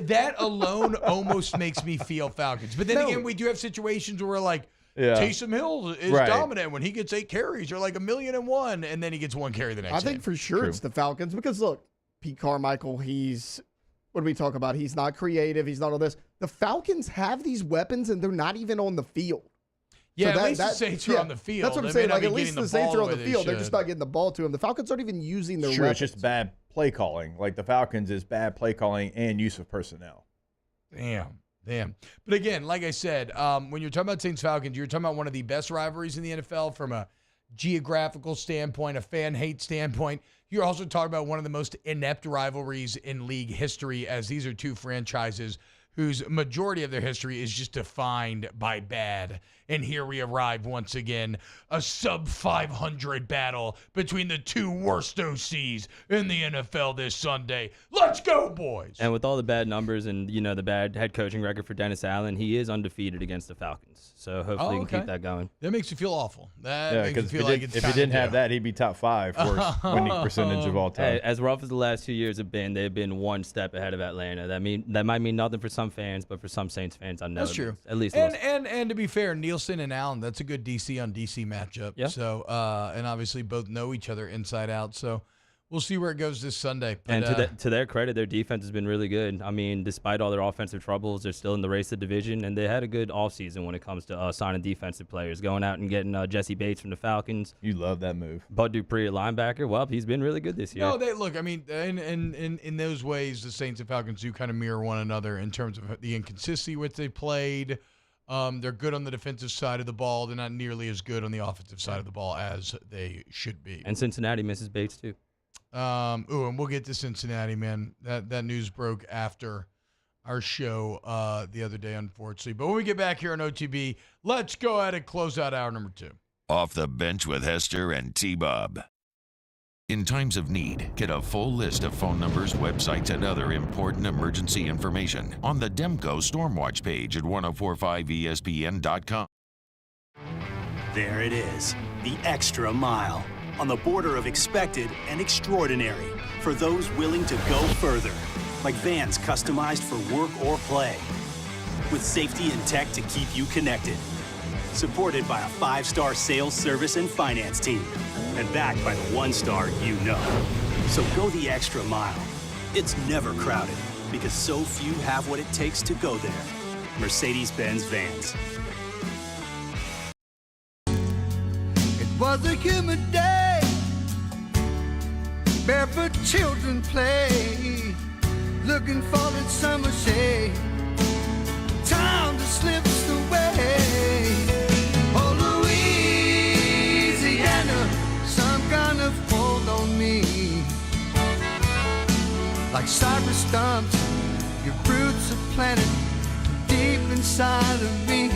that alone almost makes me feel Falcons. But then again, we do have situations where like Taysom Hill is dominant. When he gets 8 carries, or like 1,000,001, and then he gets 1 carry the next I think for sure it's the Falcons because look, Pete Carmichael, what do we talk about? He's not creative. He's not all this. The Falcons have these weapons, and they're not even on the field. Yeah, so at least the Saints are on the field. That's what I'm saying. Like, at least the Saints are on the field. They're just not getting the ball to him. The Falcons aren't even using their weapons. It's just bad play calling. Like the Falcons is bad play calling and use of personnel. Damn. But again, like I said, when you're talking about Saints-Falcons, you're talking about one of the best rivalries in the NFL from a geographical standpoint, a fan hate standpoint. You're also talking about one of the most inept rivalries in league history, as these are two franchises whose majority of their history is just defined by bad. And here we arrive once again, a sub-500 battle between the two worst OCs in the NFL this Sunday. Let's go, boys! And with all the bad numbers and, the bad head coaching record for Dennis Allen, he is undefeated against the Falcons. So hopefully he can keep that going. That makes you feel awful. That makes you feel like it's if he didn't have that, he'd be top 5 worst winning percentage of all time. Hey, as rough as the last 2 years have been, they've been one step ahead of Atlanta. That might mean nothing for some fans, but for some Saints fans, I know that's true. At least, and to be fair, Nielsen and Allen, that's a good DC on DC matchup. Yeah. So, and obviously both know each other inside out. So, we'll see where it goes this Sunday. But, and to their credit, their defense has been really good. I mean, despite all their offensive troubles, they're still in the race to division, and they had a good offseason when it comes to signing defensive players, going out and getting Jesse Bates from the Falcons. You love that move. Bud Dupree at linebacker. Well, he's been really good this year. No, I mean, in those ways, the Saints and Falcons do kind of mirror one another in terms of the inconsistency which they played. They're good on the defensive side of the ball. They're not nearly as good on the offensive side of the ball as they should be. And Cincinnati misses Bates, too. And we'll get to Cincinnati, man. That news broke after our show the other day, unfortunately. But when we get back here on OTB, let's go ahead and close out hour number 2. Off the Bench with Hester and T-Bob. In times of need, get a full list of phone numbers, websites, and other important emergency information on the Demco Stormwatch page at 1045ESPN.com. There it is, the extra mile, on the border of expected and extraordinary, for those willing to go further, like vans customized for work or play, with safety and tech to keep you connected, supported by a 5-star sales, service, and finance team, and backed by the 1-star you know. So go the extra mile. It's never crowded, because so few have what it takes to go there. Mercedes-Benz Vans. It was a humid day, barefoot children play, looking for that summer shade. Time to slip away. Oh, Louisiana, some kind of hold on me. Like cypress stumps, your roots are planted deep inside of me.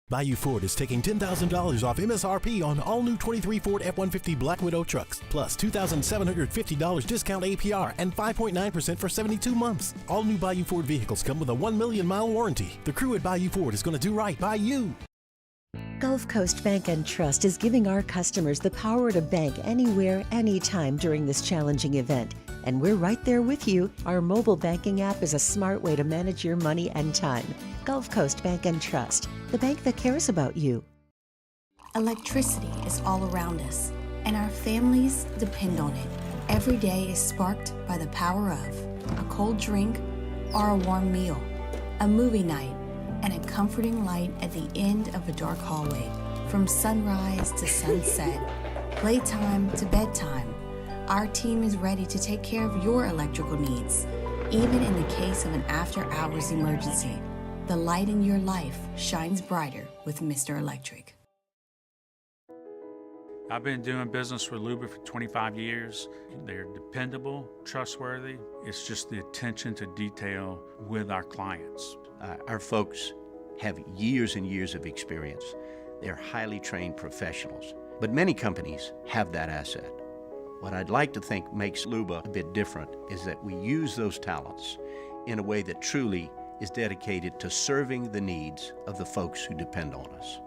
Bayou Ford is taking $10,000 off MSRP on all new 23 Ford F-150 Black Widow trucks, plus $2,750 discount APR and 5.9% for 72 months. All new Bayou Ford vehicles come with a 1 million mile warranty. The crew at Bayou Ford is going to do right by you. Gulf Coast Bank and Trust is giving our customers the power to bank anywhere, anytime during this challenging event. And we're right there with you. Our mobile banking app is a smart way to manage your money and time. Gulf Coast Bank and Trust, the bank that cares about you. Electricity is all around us, and our families depend on it. Every day is sparked by the power of a cold drink or a warm meal, a movie night, and a comforting light at the end of a dark hallway. From sunrise to sunset, playtime to bedtime, our team is ready to take care of your electrical needs. Even in the case of an after-hours emergency, the light in your life shines brighter with Mr. Electric. I've been doing business with Luba for 25 years. They're dependable, trustworthy. It's just the attention to detail with our clients. Our folks have years and years of experience. They're highly trained professionals. But many companies have that asset. What I'd like to think makes Luba a bit different is that we use those talents in a way that truly is dedicated to serving the needs of the folks who depend on us.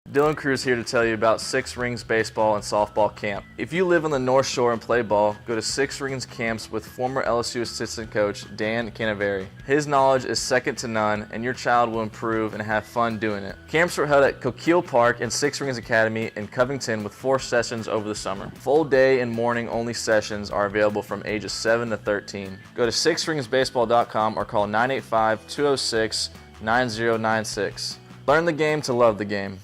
Dylan Cruz here to tell you about Six Rings Baseball and Softball Camp. If you live on the North Shore and play ball, go to Six Rings Camps with former LSU assistant coach Dan Canaveri. His knowledge is second to none, and your child will improve and have fun doing it. Camps are held at Coquille Park and Six Rings Academy in Covington with 4 sessions over the summer. Full day and morning only sessions are available from ages 7 to 13. Go to sixringsbaseball.com or call 985-206-9096. Learn the game to love the game.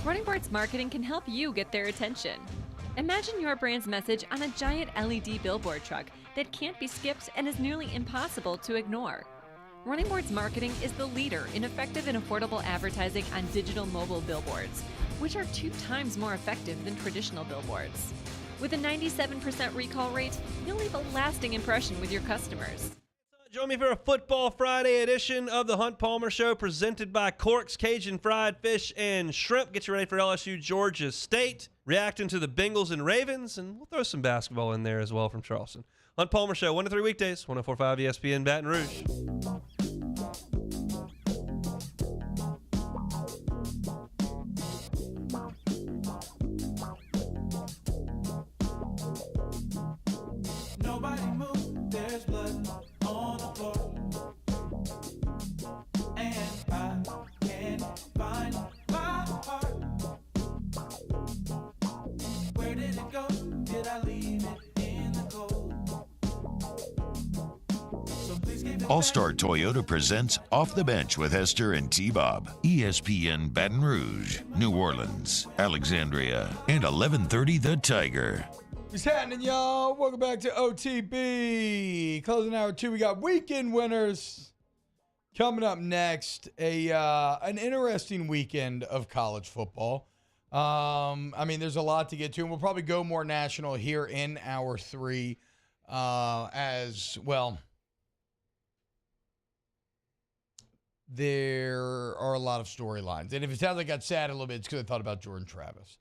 Running Boards Marketing can help you get their attention. Imagine your brand's message on a giant LED billboard truck that can't be skipped and is nearly impossible to ignore. Running Boards Marketing is the leader in effective and affordable advertising on digital mobile billboards, which are 2 times more effective than traditional billboards. With a 97% recall rate, you'll leave a lasting impression with your customers. Join me for a Football Friday edition of the Hunt Palmer Show, presented by Cork's Cajun Fried Fish and Shrimp. Get you ready for LSU-Georgia State, reacting to the Bengals and Ravens, and we'll throw some basketball in there as well from Charleston. Hunt Palmer Show, 1 to 3 weekdays, 104.5 ESPN Baton Rouge. Nobody move, there's blood on the floor, and I can't find my heart. Where did it go? Did I leave it in the cold? So please give it All-Star Toyota presents Off the Bench with Hester and T-Bob. ESPN Baton Rouge, New Orleans, Alexandria, and 1130 The Tiger. What's happening, y'all? Welcome back to OTB. Closing hour 2, we got weekend winners. Coming up next, an interesting weekend of college football. I mean, there's a lot to get to, and we'll probably go more national here in hour 3 as well. There are a lot of storylines. And if it sounds like I got sad a little bit, it's because I thought about Jordan Travis.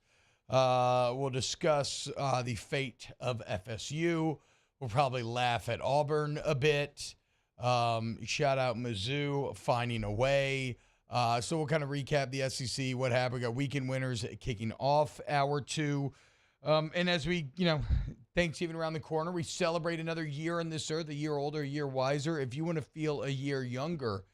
We'll discuss the fate of FSU. We'll probably laugh at Auburn a bit. Shout out Mizzou finding a way. So we'll kind of recap the SEC, what happened. We got weekend winners kicking off hour 2. And as we, Thanksgiving around the corner, we celebrate another year on this earth, a year older, a year wiser. If you want to feel a year younger,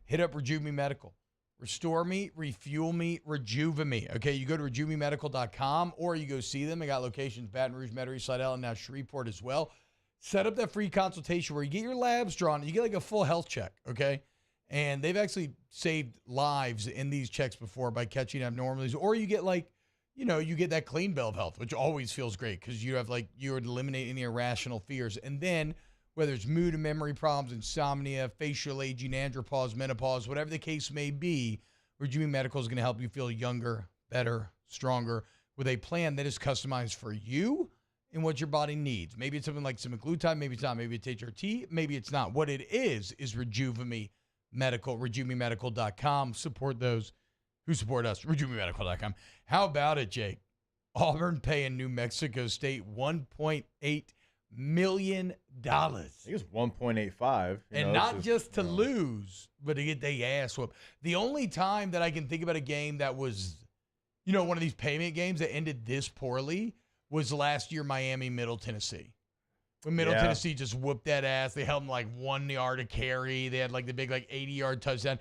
hit up Rejuve Me Medical. Restore me, refuel me, rejuve me. Okay, you go to RejuveMeMedical.com or you go see them. They got locations Baton Rouge, Metairie, Slidell, and now Shreveport as well. Set up that free consultation where you get your labs drawn. You get like a full health check, okay? And they've actually saved lives in these checks before by catching abnormalities. Or you get you get that clean bill of health, which always feels great because you have you would eliminate any irrational fears. And then whether it's mood and memory problems, insomnia, facial aging, andropause, menopause, whatever the case may be, Rejuve Medical is going to help you feel younger, better, stronger with a plan that is customized for you and what your body needs. Maybe it's something like semaglutide, maybe it's not, maybe it's HRT, maybe it's not. What it is Rejuve Me Medical, RejuveMeMedical.com. Support those who support us, RejuveMeMedical.com. How about it, Jake? Auburn paying New Mexico State $1.8 million. I think it's 1.85. And not just to lose, but to get their ass whooped. The only time that I can think about a game that was, one of these payment games that ended this poorly was last year Miami, Middle Tennessee. When Middle Yeah. Tennessee just whooped that ass. They held them like 1 yard a carry. They had like the big 80-yard touchdown.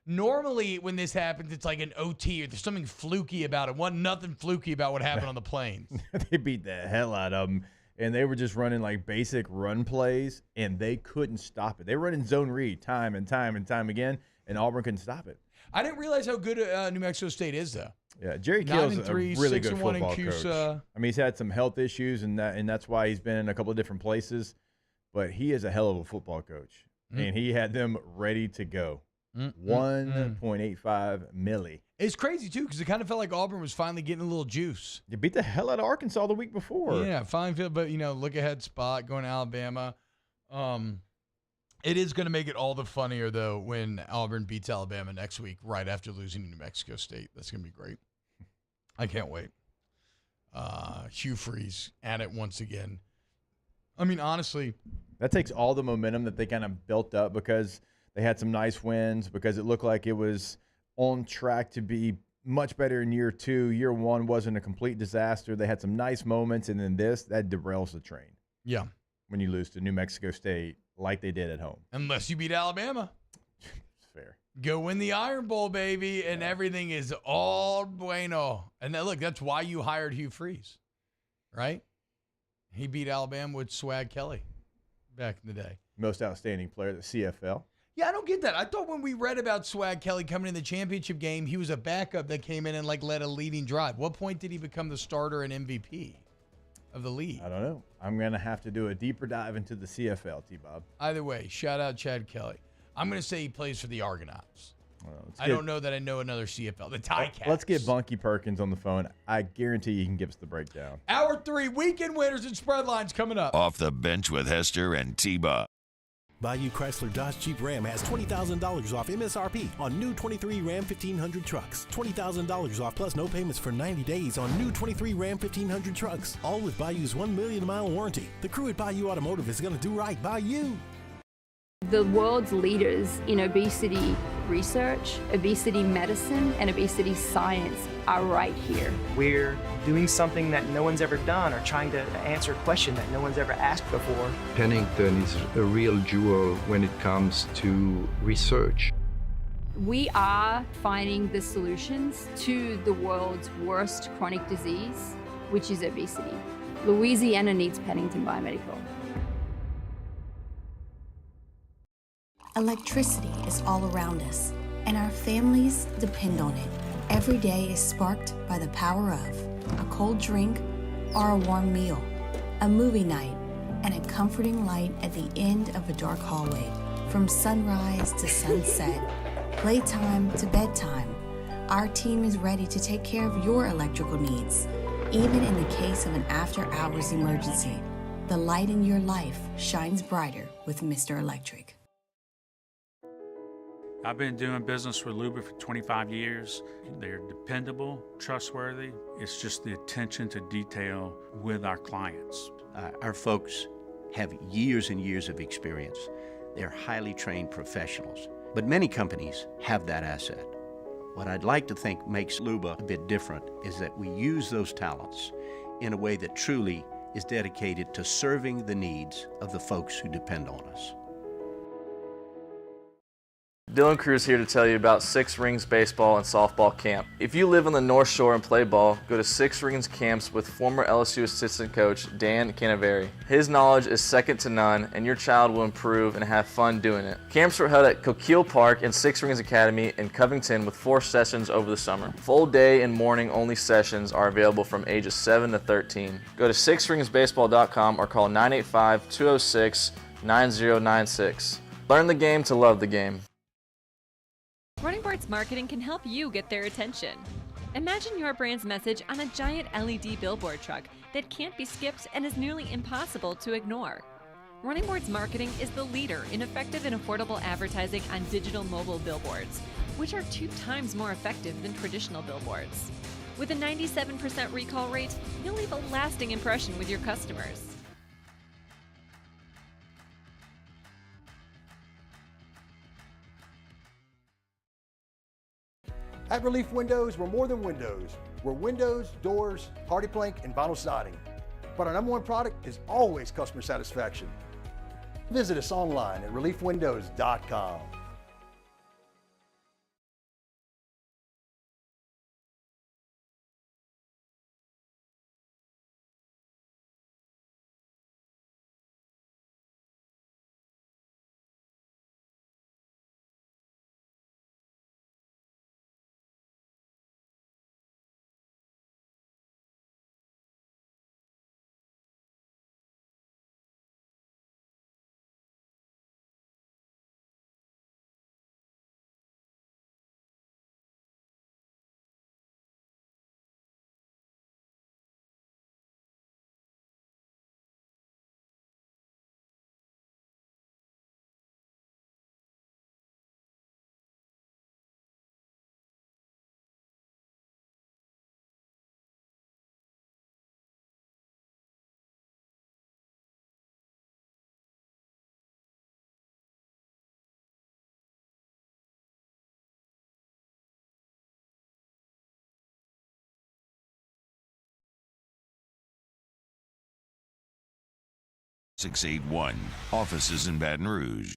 Normally when this happens, it's like an OT or there's something fluky about it. Wasn't nothing fluky about what happened on the plains. They beat the hell out of them, and they were just running like basic run plays, and they couldn't stop it. They were running zone read time and time again, and Auburn couldn't stop it. I didn't realize how good New Mexico State is, though. Yeah, Jerry Kill's a 9-3, really good 6-1 in football coach. CUSA. I mean, he's had some health issues, and that's why he's been in a couple of different places. But he is a hell of a football coach, and he had them ready to go. 1.85 milli. It's crazy, too, because it kind of felt like Auburn was finally getting a little juice. You beat the hell out of Arkansas the week before. Yeah, fine field, but, look ahead spot going to Alabama. It is going to make it all the funnier, though, when Auburn beats Alabama next week, right after losing to New Mexico State. That's going to be great. I can't wait. Hugh Freeze at it once again. I mean, honestly. That takes all the momentum that they kind of built up because they had some nice wins, because it looked like it was on track to be much better in year 2. Year 1 wasn't a complete disaster. They had some nice moments, and then that derails the train. Yeah. When you lose to New Mexico State like they did at home. Unless you beat Alabama. It's fair. Go win the Iron Bowl, baby, and everything is all bueno. And then, look, that's why you hired Hugh Freeze, right? He beat Alabama with Swag Kelly back in the day. Most outstanding player at the CFL. Yeah, I don't get that. I thought when we read about Swag Kelly coming in the championship game, he was a backup that came in and led a leading drive. What point did he become the starter and MVP of the league? I don't know. I'm going to have to do a deeper dive into the CFL, T-Bob. Either way, shout out Chad Kelly. I'm going to say he plays for the Argonauts. I don't know that I know another CFL. The Ticats. Let's get Bunky Perkins on the phone. I guarantee he can give us the breakdown. Hour 3, weekend winners and spread lines coming up. Off the bench with Hester and T-Bob. Bayou Chrysler Dodge Jeep Ram has $20,000 off MSRP on new 23 Ram 1500 trucks. $20,000 off plus no payments for 90 days on new 23 Ram 1500 trucks. All with Bayou's 1 million mile warranty. The crew at Bayou Automotive is going to do right by you. The world's leaders in obesity research, obesity medicine, and obesity science are right here. We're doing something that no one's ever done or trying to answer a question that no one's ever asked before. Pennington is a real jewel when it comes to research. We are finding the solutions to the world's worst chronic disease, which is obesity. Louisiana needs Pennington Biomedical. Electricity is all around us, and our families depend on it. Every day is sparked by the power of a cold drink or a warm meal, a movie night, and a comforting light at the end of a dark hallway. From sunrise to sunset, playtime to bedtime, our team is ready to take care of your electrical needs. Even in the case of an after-hours emergency, the light in your life shines brighter with Mr. Electric. I've been doing business with Luba for 25 years. They're dependable, trustworthy. It's just the attention to detail with our clients. Our folks have years and years of experience. They're highly trained professionals. But many companies have that asset. What I'd like to think makes Luba a bit different is that we use those talents in a way that truly is dedicated to serving the needs of the folks who depend on us. Dylan Cruz here to tell you about Six Rings Baseball and Softball Camp. If you live on the North Shore and play ball, go to Six Rings Camps with former LSU assistant coach Dan Canaveri. His knowledge is second to none, and your child will improve and have fun doing it. Camps were held at Coquille Park and Six Rings Academy in Covington with 4 sessions over the summer. Full day and morning only sessions are available from ages 7 to 13. Go to sixringsbaseball.com or call 985-206-9096. Learn the game to love the game. Running Boards Marketing can help you get their attention. Imagine your brand's message on a giant LED billboard truck that can't be skipped and is nearly impossible to ignore. Running Boards Marketing is the leader in effective and affordable advertising on digital mobile billboards, which are 2 times more effective than traditional billboards. With a 97% recall rate, you'll leave a lasting impression with your customers. At Relief Windows, we're more than windows. We're windows, doors, hardy plank, and vinyl siding. But our number one product is always customer satisfaction. Visit us online at reliefwindows.com. .681 offices in Baton Rouge.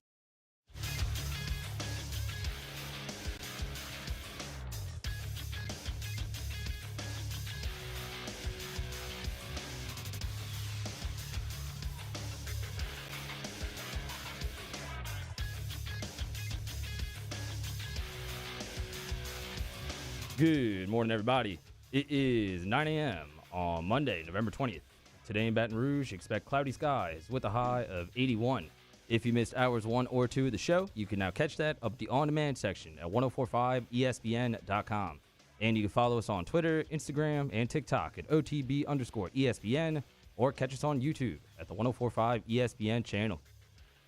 Good morning, everybody. It is 9 a.m. on Monday, November 20th. Today in Baton Rouge, expect cloudy skies with a high of 81. If you missed hours 1 or 2 of the show, you can now catch that up the on-demand section at 1045ESPN.com. And you can follow us on Twitter, Instagram, and TikTok at OTB_ESPN, or catch us on YouTube at the 1045 ESPN channel.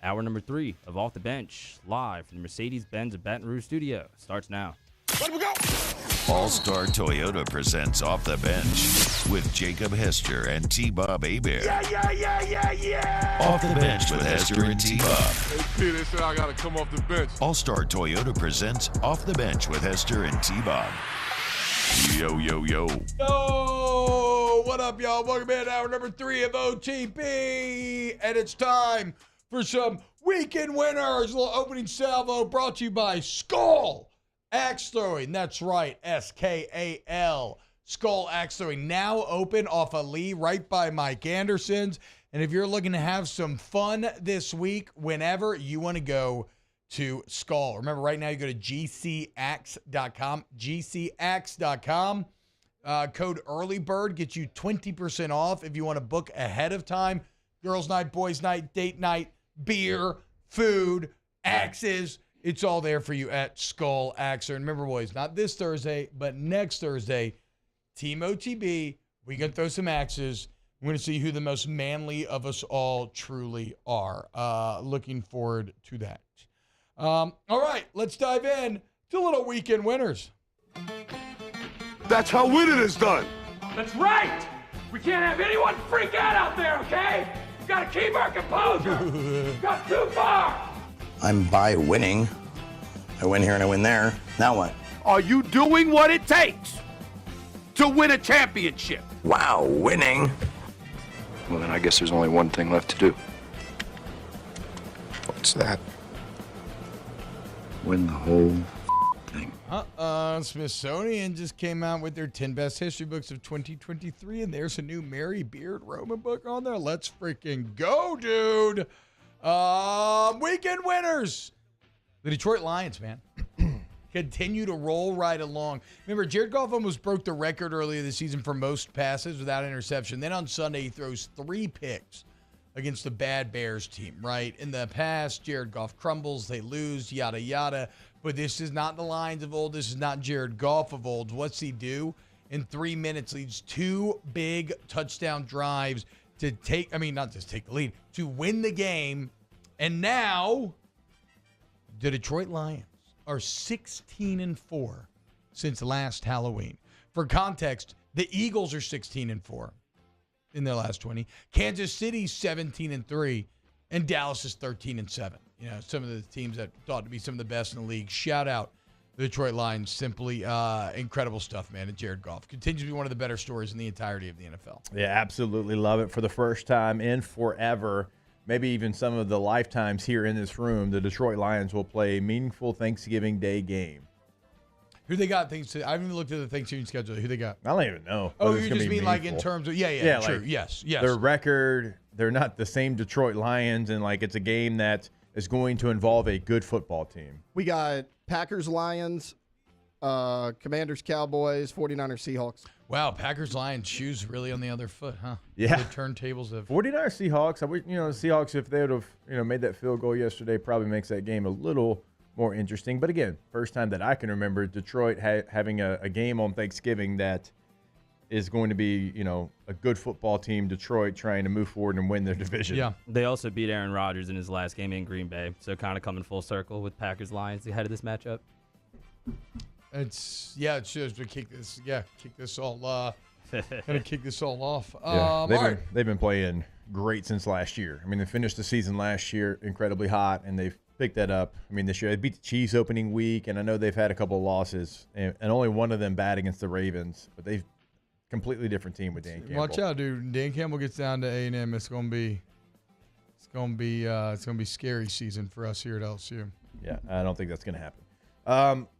Hour number 3 of Off the Bench, live from the Mercedes-Benz of Baton Rouge studio, starts now. Let we go! All-Star Toyota presents Off the Bench with Jacob Hester and T-Bob Hebert. Yeah. Off the Bench with Hester and T-Bob. Hey, Peter, they said I got to come off the bench. All-Star Toyota presents Off the Bench with Hester and T-Bob. Yo. Yo, what up, y'all? Welcome in hour number 3 of OTB. And it's time for some weekend winners. A little opening salvo brought to you by Skull Axe Throwing. That's right, SKAL. Skull Axe Throwing, now open off of Lee, right by Mike Anderson's. And if you're looking to have some fun this week, whenever you want to go to Skull, remember right now you go to gcaxe.com, gcaxe.com. Code EARLYBIRD gets you 20% off if you want to book ahead of time. Girls' night, boys' night, date night, beer, food, axes. It's all there for you at Skull Axe. And remember, boys, not this Thursday, but next Thursday, Team OTB, we can throw some axes. We're going to see who the most manly of us all truly are. Looking forward to that. All right, let's dive in to little weekend winners. That's how winning is done. That's right. We can't have anyone freak out there, okay? We've got to keep our composure. We've got too far. I'm by winning. I win here and I win there. Now what? Are you doing what it takes to win a championship? Wow, winning. Well, then I guess there's only one thing left to do. What's that? Win the whole thing. Smithsonian just came out with their 10 best history books of 2023, and there's a new Mary Beard Roman book on there. Let's freaking go, dude. Weekend winners. The Detroit Lions, man, continue to roll right along. Remember, Jared Goff almost broke the record earlier this season for most passes without interception. Then on Sunday, he throws 3 picks against the bad Bears team, right? In the past, Jared Goff crumbles, they lose, yada, yada. But this is not the Lions of old. This is not Jared Goff of old. What's he do? In 3 minutes, leads 2 big touchdown drives to not just take the lead, to win the game. And now the Detroit Lions are 16-4 since last Halloween. For context, the Eagles are 16-4 in their last 20. Kansas City's 17-3, and Dallas is 13-7. You know, some of the teams that thought to be some of the best in the league. Shout out The Detroit Lions, simply incredible stuff, man. And Jared Goff continues to be one of the better stories in the entirety of the NFL. Yeah, absolutely love it. For the first time in forever, maybe even some of the lifetimes here in this room, the Detroit Lions will play a meaningful Thanksgiving Day game. Who they got? I haven't even looked at the Thanksgiving schedule. Who they got? I don't even know. Oh, you just mean like in terms of yeah, true. Like yes. Their record, they're not the same Detroit Lions, and like it's a game that is going to involve a good football team. We got Packers, Lions, Commanders, Cowboys, 49ers, Seahawks. Wow, Packers, Lions, shoes really on the other foot, huh? Yeah. The turntables have 49ers, Seahawks. I wish, Seahawks, if they would have, made that field goal yesterday, probably makes that game a little more interesting. But again, first time that I can remember Detroit having a game on Thanksgiving that is going to be, a good football team, Detroit, trying to move forward and win their division. Yeah. They also beat Aaron Rodgers in his last game in Green Bay, so kind of coming full circle with Packers-Lions ahead of this matchup. It's just to kick this all off. They've been playing great since last year. I mean, they finished the season last year incredibly hot, and they've picked that up. I mean, this year they beat the Chiefs opening week, and I know they've had a couple of losses, and only one of them bad against the Ravens, but they've completely different team with Dan Campbell. Watch out, dude. Dan Campbell gets down to A&M. It's gonna be scary season for us here at LSU. Yeah, I don't think that's gonna happen.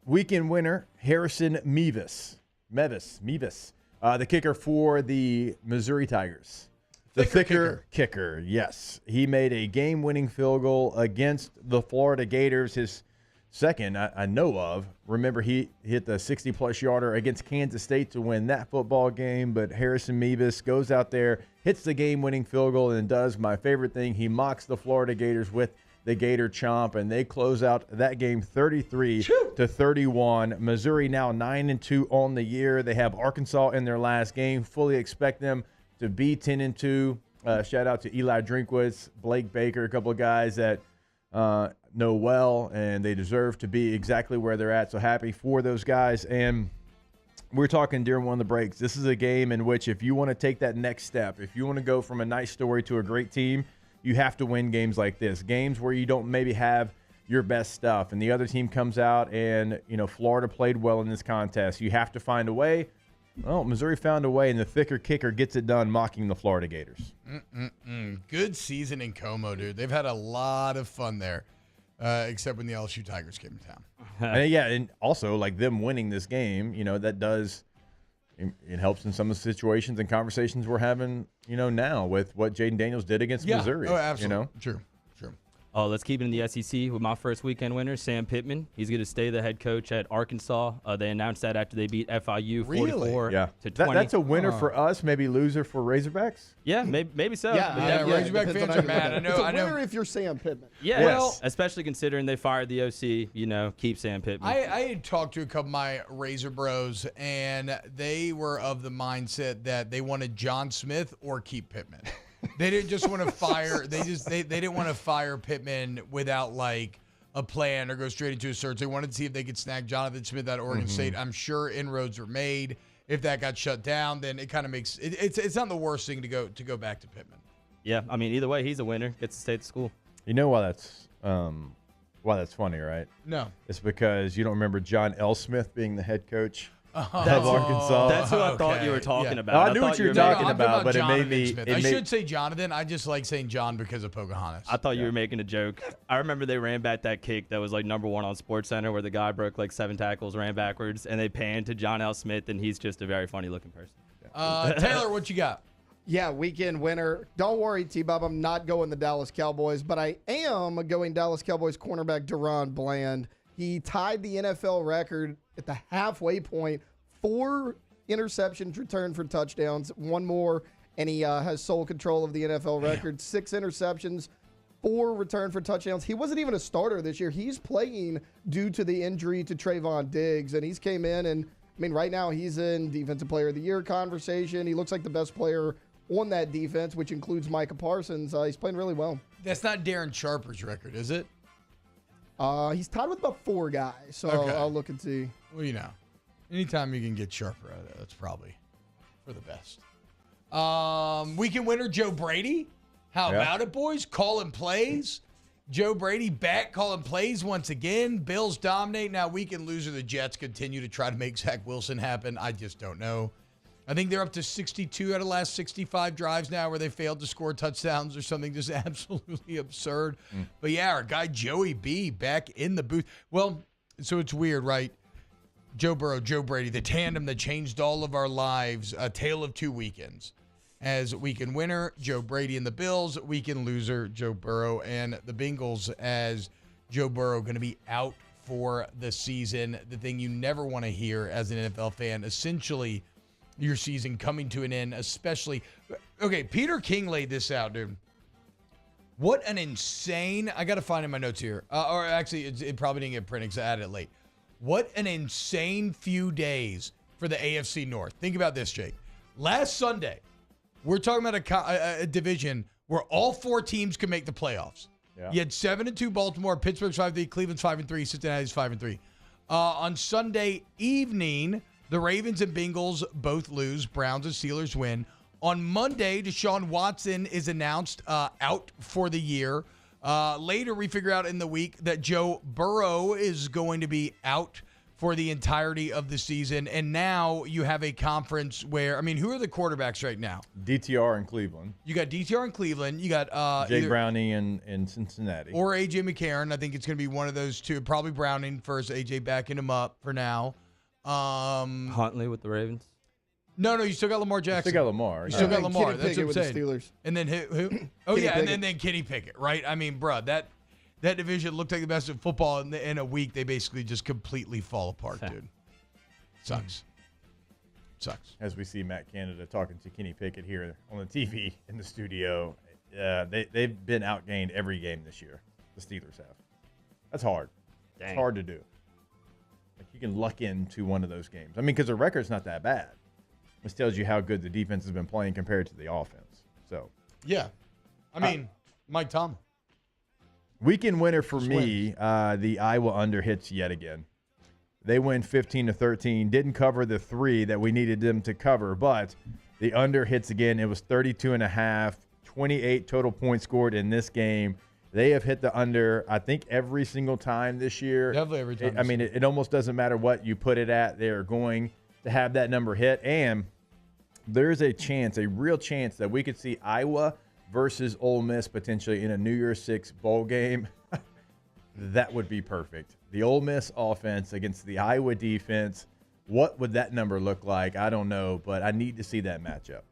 Weekend winner Harrison Mevis, the kicker for the Missouri Tigers. The thicker kicker, yes. He made a game-winning field goal against the Florida Gators, his second I know of. Remember, he hit the 60-plus yarder against Kansas State to win that football game, but Harrison Mevis goes out there, hits the game-winning field goal, and does my favorite thing. He mocks the Florida Gators with the Gator Chomp, and they close out that game 33-31. Missouri now 9-2 on the year. They have Arkansas in their last game. Fully expect them to be 10-2. Shout out to Eli Drinkwitz, Blake Baker, a couple of guys that know well, and they deserve to be exactly where they're at. So happy for those guys. And we're talking during one of the breaks. This is a game in which if you want to take that next step, if you want to go from a nice story to a great team, you have to win games like this. Games where you don't maybe have your best stuff, and the other team comes out and, Florida played well in this contest. You have to find a way. Well, Missouri found a way, and the thicker kicker gets it done mocking the Florida Gators. Good season in Como, dude. They've had a lot of fun there, except when the LSU Tigers came to town. And also, like, them winning this game, that does – it helps in some of the situations and conversations we're having, now with what Jaden Daniels did against Missouri. Oh, absolutely. True. Oh, let's keep it in the SEC with my first weekend winner, Sam Pittman. He's going to stay the head coach at Arkansas. They announced that after they beat FIU 44-20. That's a winner for us, maybe loser for Razorbacks? Yeah, maybe so. Razorback fans are mad. It's a winner if you're Sam Pittman. Yeah, well, especially considering they fired the OC, keep Sam Pittman. I had talked to a couple of my Razor bros, and they were of the mindset that they wanted John Smith or keep Pittman. They didn't just want to fire. They didn't want to fire Pittman without like a plan or go straight into a search. They wanted to see if they could snag Jonathan Smith at Oregon State. I'm sure inroads were made. If that got shut down, then it kind of makes it's not the worst thing to go back to Pittman. Yeah, I mean either way, he's a winner. Gets to stay at the school. You know why that's funny, right? No, it's because you don't remember John L. Smith being the head coach. Of Arkansas. That's who I thought you were talking about. I knew what you were talking about, but it made me. I should say Jonathan. I just like saying John because of Pocahontas. I thought you were making a joke. I remember they ran back that kick that was like number 1 on SportsCenter where the guy broke like 7 tackles, ran backwards, and they panned to John L. Smith, and he's just a very funny looking person. Taylor, what you got? Yeah, weekend winner. Don't worry, T-Bob. I'm not going the Dallas Cowboys, but I am going Dallas Cowboys cornerback Deron Bland. He tied the NFL record at the halfway point. 4 interceptions returned for touchdowns, 1 more, and he has sole control of the NFL record. 6 interceptions, 4 returned for touchdowns. He wasn't even a starter this year. He's playing due to the injury to Trayvon Diggs, and he's came in, and I mean, right now he's in Defensive Player of the Year conversation. He looks like the best player on that defense, which includes Micah Parsons. He's playing really well. That's not Darren Sharper's record, is it? He's tied with about 4 guys, so okay. I'll look and see. Well, anytime you can get Sharper out of there, that's probably for the best. Weekend winner Joe Brady. How about it, boys? Calling plays. Joe Brady back calling plays once again. Bills dominate. Now, weekend loser, the Jets continue to try to make Zach Wilson happen. I just don't know. I think they're up to 62 out of the last 65 drives now where they failed to score touchdowns or something just absolutely absurd. But yeah, our guy Joey B back in the booth. Well, so it's weird, right? Joe Burrow, Joe Brady, the tandem that changed all of our lives, a tale of two weekends. As weekend winner, Joe Brady and the Bills. Weekend loser, Joe Burrow and the Bengals, as Joe Burrow going to be out for the season. The thing you never want to hear as an NFL fan, essentially your season coming to an end, especially. Okay, Peter King laid this out, dude. What an insane, I got to find in my notes here. Or actually, it probably didn't get printed because I added it late. What an insane few days for the AFC North. Think about this, Jake. Last Sunday, we're talking about a division where all four teams can make the playoffs. Yeah. You had 7-2 Baltimore, Pittsburgh's 5-3, Cleveland's 5-3, Cincinnati's 5-3. On Sunday evening, the Ravens and Bengals both lose. Browns and Steelers win. On Monday, Deshaun Watson is announced out for the year. Later, we figure out in the week that Joe Burrow is going to be out for the entirety of the season. And now you have a conference where, I mean, who are the quarterbacks right now? DTR in Cleveland. You got DTR in Cleveland. You got Jay Browning in Cincinnati. Or A.J. McCarron. I think it's going to be one of those two. Probably Browning first. A.J. backing him up for now. Huntley with the Ravens. No, you still got Lamar Jackson. Still got Lamar. You still got Lamar. Kenny That's Pickett what I'm saying. with the Steelers. And then who? Oh, yeah, and then Kenny Pickett, right? I mean, bro, that division looked like the best of football. In a week, they basically just completely fall apart, dude. Sucks. As we see Matt Canada talking to Kenny Pickett here on the TV in the studio, they've been outgained every game this year. The Steelers have. That's hard. Dang. It's hard to do. Like, you can luck into one of those games. I mean, because the record's not that bad. This tells you how good the defense has been playing compared to the offense. So, yeah. I mean, Mike Tomlin. Weekend winner for me, the Iowa under hits yet again. They win 15-13. Didn't cover the 3 that we needed them to cover, but the under hits again. It was 32.5, 28 total points scored in this game. They have hit the under, I think, every single time this year. Definitely every time. I mean, it almost doesn't matter what you put it at. They are going to have that number hit. And there's a chance, a real chance, that we could see Iowa versus Ole Miss potentially in a New Year's Six bowl game. That would be perfect. The Ole Miss offense against the Iowa defense. What would that number look like? I don't know, but I need to see that matchup.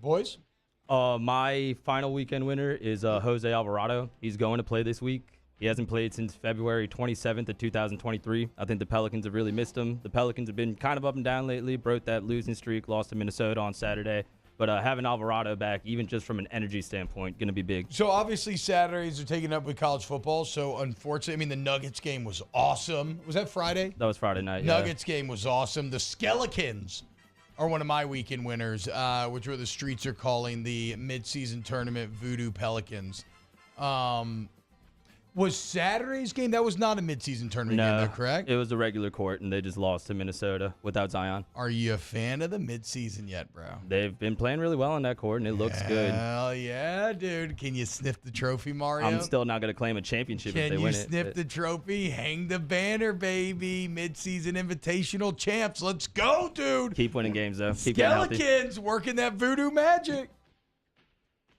Boys? My final weekend winner is Jose Alvarado. He's going to play this week. He hasn't played since February 27th of 2023. I think the Pelicans have really missed him. The Pelicans have been kind of up and down lately, broke that losing streak, lost to Minnesota on Saturday. But having Alvarado back, even just from an energy standpoint, going to be big. So, obviously, Saturdays are taken up with college football. So, unfortunately, I mean, the Nuggets game was awesome. Was that Friday? That was Friday night, Nuggets game was awesome. The Skeletons are one of my weekend winners, which are the streets are calling the midseason tournament Voodoo Pelicans. Was Saturday's game? That was not a midseason tournament game, though, correct? It was a regular court, and they just lost to Minnesota without Zion. Are you a fan of the midseason yet, bro? They've been playing really well on that court, and it looks good. Hell yeah, dude. Can you sniff the trophy, Mario? I'm still not going to claim a championship if they win it. Can you sniff the trophy? Hang the banner, baby. Midseason invitational champs. Let's go, dude. Keep winning games, though. Keep Skeletons working that voodoo magic.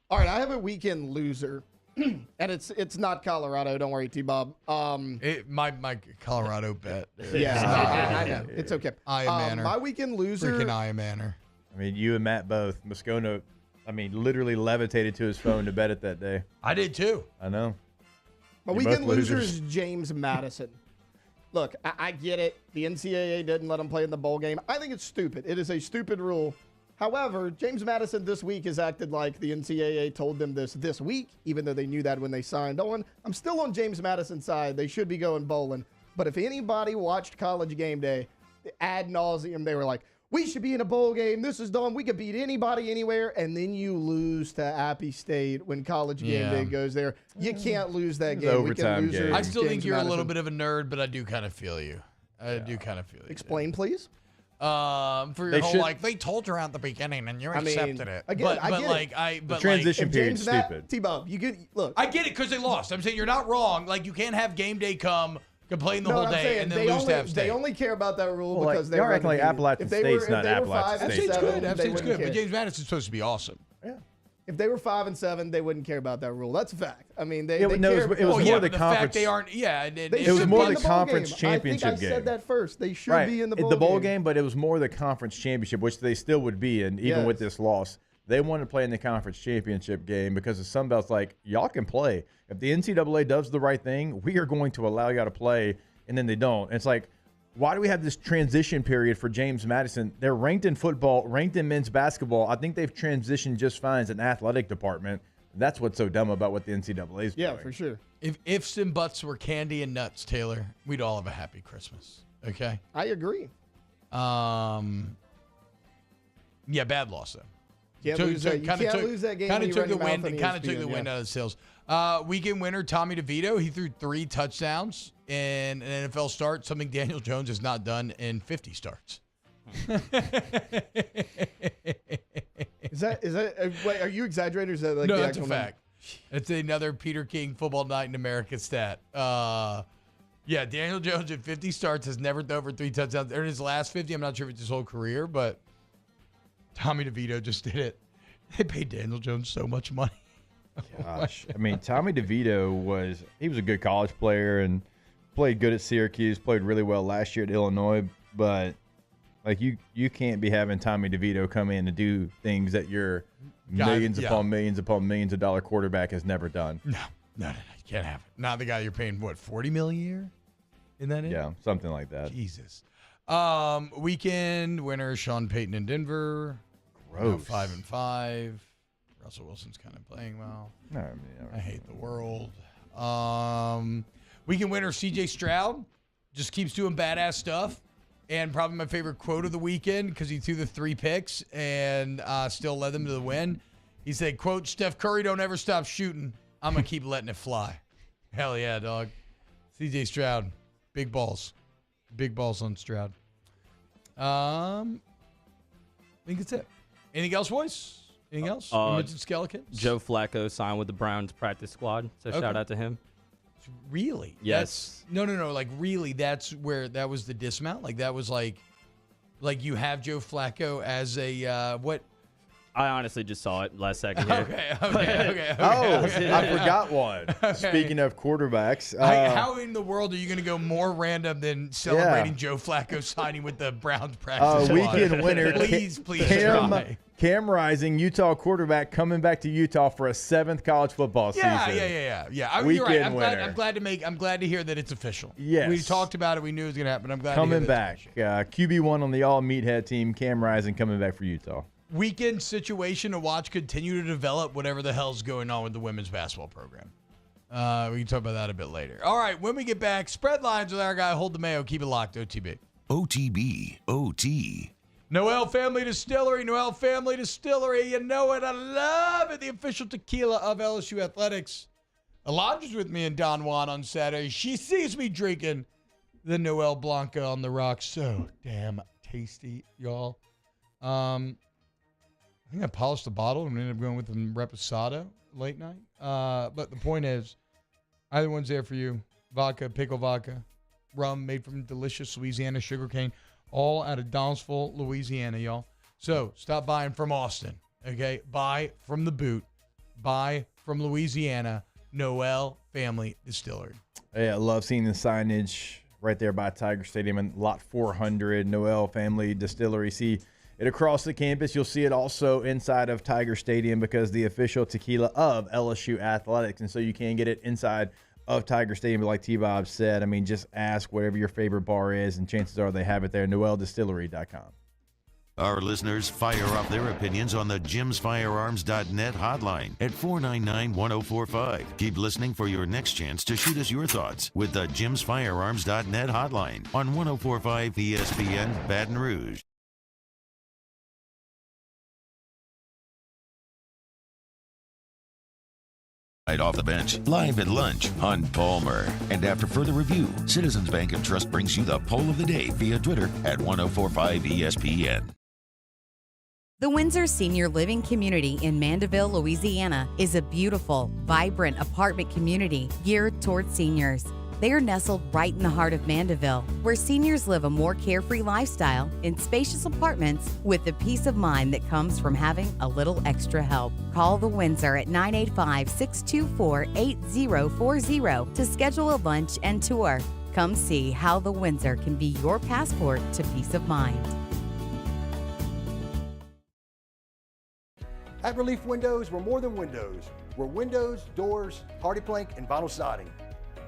All right, I have a weekend loser. And it's not Colorado. Don't worry, T-Bob. My Colorado bet. Yeah, I know. It's okay. Iron Manor. My weekend loser. Freaking Iron Manor. I mean, you and Matt both. Moscona, literally levitated to his phone to bet it that day. I did too. I know. My weekend loser is James Madison. Look, I get it. The NCAA didn't let him play in the bowl game. I think it's stupid. It is a stupid rule. However, James Madison this week has acted like the NCAA told them this week, even though they knew that when they signed on. I'm still on James Madison's side. They should be going bowling. But if anybody watched College Game Day, ad nauseum, they were like, we should be in a bowl game. This is dumb. We could beat anybody anywhere. And then you lose to Appy State when College Game Day goes there. You can't lose that game. Overtime game. I still think you're a little bit of a nerd, but I do kind of feel you. I do kind of feel you. Explain, please. for your whole like they told you at the beginning and you accepted it. Again, but transition period's stupid. T-Bob, you get look. I get it because they lost. I'm saying you're not wrong. Like you can't have game day come, complain the whole day, and then lose to App State. They only care about that rule Well, because they're acting like Appalachian State's not Appalachian State. State. App State's good. App State's good. But James Madison's supposed to be awesome. Yeah. If they were 5-7, they wouldn't care about that rule. That's a fact. I mean, they it was more the conference. Fact they aren't. Yeah, it was more the conference championship I think I game. said that first. They should be in the bowl game. The bowl game, but it was more the conference championship, which they still would be. And even with this loss, they wanted to play in the conference championship game because the Sun Belt's like, y'all can play. If the NCAA does the right thing, we are going to allow y'all to play. And then they don't. And it's like, why do we have this transition period for James Madison? They're ranked in football, ranked in men's basketball. I think they've transitioned just fine as an athletic department. That's what's so dumb about what the NCAA is doing. Yeah, for sure. If ifs and buts were candy and nuts, Taylor, we'd all have a happy Christmas. Okay? I agree. Yeah, bad loss, though. You can't lose that game. Kind of took the wind out of the sails. Weekend winner Tommy DeVito. He threw 3 touchdowns in an NFL start, something Daniel Jones has not done in 50 starts. Wait, are you exaggerating or is that like no, the that's a actual fact. It's another Peter King Football Night in America stat. Yeah, Daniel Jones at 50 starts has never thrown over 3 touchdowns. In his last 50, I'm not sure if it's his whole career, but Tommy DeVito just did it. They paid Daniel Jones so much money. Gosh, I mean, Tommy DeVito was a good college player and played good at Syracuse, played really well last year at Illinois, but like you can't be having Tommy DeVito come in and do things that your millions upon millions of dollar quarterback has never done. No, you can't have it. Not the guy you're paying, what, $40 million a year? Isn't that it? Yeah, something like that. Jesus. Weekend winner Sean Payton in Denver. Gross. 5-5. Russell Wilson's kind of playing well. I hate the world. Weekend winner C.J. Stroud just keeps doing badass stuff. And probably my favorite quote of the weekend because he threw the 3 picks and still led them to the win. He said, quote, Steph Curry don't ever stop shooting. I'm going to keep letting it fly. Hell yeah, dog. C.J. Stroud. Big balls. Big balls on Stroud. I think that's it. Anything else, boys? Anything else? You mentioned Skeletons? Joe Flacco signed with the Browns practice squad, so shout out to him. Really? Yes. No. Like, really, that's where that was the dismount? Like, that was like you have Joe Flacco as a, what? I honestly just saw it last second here. Okay. I forgot one. Okay. Speaking of quarterbacks. How in the world are you going to go more random than celebrating Joe Flacco signing with the Browns practice squad? Weekend winner. Please try. Cam Rising, Utah quarterback, coming back to Utah for a 7th college football season. Yeah. You're right. I'm glad to hear that it's official. Yes. We talked about it. We knew it was going to happen. I'm glad coming to hear that back. QB1 on the all meathead team. Cam Rising coming back for Utah. Weekend situation to watch continue to develop whatever the hell's going on with the women's basketball program. We can talk about that a bit later. All right, when we get back, spread lines with our guy, Hold the Mayo. Keep it locked, OTB. OTB, OT. Noel Family Distillery. You know it. I love it. The official tequila of LSU Athletics. Alondra's with me in Don Juan on Saturday. She sees me drinking the Noel Blanca on the rocks. So damn tasty, y'all. I think I polished the bottle and ended up going with the Reposado late night. But the point is, either one's there for you. Vodka, pickle vodka, rum made from delicious Louisiana sugarcane, all out of Donaldsville, Louisiana, y'all. So stop buying from Austin, okay? Buy from the boot. Buy from Louisiana, Noel Family Distillery. Yeah, I love seeing the signage right there by Tiger Stadium and Lot 400, Noel Family Distillery. See it across the campus. You'll see it also inside of Tiger Stadium because the official tequila of LSU Athletics. And so you can get it inside of Tiger Stadium. Like T-Bob said, I mean, just ask whatever your favorite bar is, and chances are they have it there, noeldistillery.com. Our listeners fire off their opinions on the jimsfirearms.net hotline at 499-1045. Keep listening for your next chance to shoot us your thoughts with the jimsfirearms.net hotline on 1045 ESPN Baton Rouge. Right off the bench, live at lunch, Hunt Palmer. And after further review, Citizens Bank and Trust brings you the poll of the day via Twitter at 1045 ESPN. The Windsor Senior Living Community in Mandeville, Louisiana is a beautiful, vibrant apartment community geared towards seniors. They are nestled right in the heart of Mandeville, where seniors live a more carefree lifestyle in spacious apartments with the peace of mind that comes from having a little extra help. Call the Windsor at 985-624-8040 to schedule a lunch and tour. Come see how the Windsor can be your passport to peace of mind. At Relief Windows, we're more than windows. We're windows, doors, hardy plank, and vinyl siding.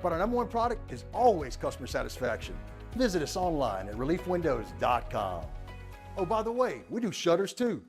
But our #1 product is always customer satisfaction. Visit us online at reliefwindows.com. Oh, by the way, we do shutters too.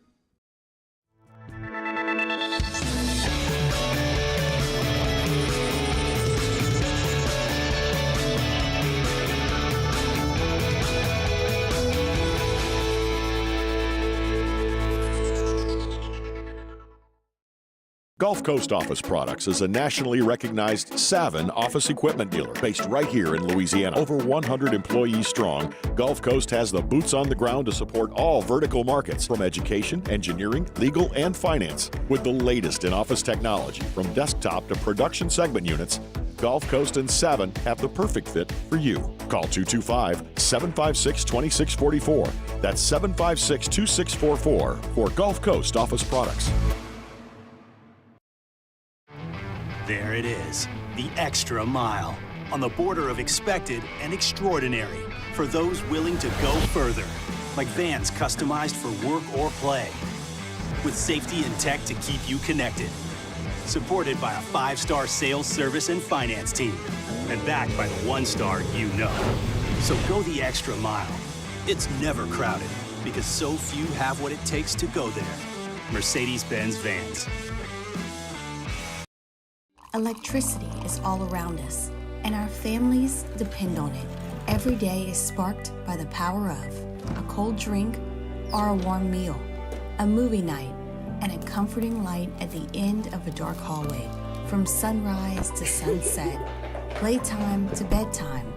Gulf Coast Office Products is a nationally recognized Savin office equipment dealer based right here in Louisiana. Over 100 employees strong, Gulf Coast has the boots on the ground to support all vertical markets, from education, engineering, legal, and finance. With the latest in office technology, from desktop to production segment units, Gulf Coast and Savin have the perfect fit for you. Call 225-756-2644. That's 756-2644 for Gulf Coast Office Products. There it is, the extra mile, on the border of expected and extraordinary for those willing to go further, like vans customized for work or play, with safety and tech to keep you connected, supported by a 5-star sales, service, and finance team, and backed by the 1-star you know. So go the extra mile. It's never crowded, because so few have what it takes to go there. Mercedes-Benz Vans. Electricity is all around us, and our families depend on it. Every day is sparked by the power of a cold drink or a warm meal, a movie night, and a comforting light at the end of a dark hallway. From sunrise to sunset, playtime to bedtime,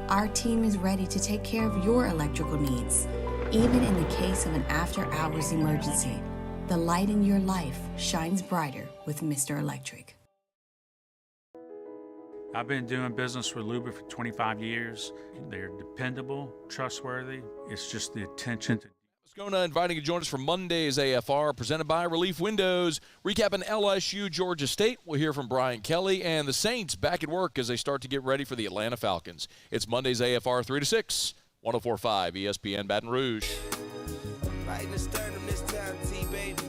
our team is ready to take care of your electrical needs. Even in the case of an after-hours emergency, the light in your life shines brighter with Mr. Electric. I've been doing business with Luba for 25 years. They're dependable, trustworthy. It's just the attention to Skona inviting you to join us for Monday's AFR, presented by Relief Windows. Recapping LSU-Georgia State, we'll hear from Brian Kelly, and the Saints back at work as they start to get ready for the Atlanta Falcons. It's Monday's AFR 3 to 6, 104.5 ESPN Baton Rouge. Right in the sternum this time, T-baby.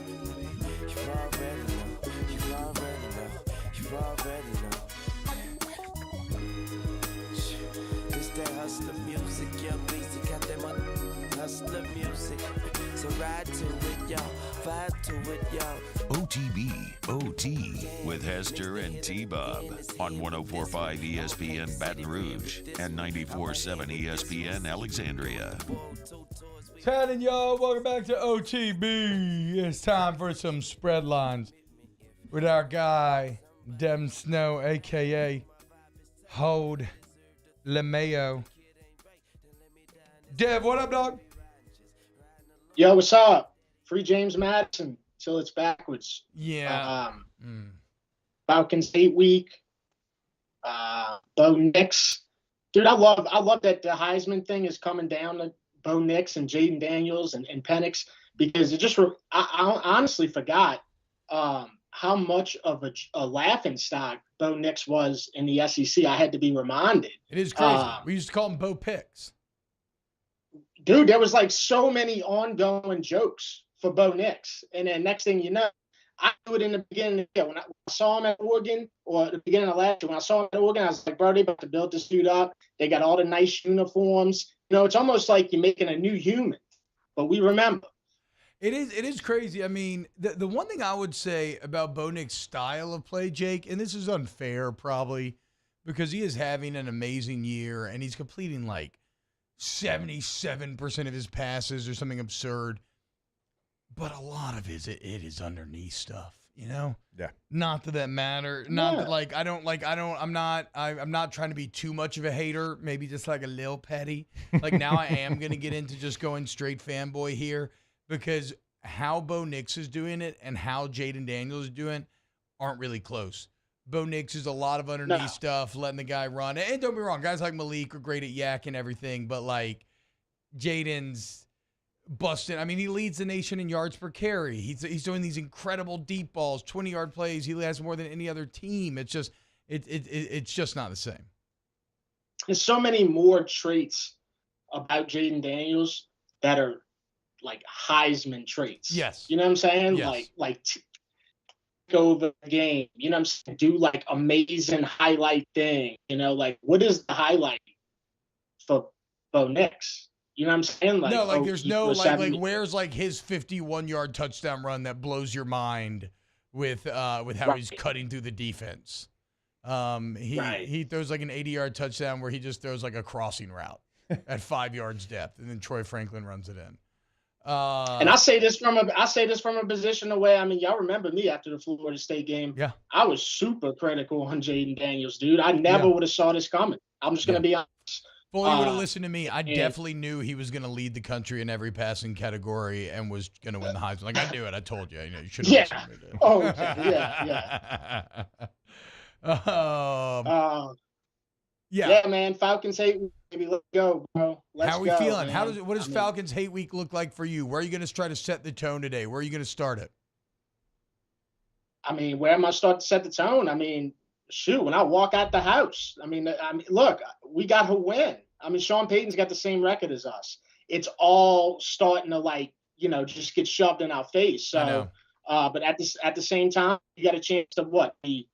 You already know. You already know. You already know. This that hustler music, young Weezy got that money. Hustler music. So ride to it, y'all. Vibe to it, y'all. OTB, OT, with Hester and T-Bob on 104.5 ESPN Baton Rouge and 94.7 ESPN Alexandria. Tanning, y'all. Welcome back to OTB. It's time for some spread lines with our guy, Dem Snow, a.k.a. Hold LeMayo. Dev, what up, dog? Yo, what's up? Free James Madison till it's backwards. Yeah. Falcons 8 week. Bo Nix. Dude, I love that the Heisman thing is coming down to Bo Nix and Jaden Daniels and Penix, because it just I honestly forgot how much of a laughing stock Bo Nix was in the SEC. I had to be reminded. It is crazy. We used to call him Bo Picks. Dude, there was like so many ongoing jokes for Bo Nix. And then next thing you know, I knew it in the beginning of the year. When I saw him at Oregon, or at the beginning of last year, when I saw him at Oregon, I was like, bro, they about to build this dude up. They got all the nice uniforms. You know, it's almost like you're making a new human. But we remember. It is crazy. I mean, the one thing I would say about Bo Nix's style of play, Jake, and this is unfair probably, because he is having an amazing year and he's completing like 77% of his passes or something absurd. But a lot of it is underneath stuff. you know? Yeah. Not that matter. Not that like I'm not trying to be too much of a hater, maybe just like a little petty. Like now I am going to get into just going straight fanboy here because how Bo Nix is doing it and how Jaden Daniels is doing aren't really close. Bo Nix is a lot of underneath stuff, letting the guy run. And don't be wrong, guys like Malik are great at yak and everything, but like Jaden's busting. I mean, he leads the nation in yards per carry. He's doing these incredible deep balls, 20-yard plays. He has more than any other team. It's just it's just not the same. There's so many more traits about Jaden Daniels that are like Heisman traits. Yes. You know what I'm saying? Yes. Like over the game. You know what I'm saying? Do like amazing highlight thing. You know, like what is the highlight for Bo Nix? You know what I'm saying? Like, no, like there's no like where's like his 51-yard touchdown run that blows your mind with how he's cutting through the defense. He throws like an 80-yard touchdown where he just throws like a crossing route at 5 yards depth, and then Troy Franklin runs it in. And I say this from a position of where, I mean, y'all remember me after the Florida State game. Yeah. I was super critical on Jaden Daniels, dude. I never would have saw this coming. I'm just gonna be honest. Well, you would have listened to me. I definitely knew he was going to lead the country in every passing category and was going to win the Heisman. Like, I knew it. I told you. You should have listened to me, dude. Oh, yeah. Man. Falcons hate week. Maybe let's go, bro. How are we feeling? Man. What does Falcons hate week look like for you? Where are you going to try to set the tone today? Where are you going to start it? I mean, where am I starting to set the tone? I mean, shoot, when I walk out the house, I mean, look, we got to win. I mean, Sean Payton's got the same record as us. It's all starting to like, just get shoved in our face. So, but at the same time, you got a chance to be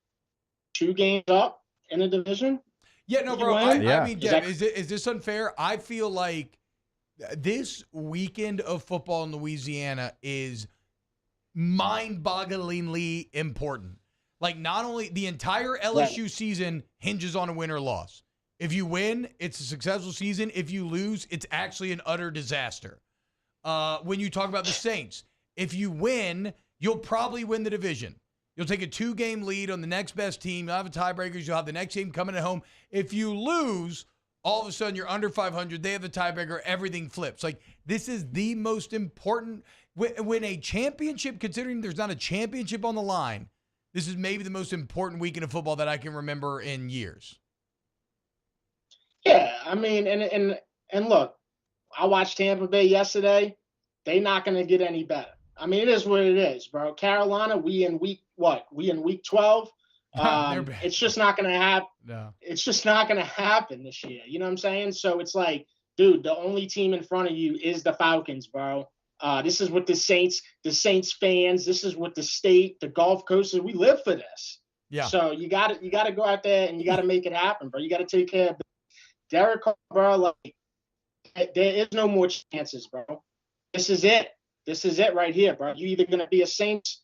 2 games up in the division. Yeah, no, bro. I mean, Deb, is this unfair? I feel like this weekend of football in Louisiana is mind-bogglingly important. Like, not only the entire LSU season hinges on a win or loss. If you win, it's a successful season. If you lose, it's actually an utter disaster. When you talk about the Saints, if you win, you'll probably win the division. You'll take a 2-game lead on the next best team. You'll have a tiebreakers. You'll have the next team coming at home. If you lose, all of a sudden you're under 500. They have the tiebreaker. Everything flips. Like, this is the most important. When a championship, considering there's not a championship on the line, this is maybe the most important weekend of football that I can remember in years. Yeah, I mean, and look, I watched Tampa Bay yesterday. They're not going to get any better. I mean, it is what it is, bro. Carolina, we in week 12. It's just not going to happen. No. It's just not going to happen this year. You know what I'm saying? So it's like, dude, the only team in front of you is the Falcons, bro. This is what the Saints fans, this is what the state, the Gulf Coast, we live for this. Yeah. So you got to go out there and you got to make it happen, bro. You got to take care of Derek Carr, bro. Like, there is no more chances, bro. This is it. This is it right here, bro. You either going to be a Saints,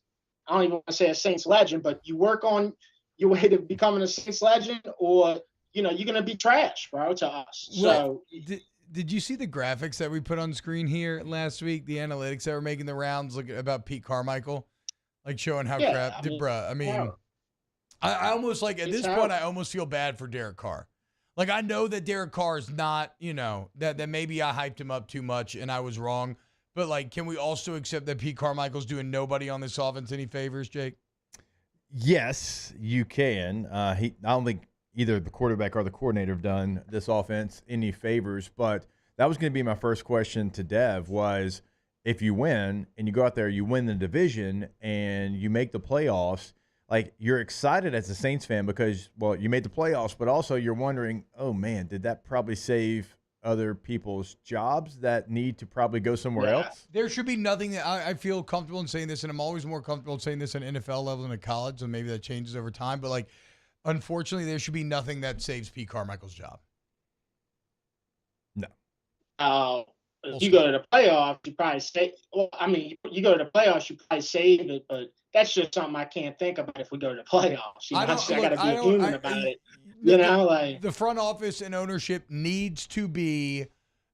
I don't even want to say a Saints legend, but you work on your way to becoming a Saints legend, or, you're going to be trash, bro, to us. Well, so did you see the graphics that we put on screen here last week? The analytics that were making the rounds about Pete Carmichael, like showing how crap, bruh. I mean, I almost like at this point, I almost feel bad for Derek Carr. Like, I know that Derek Carr is not, that maybe I hyped him up too much and I was wrong. But, like, can we also accept that Pete Carmichael's doing nobody on this offense any favors, Jake? Yes, you can. I don't think either the quarterback or the coordinator have done this offense any favors. But that was going to be my first question to Dev was, if you win and you go out there, you win the division and you make the playoffs, like, you're excited as a Saints fan because, well, you made the playoffs, but also you're wondering, oh, man, did that probably save other people's jobs that need to probably go somewhere else? There should be nothing that I feel comfortable in saying this, and I'm always more comfortable in saying this at NFL level than at college, and maybe that changes over time. But, like, unfortunately, there should be nothing that saves Pete Carmichael's job. No. If you go to the playoffs, you probably save. Well, I mean, you go to the playoffs, you probably save it, but that's just something I can't think about if we go to the playoffs. I got to be human about it. The front office and ownership needs to be,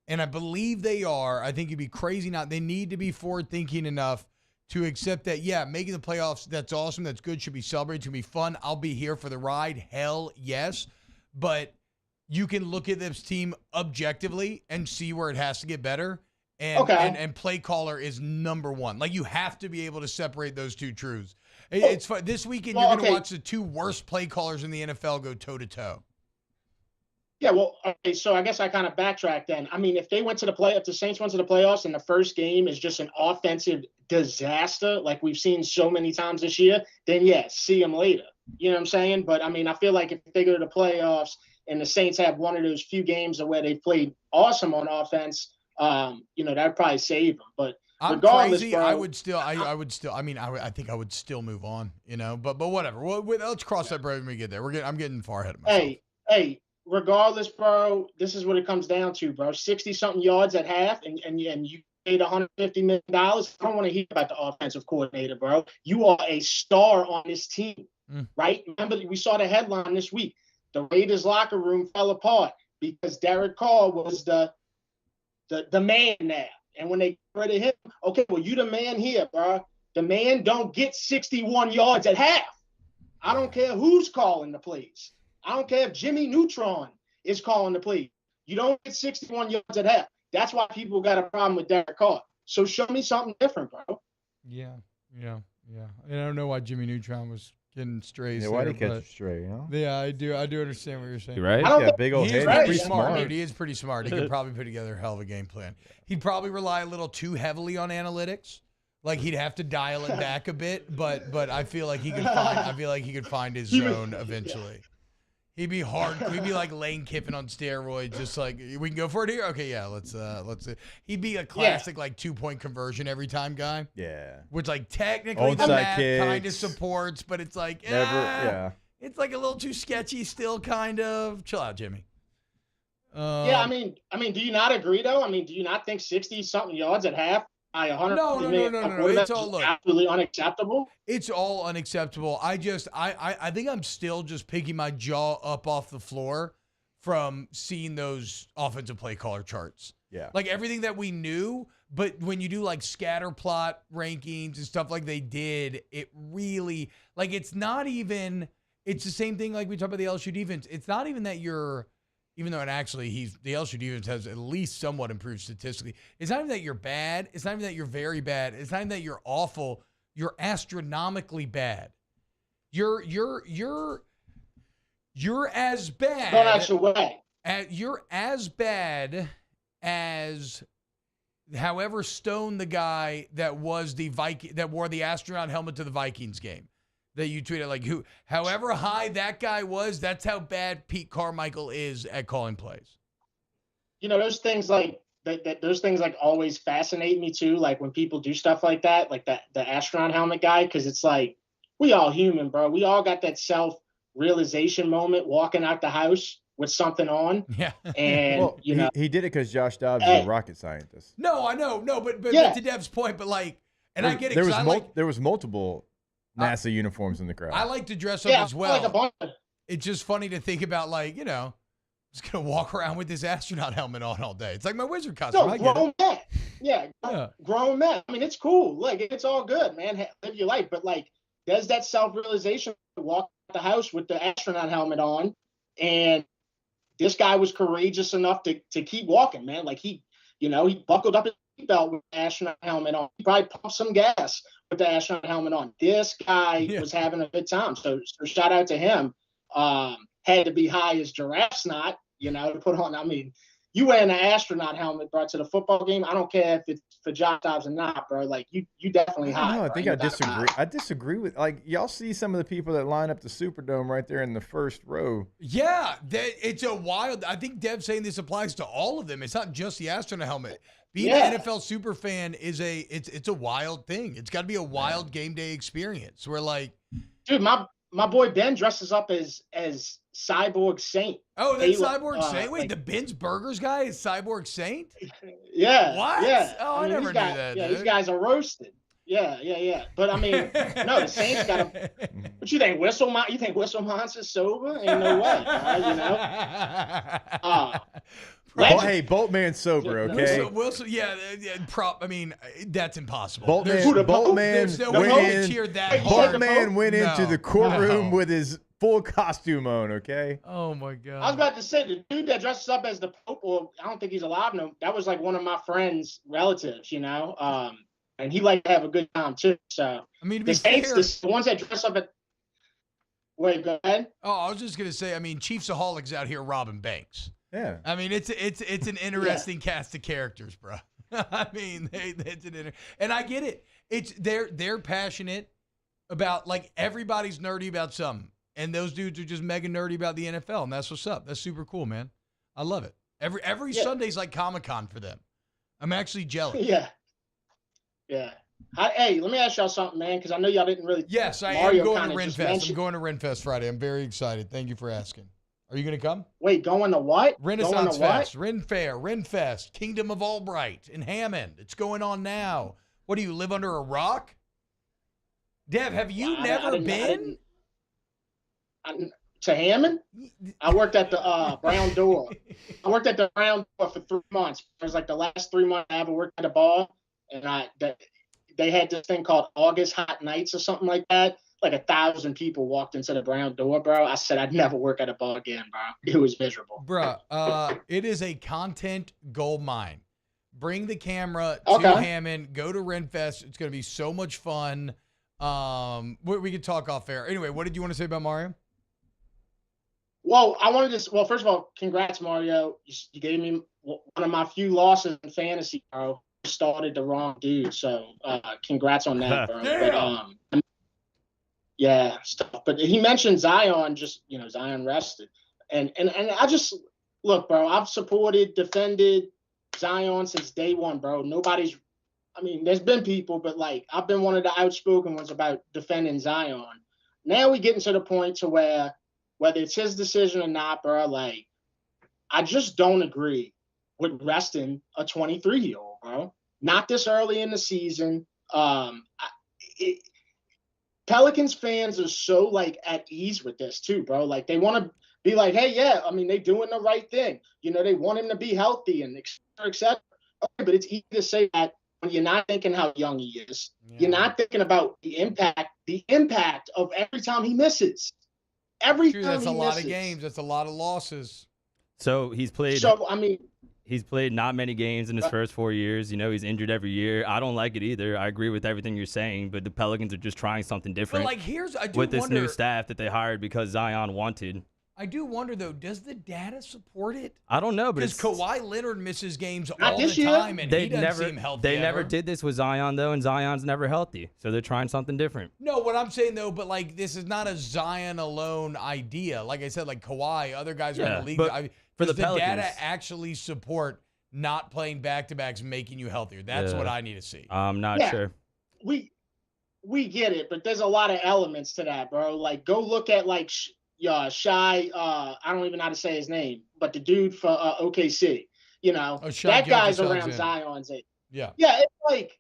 and I believe they are. I think you'd be crazy not. They need to be forward thinking enough to accept that, yeah, making the playoffs, that's awesome, that's good, should be celebrated, should be fun. I'll be here for the ride. Hell yes. But you can look at this team objectively and see where it has to get better. And play caller is number one. Like, you have to be able to separate those two truths. It's fun. This weekend, you're going to watch the two worst play callers in the NFL go toe-to-toe. Yeah, well, okay, so I guess I kind of backtrack then. I mean, if the Saints went to the playoffs and the first game is just an offensive disaster, like we've seen so many times this year, then yes, see them later. You know what I'm saying? But I mean, I feel like if they go to the playoffs and the Saints have one of those few games where they played awesome on offense, that'd probably save them. But regardless, crazy. Bro, I think I would still move on, but whatever. Let's cross that bridge when we get there. I'm getting far ahead of myself. Hey, regardless, bro, this is what it comes down to, bro. 60-something yards at half, and you paid $150 million. I don't want to hear about the offensive coordinator, bro. You are a star on this team, right? Remember, we saw the headline this week. The Raiders locker room fell apart because Derek Carr was the man now. And when they get rid of him, okay, well, you the man here, bro. The man don't get 61 yards at half. I don't care who's calling the plays. I don't care if Jimmy Neutron is calling the play. You don't get 61 yards at half. That's why people got a problem with Derek Carr. So show me something different, bro. Yeah. I don't know why Jimmy Neutron was getting strays. Yeah, why did he catch a stray, Yeah, I do understand what you're saying. You're right. He's got a big old head. He's pretty smart, dude. He is pretty smart. He could probably put together a hell of a game plan. He'd probably rely a little too heavily on analytics. Like, he'd have to dial it back a bit, but I feel like he could find his zone eventually. He'd be hard. He'd be like Lane Kiffin on steroids, just like, we can go for it here. Okay, yeah, let's. He'd be a classic 2-point conversion every time guy. Yeah. Which technically the math kind of supports, but it's like it's like a little too sketchy still, kind of. Chill out, Jimmy. I mean, do you not agree though? I mean, do you not think 60-something yards at half? No. It's all absolutely unacceptable. It's all unacceptable. I think I'm still just picking my jaw up off the floor from seeing those offensive play caller charts. Yeah. Like everything that we knew, but when you do scatter plot rankings and stuff like they did, it really it's not even. It's the same thing like we talk about the LSU defense. It's not even that you're. Even though the LSU defense has at least somewhat improved statistically. It's not even that you're bad. It's not even that you're very bad. It's not even that you're awful. You're astronomically bad. You're as bad. Not actual way. You're as bad as however stoned the guy that was the Viking that wore the astronaut helmet to the Vikings game. That you tweeted however high that guy was, that's how bad Pete Carmichael is at calling plays. Those things those things always fascinate me too. Like when people do stuff like that, like the astronaut helmet guy, because it's we all human, bro. We all got that self-realization moment walking out the house with something on. Yeah. And he did it because Josh Dobbs is a rocket scientist. No, I know, but to Dev's point, and I get it. There was multiple NASA uniforms in the crowd. I like to dress up as well. It's just funny to think about, just going to walk around with this astronaut helmet on all day. It's like my wizard costume. Grown men. Yeah, grown men. I mean, it's cool. It's all good, man. Live your life. But, there's that self-realization to walk out the house with the astronaut helmet on. And this guy was courageous enough to keep walking, man. He buckled up his seatbelt with the astronaut helmet on. He probably pumped some gas with the astronaut helmet on. This guy was having a good time. So shout out to him. Had to be high as giraffe snot, to put on. I mean, you wearing an astronaut helmet, bro, to the football game. I don't care if it's for Josh Dobbs or not, bro. You definitely high. No, I think I disagree. I disagree with y'all see some of the people that line up the Superdome right there in the first row. Yeah, it's a wild. I think Dev's saying this applies to all of them. It's not just the astronaut helmet. Being an NFL super fan is it's a wild thing. It's got to be a wild game day experience. Where dude, my boy Ben dresses up as Cyborg Saint. Oh, that's Cyborg Saint. Wait, the Ben's Burgers guy is Cyborg Saint? Yeah. What? Yeah. Oh, I never knew that. Yeah, these guys are roasted. Yeah. But I mean, no, the Saints got him. What you think, You think Whistle Monster's sober? Ain't no way. Hey, Boltman sober, okay? Wilson, I mean, that's impossible. Boltman went into the courtroom with his full costume on, okay? Oh, my God. I was about to say, the dude that dresses up as the Pope, well, I don't think he's alive no. That was like one of my friend's relatives, and he liked to have a good time too. So, I mean, to the be Saints, fair, the ones that dress up at. Wait, go ahead. Oh, I was just gonna say, I mean, Chiefsaholics out here robbing banks. Yeah. I mean, it's an interesting cast of characters, bro. I mean, and I get it. It's they're passionate about, like, everybody's nerdy about something, and those dudes are just mega nerdy about the NFL, and that's what's up. That's super cool, man. I love it. Every Sunday's like Comic-Con for them. I'm actually jealous. Yeah. Hey, let me ask y'all something, man, because I know y'all didn't really. Yes, I am going to Renfest. I'm going to Renfest Friday. I'm very excited. Thank you for asking. Are you going to come? Wait, going to what? Renaissance Fest, Ren Fair, Renfest, Kingdom of Albright in Hammond. It's going on now. What do you live under a rock? Dev, have you never been? To Hammond? I worked at the Brown Door. I worked at the Brown Door for 3 months. It was like the last 3 months I ever worked at a bar, and they had this thing called August Hot Nights or something like that. Like 1,000 people walked into the Brown Door, bro. I said I'd never work at a bar again, bro. It was miserable. Bro, it is a content gold mine. Bring the camera to Hammond. Go to Renfest. It's going to be so much fun. We could talk off air. Anyway, what did you want to say about Mario? Well, first of all, congrats, Mario. You gave me one of my few losses in fantasy, bro. Started the wrong dude, so congrats on that, bro. But, yeah, stuff. But he mentioned Zion, Zion rested, and I just look, bro. I've supported, defended Zion since day one, bro. There's been people, but like I've been one of the outspoken ones about defending Zion. Now we getting to the point to where whether it's his decision or not, bro, like I just don't agree with resting a 23-year-old, bro. Not this early in the season. Pelicans fans are so like at ease with this too, bro. Like they want to be like, hey, yeah, they doing the right thing. They want him to be healthy and et cetera, et cetera. Okay, but it's easy to say that when you're not thinking how young he is. Yeah. You're not thinking about the impact of every time he misses. That's a lot of games. That's a lot of losses. So he's played. He's played not many games in his first 4 years. He's injured every year. I don't like it either. I agree with everything you're saying, but the Pelicans are just trying something different. But I do with this wonder, new staff that they hired because Zion wanted. I do wonder, though, does the data support it? I don't know, but because Kawhi Leonard misses games all the time, and he doesn't seem healthy. They never did this with Zion, though, and Zion's never healthy. So they're trying something different. No, what I'm saying, though, but like this is not a Zion alone idea. Like I said, like Kawhi, other guys are in the league. But for the Pelicans, data actually support not playing back-to-backs making you healthier? That's what I need to see. I'm not sure. We get it, but there's a lot of elements to that, bro. Like, go look at, like, Shy, I don't even know how to say his name, but the dude for OKC, that guy's around Zion's age. Yeah. Yeah, it's like,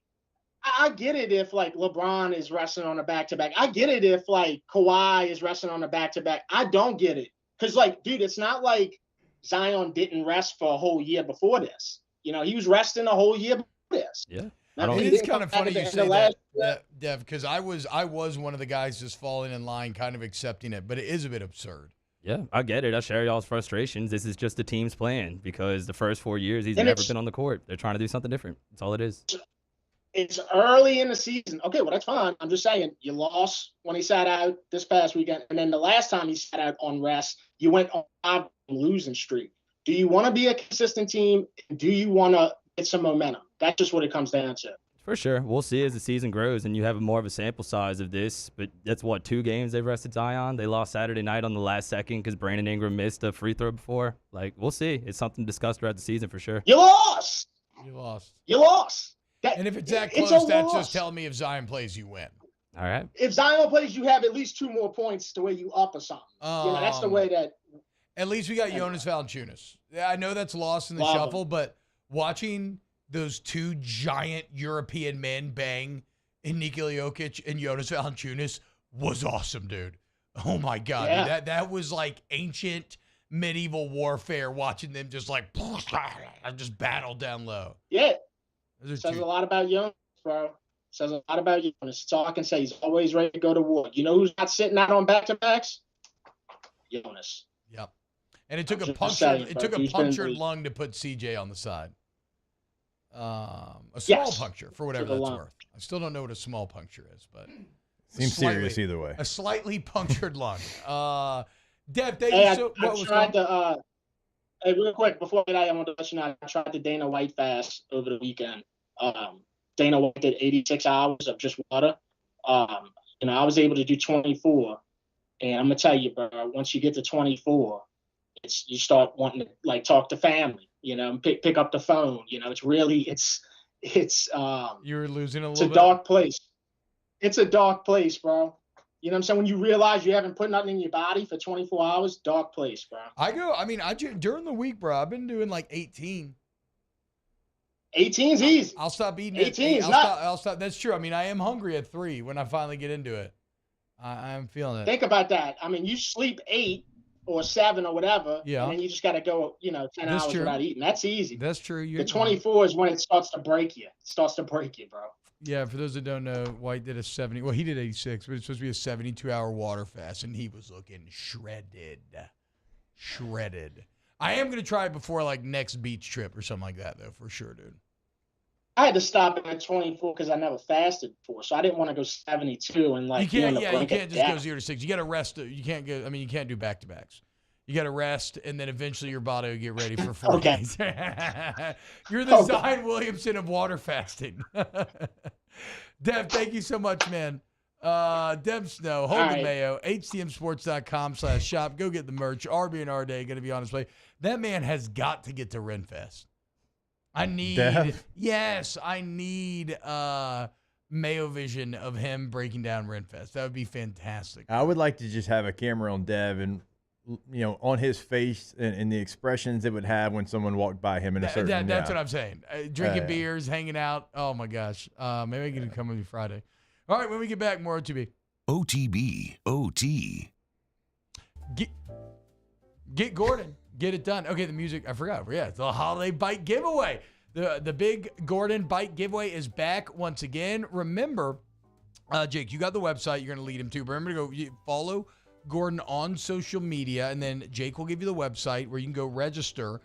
I get it if, like, LeBron is wrestling on a back-to-back. I get it if, like, Kawhi is wrestling on a back-to-back. I don't get it. Because, like, dude, it's not like Zion didn't rest for a whole year before this. He was resting a whole year before this. Yeah. It is kind of funny you say that, Dev, because I was one of the guys just falling in line, kind of accepting it, but it is a bit absurd. Yeah, I get it. I share y'all's frustrations. This is just the team's plan because the first 4 years he's never been on the court. They're trying to do something different. That's all it is. It's early in the season. Okay, well, that's fine. I'm just saying you lost when he sat out this past weekend, and then the last time he sat out on rest, you went on a losing streak. Do you want to be a consistent team? Do you want to get some momentum? That's just what it comes down to. For sure. We'll see as the season grows and you have more of a sample size of this. But that's, 2 games they've rested Zion? They lost Saturday night on the last second because Brandon Ingram missed a free throw before. Like, we'll see. It's something discussed throughout the season for sure. You lost. And if it's that close, that's just telling me if Zion plays, you win. All right. If Zion plays, you have at least 2 more points to where you up or something. That's the way that. At least we got Jonas Valanciunas. Yeah, I know that's lost in the shuffle, but watching those 2 giant European men bang in Nikola Jokic and Jonas Valanciunas was awesome, dude. Oh my God. Yeah. That was like ancient medieval warfare, watching them just like just battle down low. Yeah. Those are Says two- a lot about Jonas, bro. Says a lot about Jonas. That's all I can say. He's always ready to go to war. You know who's not sitting out on back-to-backs? Jonas. Yep. And it took a Just punctured, saying, it bro. took a He's been- punctured lung to put CJ on the side. A small Yes. puncture, for whatever Took a that's lung. worth. I still don't know what a small puncture is, but Seems serious either way. A slightly punctured lung. Dev, thank Hey, you so I what was tried going- to, hey, real quick, before that, I want to let you know, I tried the Dana White fast over the weekend. Dana White did 86 hours of just water. I was able to do 24. And I'm going to tell you, bro, once you get to 24, you start wanting to, like, talk to family, pick up the phone. It's really, You're losing a it's little a bit. dark place. It's a dark place, bro. You know what I'm saying? When you realize you haven't put nothing in your body for 24 hours, dark place, bro. During the week, bro, I've been doing like 18. 18's easy. I'll stop eating 18 at 8. is not. I'll stop. That's true. I mean, I am hungry at 3 when I finally get into it. I'm feeling it. Think about that. I mean, you sleep 8 or 7 or whatever, Yeah. and then you just got to go, 10 That's hours true. without eating. That's easy. That's true. The 24 is when it starts to break you. It starts to break you, bro. Yeah, for those that don't know, White did a 70. Well, he did 86, but it's supposed to be a 72-hour water fast, and he was looking shredded. I am gonna try it before like next beach trip or something like that, though, for sure, dude. I had to stop at 24 because I never fasted before, so I didn't want to go 72 and like. You can't. be on the You brink can't of just go death. 0 to 6. You got to rest. You can't go. I mean, you can't do back to backs. You got to rest, and then eventually your body will get ready for 4 Okay. days. You're the Okay. Zion Williamson of water fasting. Dev, thank you so much, man. Dev Snow, Hold All the right. Mayo, HTMsports.com/shop. Go get the merch. RB and R Day going to be on his way. That man has got to get to Renfest. I need, Dev? yes, I need Mayo vision of him breaking down Renfest. That would be fantastic. I would like to just have a camera on Dev and, on his face and the expressions it would have when someone walked by him in a certain. That's what I'm saying. Drinking Yeah. beers, hanging out. Oh my gosh. Maybe I can come with you Friday. All right, when we get back, more OTB. OTB, OT. Get Gordon. Get it done. Okay, the music, I forgot. Yeah, it's the holiday bike giveaway. The big Gordon bike giveaway is back once again. Remember, Jake, you got the website you're going to lead him to. But remember to go follow Gordon on social media, and then Jake will give you the website where you can go register.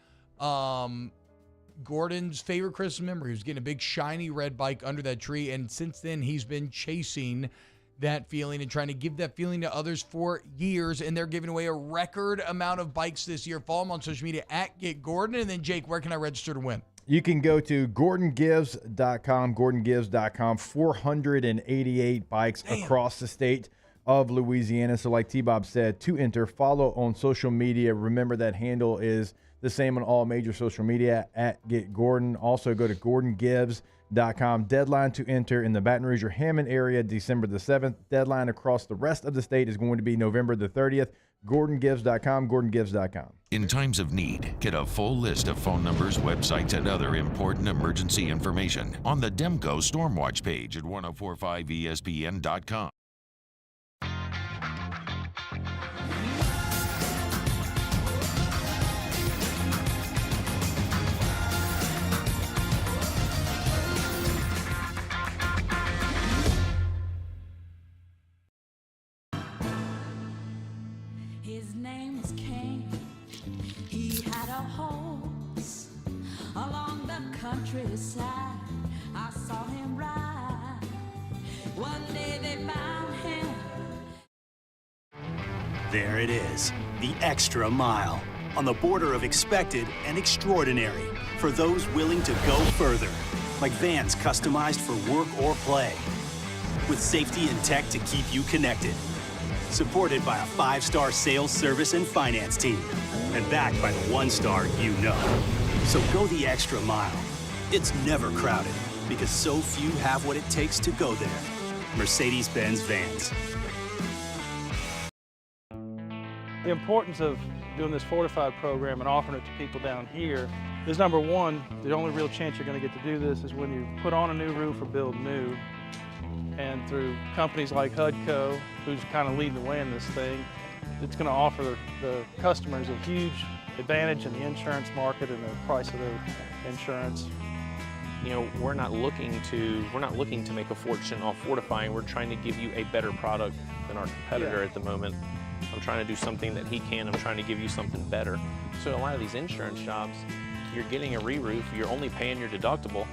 Gordon's favorite Christmas memory was getting a big shiny red bike under that tree, and since then he's been chasing that feeling and trying to give that feeling to others for years, and they're giving away a record amount of bikes this year. Follow him on social media at Get Gordon, and then Jake, where can I register to win? You can go to GordonGives.com, GordonGives.com, 488 bikes across the state of Louisiana. So like T-Bob said, to enter, follow on social media. Remember that handle is the same on all major social media at Get Gordon. Also go to GordonGives.com. Deadline to enter in the Baton Rouge or Hammond area, December the 7th. Deadline across the rest of the state is going to be November the 30th. GordonGives.com, GordonGives.com. In times of need, get a full list of phone numbers, websites, and other important emergency information on the Demco Stormwatch page at 1045ESPN.com. His name was Cain. He had a horse along the countryside. I saw him ride. One day they found him. There it is, the extra mile, on the border of expected and extraordinary for those willing to go further, like vans customized for work or play, with safety and tech to keep you connected. Supported by a 5-star sales, service, and finance team, and backed by the 1-star you know. So go the extra mile. It's never crowded, because so few have what it takes to go there. Mercedes-Benz Vans. The importance of doing this Fortified program and offering it to people down here is, number one, the only real chance you're going to get to do this is when you put on a new roof or build new. And through companies like HUDCO, who's kind of leading the way in this thing, it's going to offer the customers a huge advantage in the insurance market and the price of their insurance. You know, we're not looking to make a fortune off fortifying. We're trying to give you a better product than our competitor at the moment. I'm trying to do something that he can. I'm trying to give you something better. So a lot of these insurance shops, you're getting a re-roof, you're only paying your deductible.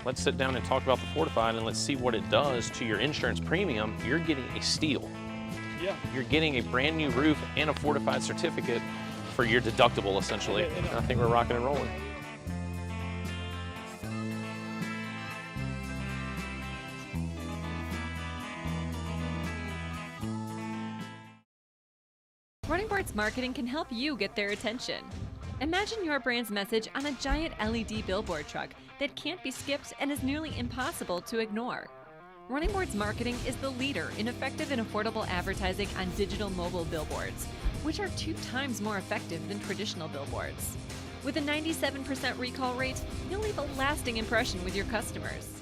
Let's sit down and talk about the fortified and let's see what it does to your insurance premium. You're getting a steal. Yeah. You're getting a brand new roof and a fortified certificate for your deductible, essentially. And I think we're rocking and rolling. Running Boards Marketing can help you get their attention. Imagine your brand's message on a giant LED billboard truck that can't be skipped and is nearly impossible to ignore. Running Boards Marketing is the leader in effective and affordable advertising on digital mobile billboards, which are 2 times more effective than traditional billboards. With a 97% recall rate, you'll leave a lasting impression with your customers.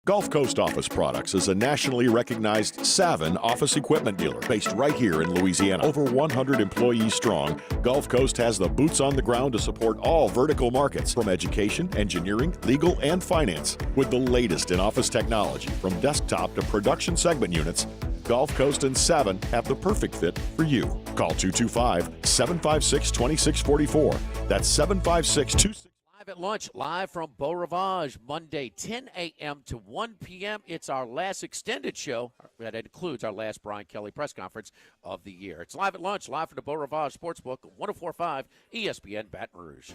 Gulf Coast Office Products is a nationally recognized Savin office equipment dealer based right here in Louisiana. Over 100 employees strong, Gulf Coast has the boots on the ground to support all vertical markets, from education, engineering, legal, and finance. With the latest in office technology, from desktop to production segment units, Gulf Coast and Savin have the perfect fit for you. Call 225-756-2644. That's 756-2644. Live at lunch, live from Beau Rivage, Monday, 10 a.m. to 1 p.m. It's our last extended show. That includes our last Brian Kelly press conference of the year. It's live at lunch, live from the Beau Rivage Sportsbook, 104.5 ESPN Baton Rouge.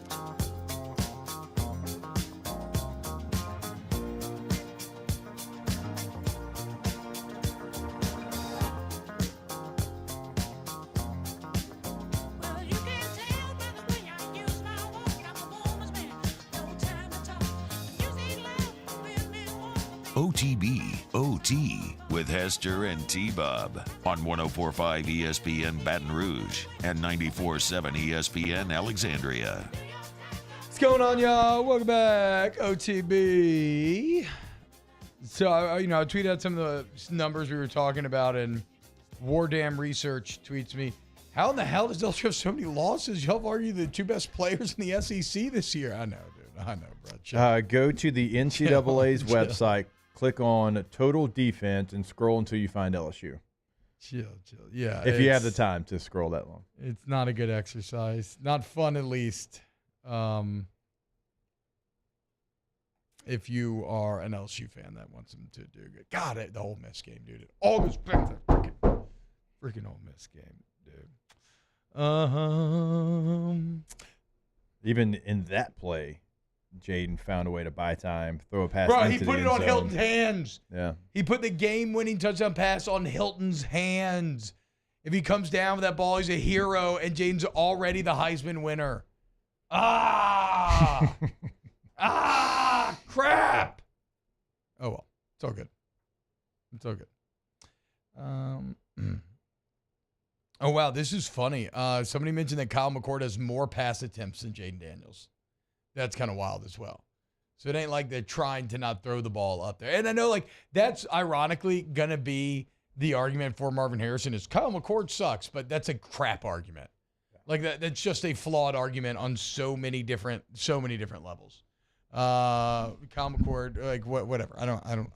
OTB OT with Hester and T-Bob on 104.5 ESPN Baton Rouge and 94.7 ESPN Alexandria. What's going on, y'all? Welcome back, OTB. So, I tweeted out some of the numbers we were talking about, and War Damn Research tweets me, how in the hell does LSU have so many losses? Y'all have argued the 2 best players in the SEC this year. I know, dude. I know, bro. Go to the NCAA's website. Click on Total Defense and scroll until you find LSU. Chill. Yeah. If you have the time to scroll that long. It's not a good exercise. Not fun, at least. If you are an LSU fan that wants them to do good. God, the Ole Miss game, dude. It all goes back to freaking Ole Miss game, dude. Even in that play, Jaden found a way to buy time, throw a pass. Bro, into he put the it end on zone. Hilton's hands. Yeah. He put the game-winning touchdown pass on Hilton's hands. If he comes down with that ball, he's a hero, and Jaden's already the Heisman winner. Crap. Oh, well. It's all good. Oh, wow. This is funny. Somebody mentioned that Kyle McCord has more pass attempts than Jaden Daniels. That's kind of wild as well. So it ain't like they're trying to not throw the ball up there. And I know, that's ironically going to be the argument for Marvin Harrison is Kyle McCord sucks, but that's a crap argument. That's just a flawed argument on so many different levels. Kyle McCord, whatever. I don't care.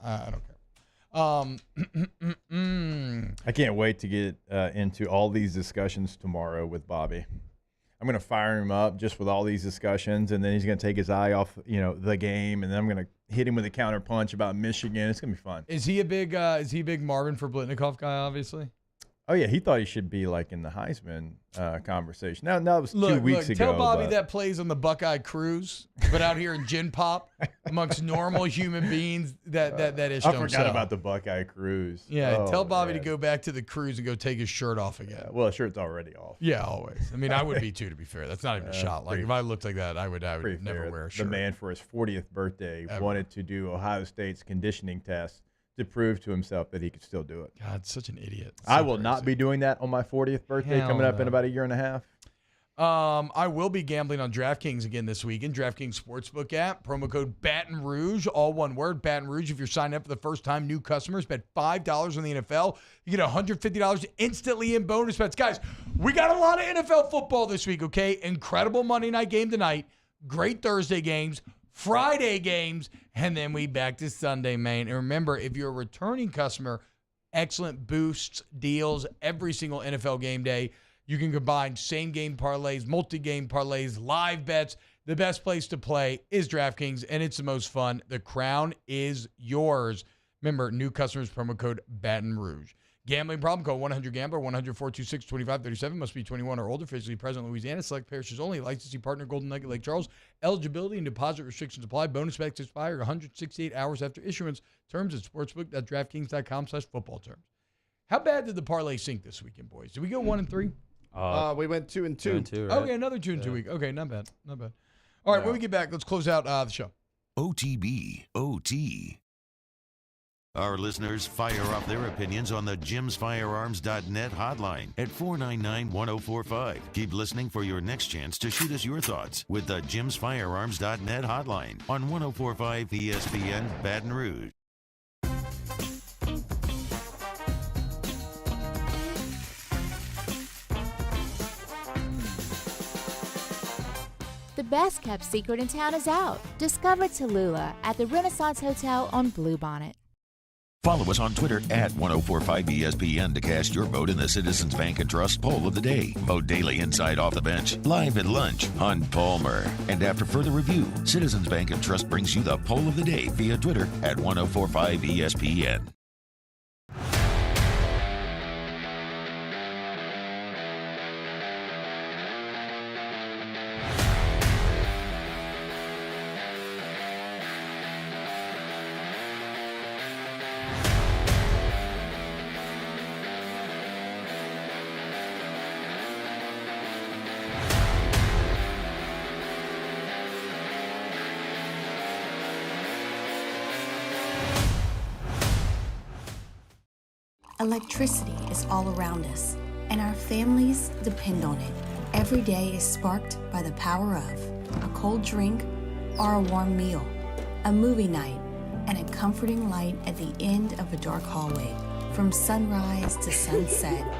I can't wait to get into all these discussions tomorrow with Bobby. I'm going to fire him up just with all these discussions, and then he's going to take his eye off, the game, and then I'm going to hit him with a counter punch about Michigan. It's going to be fun. Is he a big Marvin for Biletnikoff guy, obviously? Oh, yeah. He thought he should be, in the Heisman conversation. Now, that was 2 weeks ago. Tell Bobby that plays on the Buckeye Cruise, but out here in Gin Pop amongst normal human beings, that issue. I forgot about the Buckeye Cruise. Yeah, tell Bobby to go back to the cruise and go take his shirt off again. Yeah, well, his shirt's already off. Yeah, always. I mean, I would be too, to be fair. That's not even a shot. If I looked like that, I would never wear a shirt. The man for his 40th birthday wanted to do Ohio State's conditioning test to prove to himself that he could still do it. God, such an idiot. I will not be doing that on my 40th birthday coming up in about a year and a half. I will be gambling on DraftKings again this weekend. DraftKings Sportsbook app, promo code Baton Rouge, all one word, Baton Rouge. If you're signing up for the first time, new customers, bet $5 on the NFL. You get $150 instantly in bonus bets. Guys, we got a lot of NFL football this week, okay? Incredible Monday night game tonight. Great Thursday games, Friday games, and then we back to Sunday, man. And remember, if you're a returning customer, excellent boosts, deals every single NFL game day. You can combine same-game parlays, multi-game parlays, live bets. The best place to play is DraftKings, and it's the most fun. The crown is yours. Remember, new customers, promo code Baton Rouge. Gambling problem, call 1-800-GAMBLER, 1-426-2537. Must be 21 or older, physically present in Louisiana. Select parishes only. Licensee partner, Golden Nugget Lake Charles. Eligibility and deposit restrictions apply. Bonus bets expire 168 hours after issuance. Terms at sportsbook.draftkings.com/football terms. How bad did the parlay sink this weekend, boys? Did we go 1-3? We went 2-2. 2-2, right? Okay, another 2-2 week. Okay, not bad. Not bad. All right, when we get back, let's close out the show. OTB, OT. Our listeners fire off their opinions on the jimsfirearms.net hotline at 499-1045. Keep listening for your next chance to shoot us your thoughts with the jimsfirearms.net hotline on 1045 ESPN Baton Rouge. The best kept secret in town is out. Discover Tallulah at the Renaissance Hotel on Bluebonnet. Follow us on Twitter at 1045ESPN to cast your vote in the Citizens Bank and Trust poll of the day. Vote daily inside Off the Bench, live at lunch on Palmer. And after further review, Citizens Bank and Trust brings you the poll of the day via Twitter at 1045ESPN. Electricity is all around us, and our families depend on it. Every day is sparked by the power of a cold drink or a warm meal, a movie night, and a comforting light at the end of a dark hallway. From sunrise to sunset,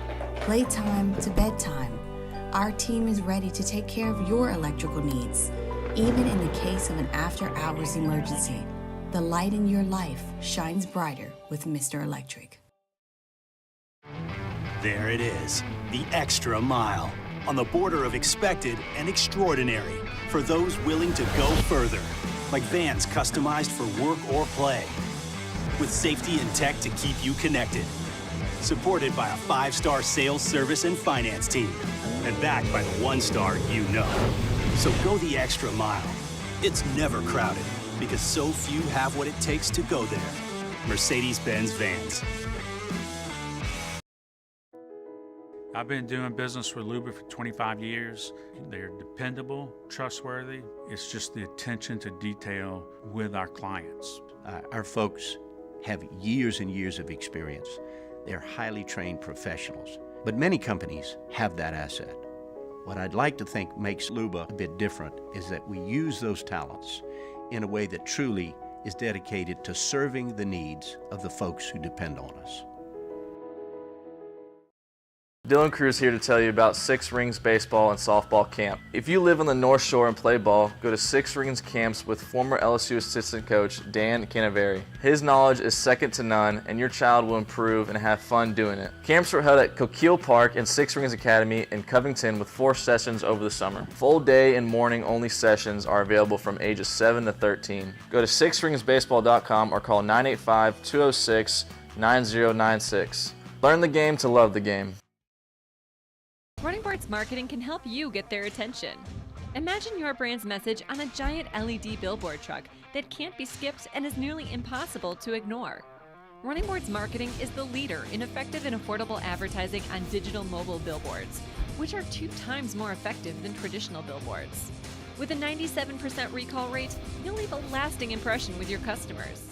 playtime to bedtime, our team is ready to take care of your electrical needs. Even in the case of an after-hours emergency, the light in your life shines brighter with Mr. Electric. There it is, the extra mile, on the border of expected and extraordinary for those willing to go further, like vans customized for work or play, with safety and tech to keep you connected, supported by a 5-star sales, service, and finance team, and backed by the 1-star you know. So go the extra mile. It's never crowded, because so few have what it takes to go there. Mercedes-Benz Vans. I've been doing business with Luber for 25 years. They're dependable, trustworthy. It's just the attention to detail with our clients. Our folks have years and years of experience. They're highly trained professionals, but many companies have that asset. What I'd like to think makes Luba a bit different is that we use those talents in a way that truly is dedicated to serving the needs of the folks who depend on us. Dylan Cruz here to tell you about Six Rings Baseball and Softball Camp. If you live on the North Shore and play ball, go to Six Rings Camps with former LSU assistant coach Dan Canaveri. His knowledge is second to none, and your child will improve and have fun doing it. Camps were held at Coquille Park and Six Rings Academy in Covington with 4 sessions over the summer. Full day and morning only sessions are available from ages 7 to 13. Go to sixringsbaseball.com or call 985-206-9096. Learn the game to love the game. Running Boards Marketing can help you get their attention. Imagine your brand's message on a giant LED billboard truck that can't be skipped and is nearly impossible to ignore. Running Boards Marketing is the leader in effective and affordable advertising on digital mobile billboards, which are 2 times more effective than traditional billboards. With a 97% recall rate, you'll leave a lasting impression with your customers.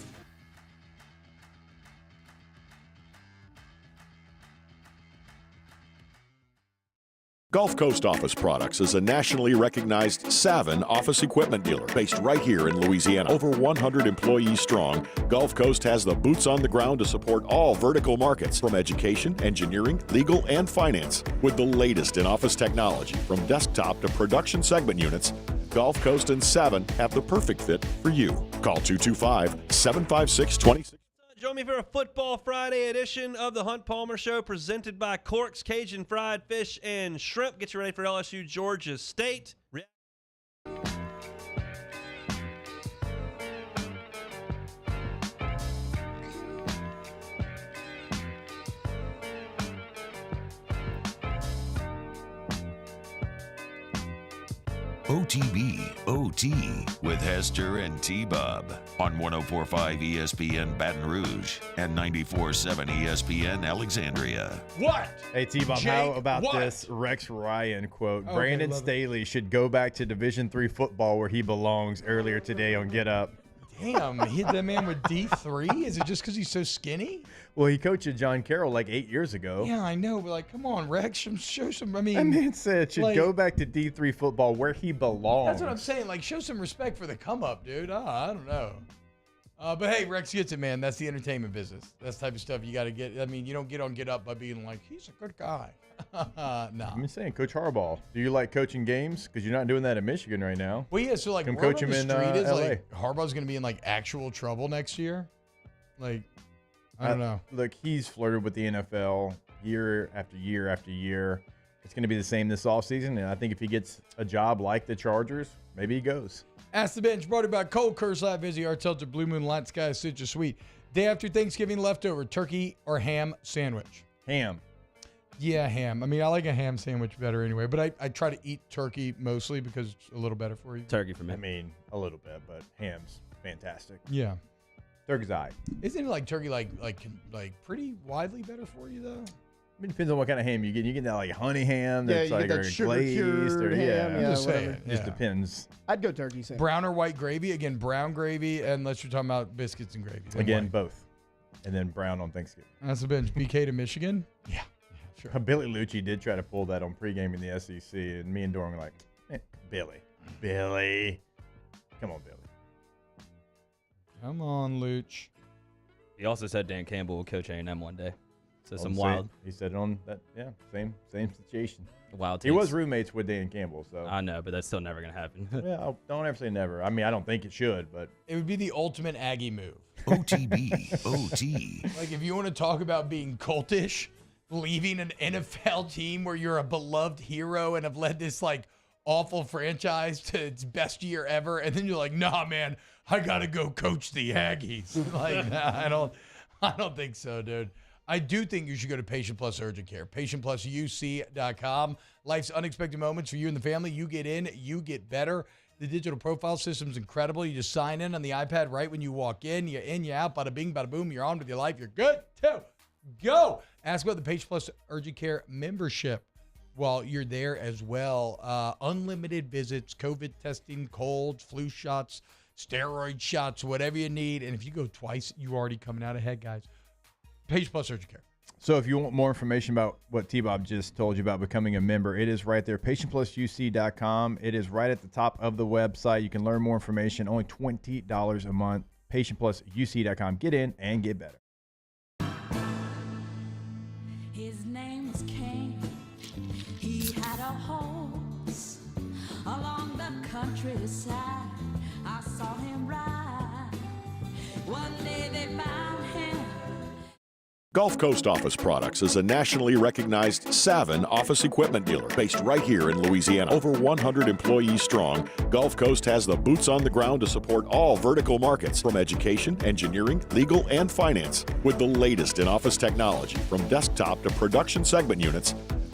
Gulf Coast Office Products is a nationally recognized Savin office equipment dealer based right here in Louisiana. Over 100 employees strong, Gulf Coast has the boots on the ground to support all vertical markets, from education, engineering, legal, and finance. With the latest in office technology, from desktop to production segment units, Gulf Coast and Savin have the perfect fit for you. Call 225-756-26. Join me for a Football Friday edition of the Hunt Palmer Show, presented by Cork's Cajun Fried Fish and Shrimp. Get you ready for LSU-Georgia State. OTB OT with Hester and T-Bob on 104.5 ESPN Baton Rouge and 94.7 ESPN Alexandria. What? Hey, T-Bob, how about this Rex Ryan quote? Okay, Brandon Staley should go back to Division III football where he belongs earlier today on Get Up. Damn, hit that man with D3? Is it just because he's so skinny? Well, he coached at John Carroll like 8 years ago. Yeah, I know, but like, come on, Rex, show some. I mean, That man said should go back to D3 football where he belongs. That's what I'm saying. Like, show some respect for the come up, dude. I don't know. But hey, Rex gets it, man. That's the entertainment business. That's the type of stuff you got to get. I mean, you don't get on Get Up by being like, he's a good guy. No. I'm just saying, Coach Harbaugh, do you like coaching games? Because you're not doing that in Michigan right now. Well, yeah, so like, come word coach on him the in street is LA. like Harbaugh's going to be in like actual trouble next year. Like, I don't know. Look, he's flirted with the NFL year after year after year. It's going to be the same this offseason, and I think if he gets a job like the Chargers, maybe he goes. Ask the Bench, brought to you by Cold Curse Live, Izzy Artelter, Blue Moon Light Sky, Citrus Sweet. Day after Thanksgiving leftover, turkey or ham sandwich? Ham. Yeah, ham. I mean, I like a ham sandwich better anyway, but I try to eat turkey mostly because it's a little better for you. Turkey for me. I mean, a little bit, but ham's fantastic. Yeah. Turkey's eye. Isn't it like turkey like pretty widely better for you though? I mean, it depends on what kind of ham you get. You get that like honey ham that's you like get that or sugar-cured glazed or ham, I'm just saying. It just depends. I'd go turkey sandwich. Brown or white gravy? Again, brown gravy, unless you're talking about biscuits and gravy. Then Again, white. both. And then brown on Thanksgiving. That's the Bench. BK to Michigan? Yeah. Sure. Billy Lucci did try to pull that on pregame in the SEC, and me and Doran were like, Billy. Come on, Billy. Come on, Luch. He also said Dan Campbell will coach A&M one day. So some He said it on that, same situation. Wild He takes. was roommates with Dan Campbell, so. I know, but that's still never going to happen. Yeah, don't ever say never. I mean, I don't think it should, but. It would be the ultimate Aggie move. OTB OT. Like, if you want to talk about being cultish, leaving an NFL team where you're a beloved hero and have led this, like, awful franchise to its best year ever, and then you're like, nah, man, I got to go coach the Aggies. Like, nah, I don't think so, dude. I do think you should go to Patient Plus Urgent Care, patientplusuc.com. Life's unexpected moments for you and the family. You get in, you get better. The digital profile system is incredible. You just sign in on the iPad right when you walk in. You're in, you're out, bada bing, bada boom. You're on with your life. You're good to go. Ask about the Patient Plus Urgent Care membership while you're there as well. Unlimited visits, COVID testing, colds, flu shots, steroid shots, whatever you need. And if you go twice, you're already coming out ahead, guys. Patient Plus Urgent Care. So if you want more information about what T-Bob just told you about becoming a member, it is right there, patientplusuc.com. It is right at the top of the website. You can learn more information, only $20 a month, patientplusuc.com. Get in and get better. His name was Cain. He had a horse along the countryside. I saw him ride. One day they found him. Gulf Coast Office Products is a nationally recognized Savin office equipment dealer based right here in Louisiana. Over 100 employees strong, Gulf Coast has the boots on the ground to support all vertical markets, from education, engineering, legal, and finance. With the latest in office technology, from desktop to production segment units,